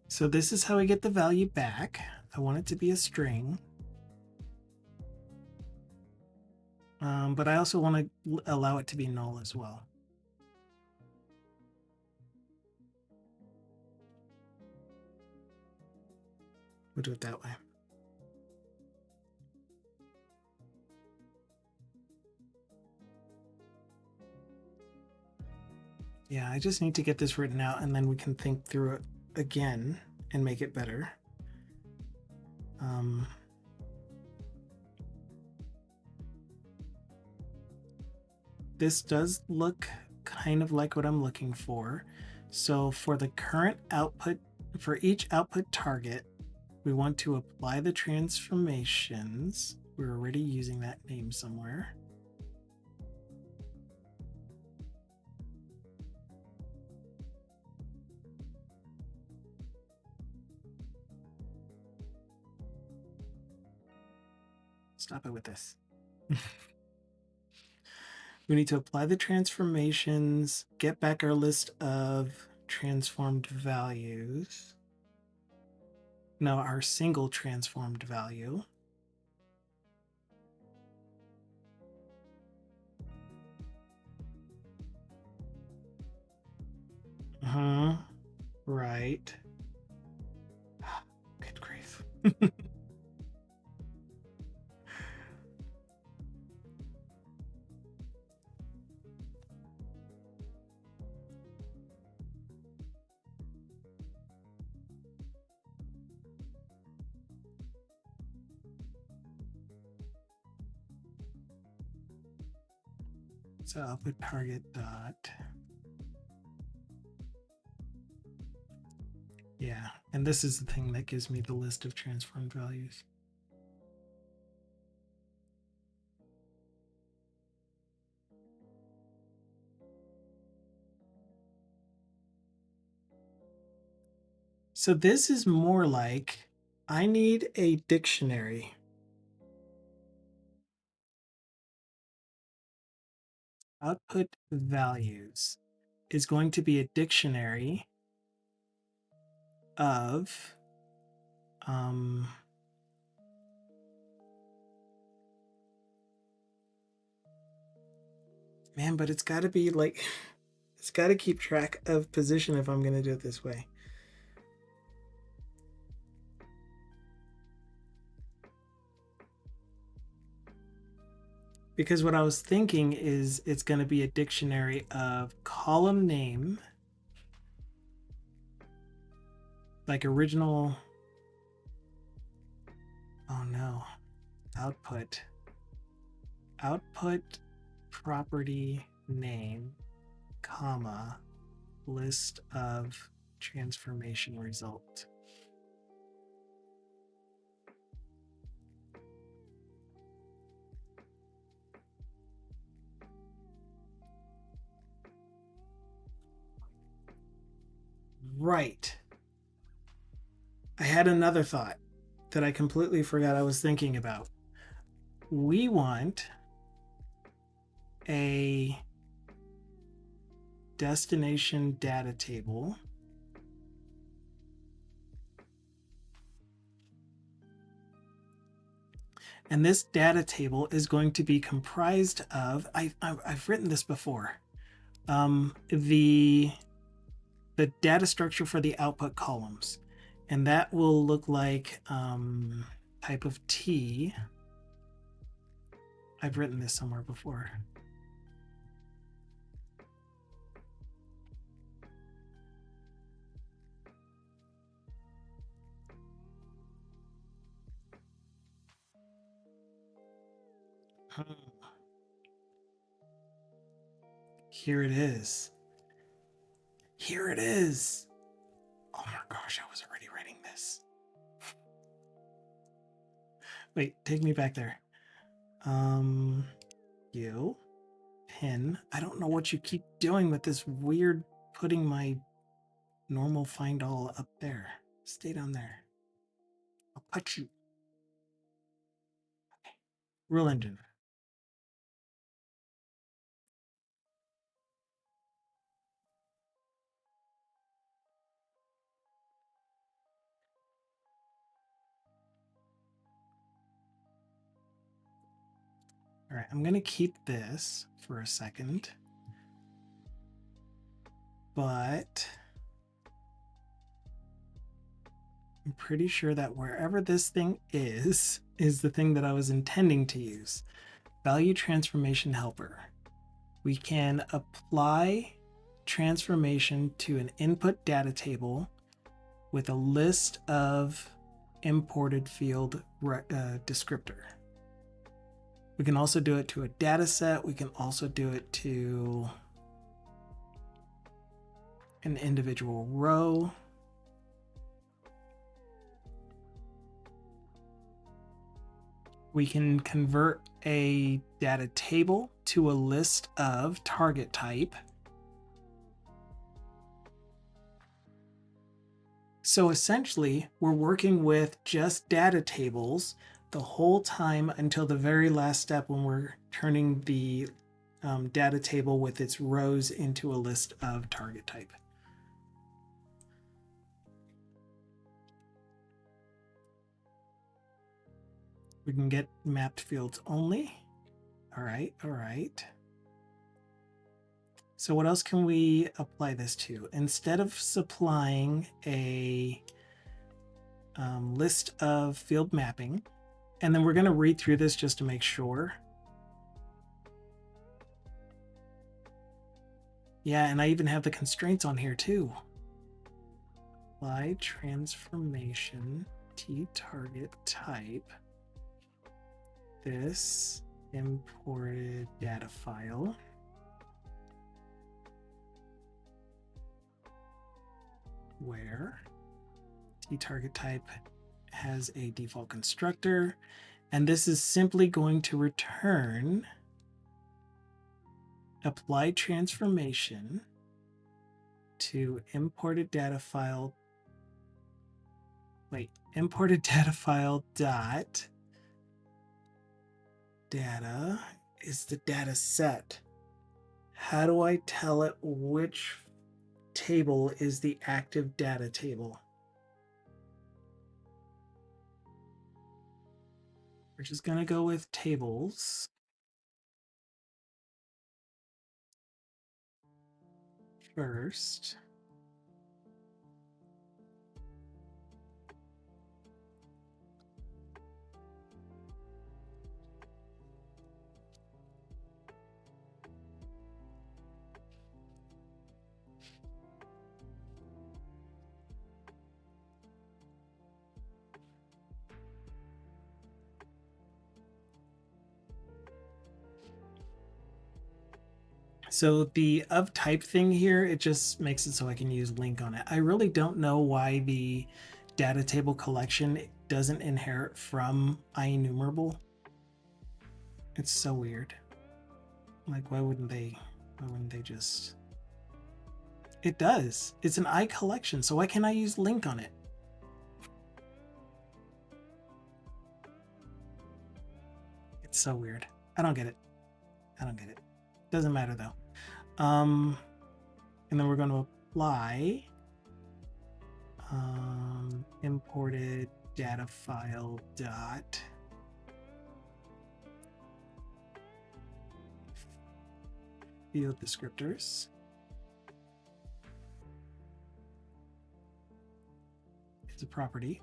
So this is how I get the value back. I want it to be a string. But I also want to allow it to be null as well. We'll do it that way. Yeah, I just need to get this written out and then we can think through it again and make it better. This does look kind of like what I'm looking for. So for the current output, for each output target, we want to apply the transformations. We're already using that name somewhere. Stop it with this. We need to apply the transformations, get back our list of transformed values. Now our single transformed value. Right. Good grief. So output target dot. Yeah, and this is the thing that gives me the list of transformed values. So this is more like I need a dictionary. Output values is going to be a dictionary of man, but it's got to be like, it's got to keep track of position if I'm going to do it this way. Because what I was thinking is it's going to be a dictionary of column name, like original no. Output property name, comma, list of transformation result. Right. I had another thought that I completely forgot I was thinking about. We want a destination data table and this data table is going to be comprised of I've written this before, the data structure for the output columns, and that will look like type of T. I've written this somewhere before. Here it is. Here it is. Oh my gosh, I was already writing this. Wait, take me back there. You, pin. I don't know what you keep doing with this weird putting my normal find all up there. Stay down there. I'll put you. Okay. Rule engine. All right, I'm going to keep this for a second, but I'm pretty sure that wherever this thing is the thing that I was intending to use. Value transformation helper. We can apply transformation to an input data table with a list of imported field descriptor. We can also do it to a data set. We can also do it to an individual row. We can convert a data table to a list of target type. So essentially, we're working with just data tables the whole time until the very last step when we're turning the data table with its rows into a list of target type. We can get mapped fields only. All right, all right. So what else can we apply this to? Instead of supplying a list of field mapping, and then we're going to read through this just to make sure. Yeah, and I even have the constraints on here too. Apply transformation T target type. This imported data file. Where T target type has a default constructor, and this is simply going to return apply transformation to imported data file. Wait, imported data file dot data is the data set. How do I tell it which table is the active data table? We're just going to go with tables. First. So the of type thing here, it just makes it so I can use link on it. I really don't know why the data table collection doesn't inherit from IEnumerable. It's so weird. Like, why wouldn't they just... It does. It's an I collection, so why can't I use link on it? It's so weird. I don't get it. Doesn't matter though. And then we're going to apply imported data file dot field descriptors. It's a property.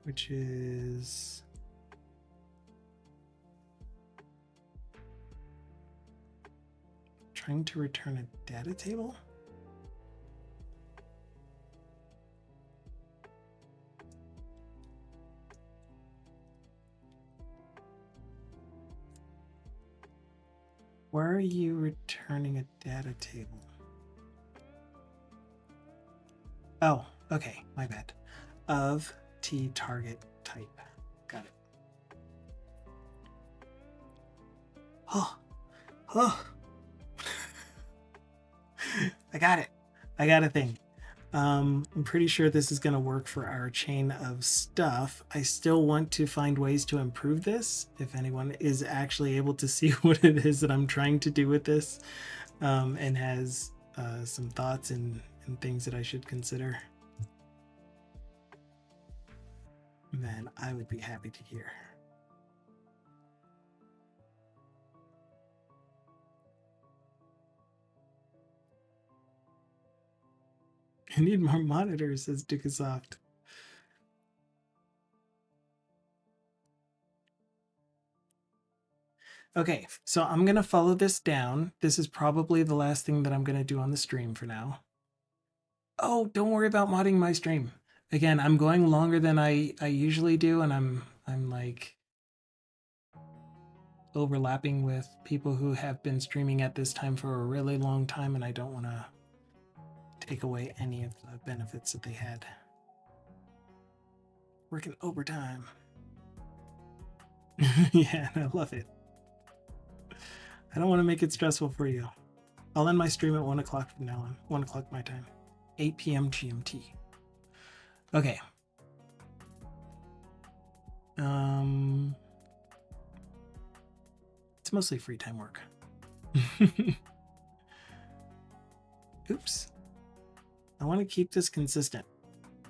Which is trying to return a data table. Where are you returning a data table? Oh, okay, my bad. Of T target type. Got it. Oh. I got it. I got a thing. I'm pretty sure this is going to work for our chain of stuff. I still want to find ways to improve this. If anyone is actually able to see what it is that I'm trying to do with this, and has some thoughts and things that I should consider, then I would be happy to hear. I need more monitors, says Dukasoft. Okay, so I'm going to follow this down. This is probably the last thing that I'm going to do on the stream for now. Oh, don't worry about modding my stream. Again, I'm going longer than I usually do, and I'm like overlapping with people who have been streaming at this time for a really long time, and I don't want to take away any of the benefits that they had. Working overtime. Yeah, I love it. I don't want to make it stressful for you. I'll end my stream at 1 o'clock from now on. 1 o'clock my time. 8 p.m. GMT. Okay. It's mostly free time work. Oops. I want to keep this consistent.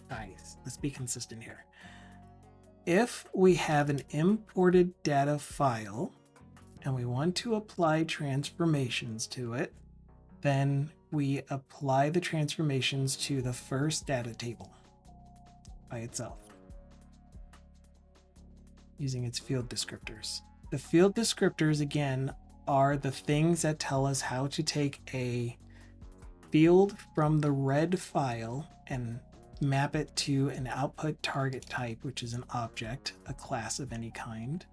Guys, let's be consistent here. If we have an imported data file and we want to apply transformations to it, then we apply the transformations to the first data table by itself using its field descriptors. The field descriptors, again, are the things that tell us how to take a field from the red file and map it to an output target type, which is an object, a class of any kind,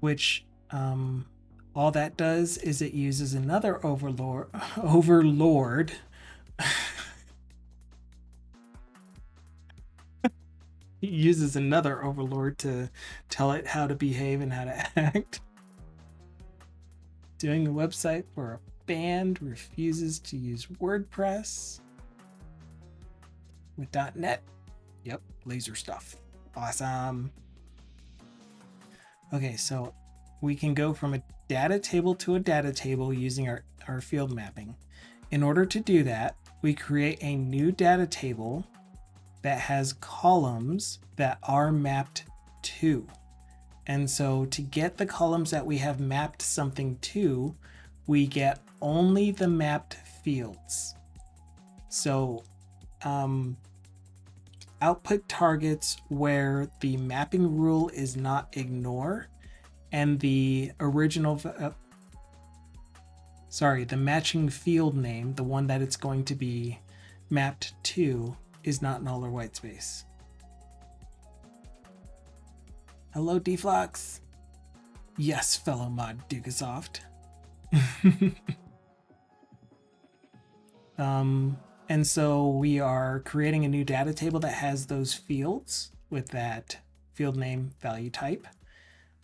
which all that does is it uses another overlord It uses another overlord to tell it how to behave and how to act. Doing a website for a band refuses to use WordPress with .NET. Yep, laser stuff. Awesome. Okay, so we can go from a data table to a data table using our field mapping. In order to do that, we create a new data table that has columns that are mapped to. And so to get the columns that we have mapped something to, we get only the mapped fields. So output targets where the mapping rule is not ignore, and the original, the matching field name, the one that it's going to be mapped to, is not null or white space. Hello, Deflux. Yes, fellow mod Dukasoft. And so we are creating a new data table that has those fields with that field name value type.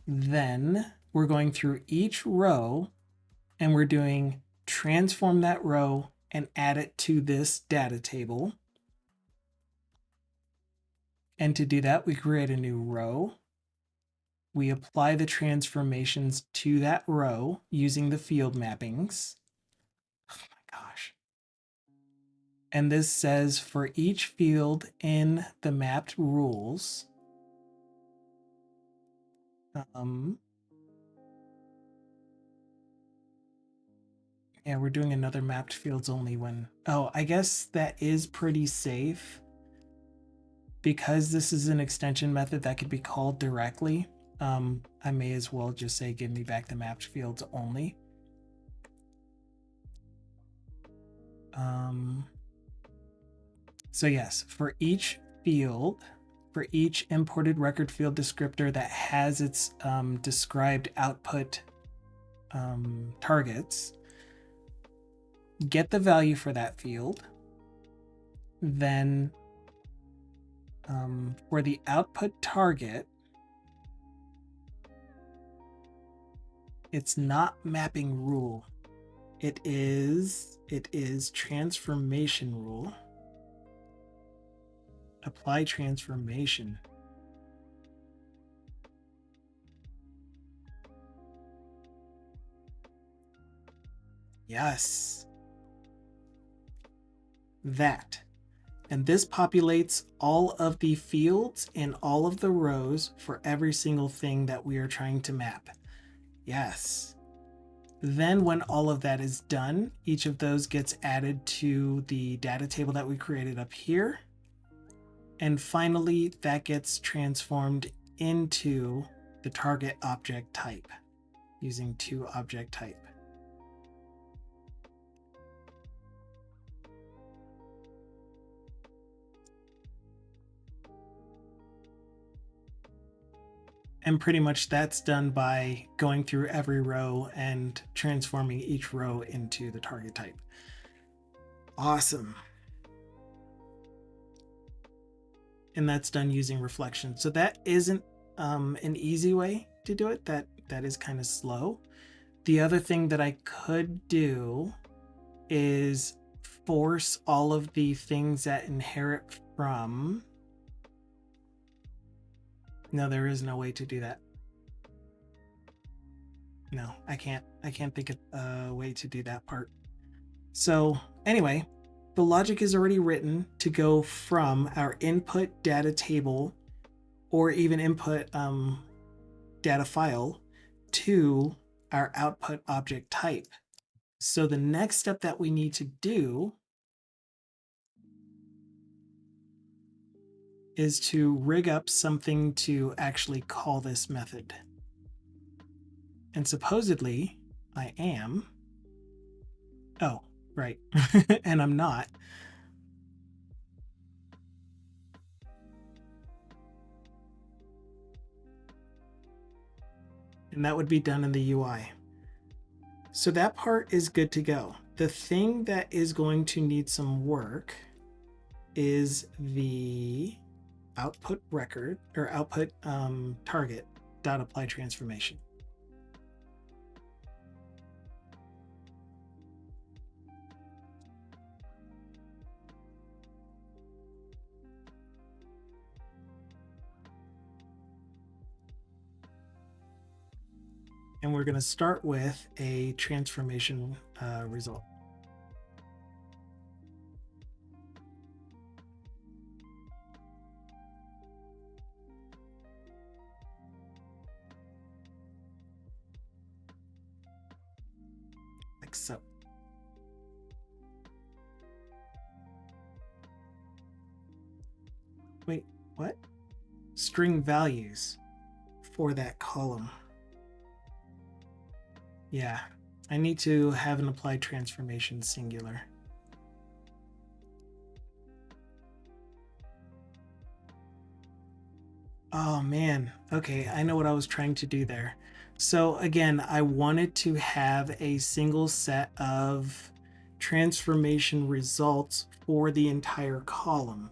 Then we're going through each row and we're doing transform that row and add it to this data table. And to do that, we create a new row. We apply the transformations to that row using the field mappings. Oh my gosh. And this says for each field in the mapped rules, yeah, we're doing another mapped fields only when, oh, I guess that is pretty safe because this is an extension method that could be called directly. I may as well just say, give me back the mapped fields only. So yes, for each field, for each imported record field descriptor that has its described output targets, get the value for that field. Then for the output target, it's not mapping rule. It is transformation rule. Apply transformation. Yes. That. And this populates all of the fields in all of the rows for every single thing that we are trying to map. Yes. Then when all of that is done, each of those gets added to the data table that we created up here. And finally, that gets transformed into the target object type using toObjectType. And pretty much that's done by going through every row and transforming each row into the target type. Awesome. And that's done using reflection. So that isn't an easy way to do it. That is kind of slow. The other thing that I could do is force all of the things that inherit from. No, there is no way to do that. No, I can't think of a way to do that part. So anyway, the logic is already written to go from our input data table or even input data file to our output object type. So the next step that we need to do is to rig up something to actually call this method. And supposedly I am. Oh, right. And I'm not. And that would be done in the UI. So that part is good to go. The thing that is going to need some work is the output record or output target dot apply transformation. And we're going to start with a transformation result. Like so. Wait, what? String values for that column. Yeah, I need to have an applied transformation singular. Oh man. Okay, I know what I was trying to do there. So again, I wanted to have a single set of transformation results for the entire column.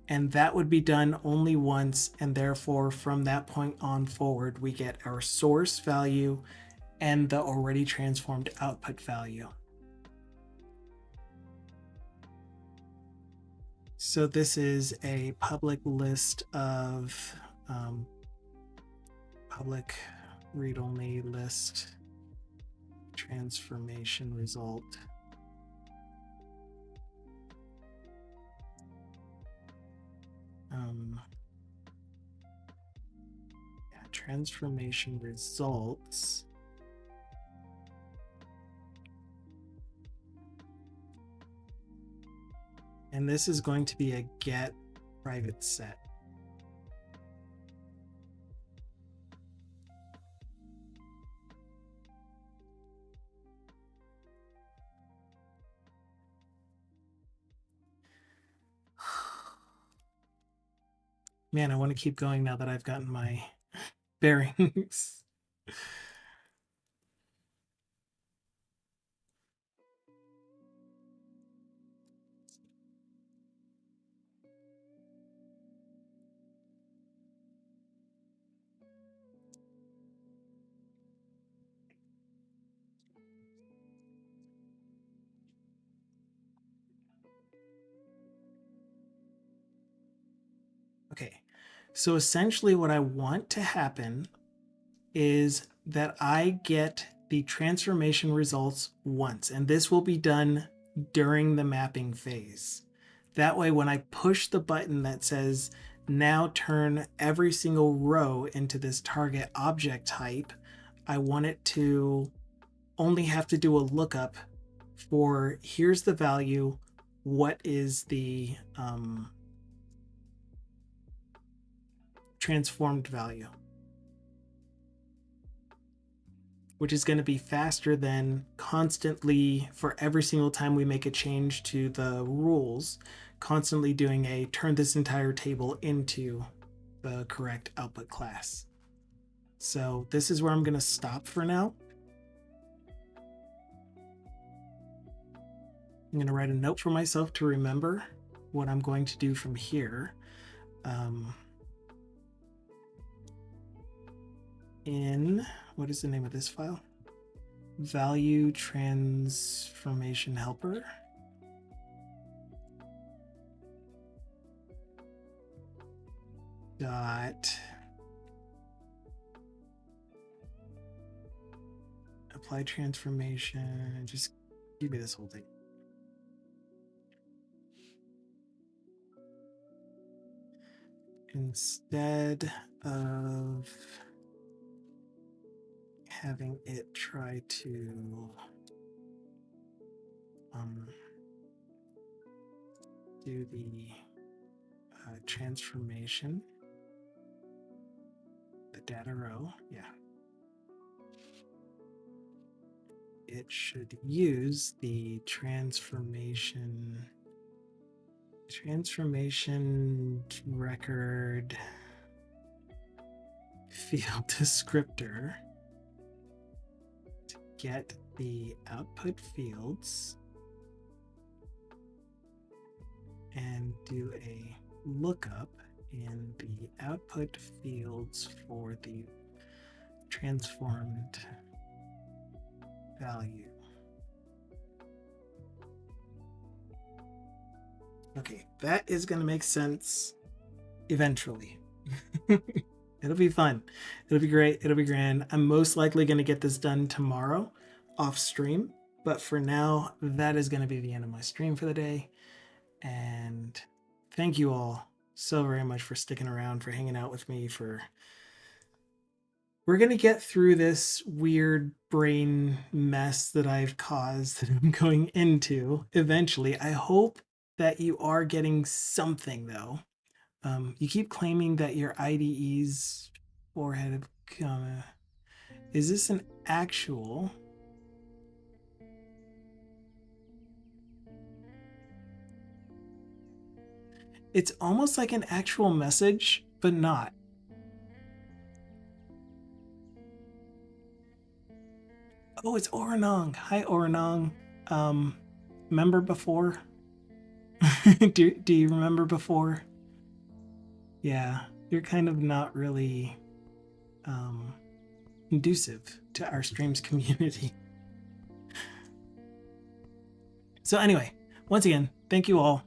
And that would be done only once, and therefore from that point on forward, we get our source value and the already transformed output value. So this is a public list of public read-only list transformation result. Transformation results. And this is going to be a get private set. Man, I want to keep going now that I've gotten my bearings. Okay, so essentially what I want to happen is that I get the transformation results once, and this will be done during the mapping phase. That way, when I push the button that says now turn every single row into this target object type, I want it to only have to do a lookup for here's the value, what is the transformed value, which is going to be faster than constantly, for every single time we make a change to the rules, constantly doing a turn this entire table into the correct output class. So this is where I'm going to stop for now. I'm going to write a note for myself to remember what I'm going to do from here. In, what is the name of this file? Value transformation helper. Dot apply transformation. Just give me this whole thing. Instead of having it try to do the transformation, the data row, yeah. It should use the transformation record field descriptor to get the output fields and do a lookup in the output fields for the transformed value. Okay, that is going to make sense eventually. It'll be fun. It'll be great. It'll be grand. I'm most likely going to get this done tomorrow off stream. But for now, that is going to be the end of my stream for the day. And thank you all so very much for sticking around, for hanging out with me. We're going to get through this weird brain mess that I've caused that I'm going into eventually. I hope that you are getting something, though. You keep claiming that your IDE's forehead comma. Is this an actual? It's almost like an actual message, but not. Oh, it's Oranong. Hi, Oranong. Remember before? do you remember before? Yeah, you're kind of not really um, conducive to our streams community. So anyway, once again, thank you all.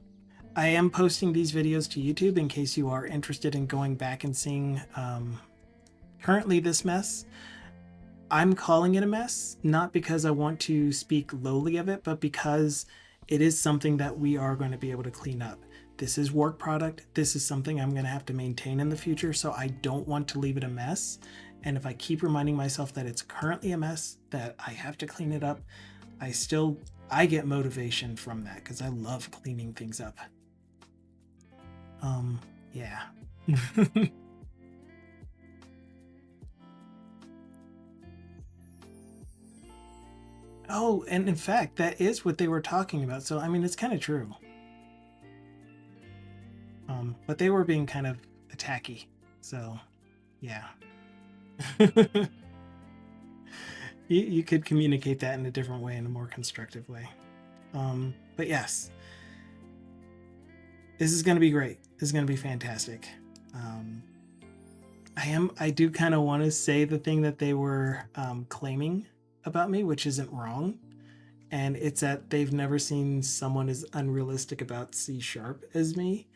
I am posting these videos to YouTube in case you are interested in going back and seeing currently this mess. I'm calling it a mess, not because I want to speak lowly of it, but because it is something that we are going to be able to clean up. This is work product. This is something I'm going to have to maintain in the future, so I don't want to leave it a mess. And if I keep reminding myself that it's currently a mess, that I have to clean it up, I get motivation from that because I love cleaning things up. Yeah. Oh, and in fact, that is what they were talking about. So, I mean, it's kind of true. But they were being kind of attacky. So, yeah. you could communicate that in a different way, in a more constructive way. But yes, this is going to be great. This is going to be fantastic. I do kind of want to say the thing that they were claiming about me, which isn't wrong. And it's that they've never seen someone as unrealistic about C# as me,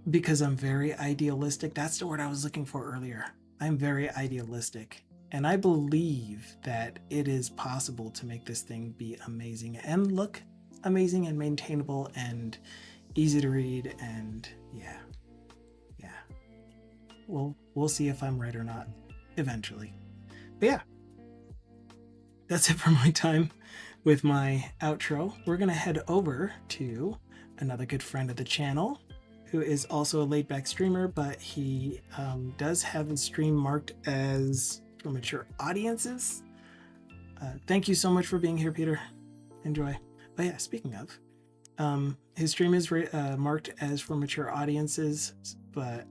because I'm very idealistic. That's the word I was looking for earlier. I'm very idealistic. And I believe that it is possible to make this thing be amazing and look amazing and maintainable and easy to read. And yeah. We'll see if I'm right or not eventually. But yeah, that's it for my time with my outro. We're going to head over to another good friend of the channel who is also a laid back streamer, but he does have his stream marked as for mature audiences. Thank you so much for being here, Peter. Enjoy. But yeah, speaking of, his stream is marked as for mature audiences, but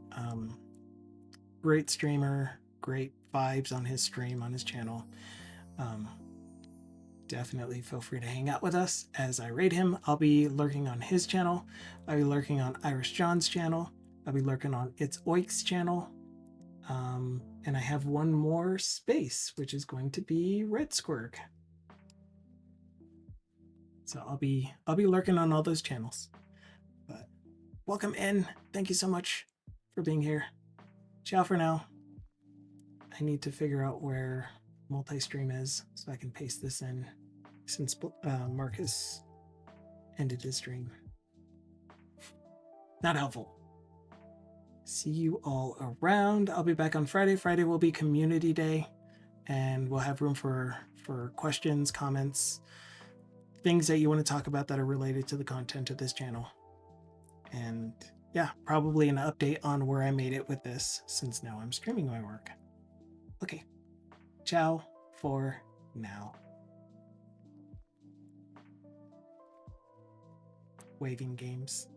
great streamer, great vibes on his stream, on his channel. Definitely feel free to hang out with us as I raid him. I'll be lurking on his channel. I'll be lurking on Irish John's channel. I'll be lurking on e.2's channel. And I have one more space, which is going to be Red Squirk. So I'll be lurking on all those channels. But welcome in. Thank you so much for being here. Ciao for now. I need to figure out where multi-stream is so I can paste this in since Marcus ended his stream. Not helpful. See you all around. I'll be back on Friday. Friday will be community day, and we'll have room for questions, comments, things that you want to talk about that are related to the content of this channel. And yeah, probably an update on where I made it with this, since now I'm streaming my work. Okay, ciao for now. Waving games.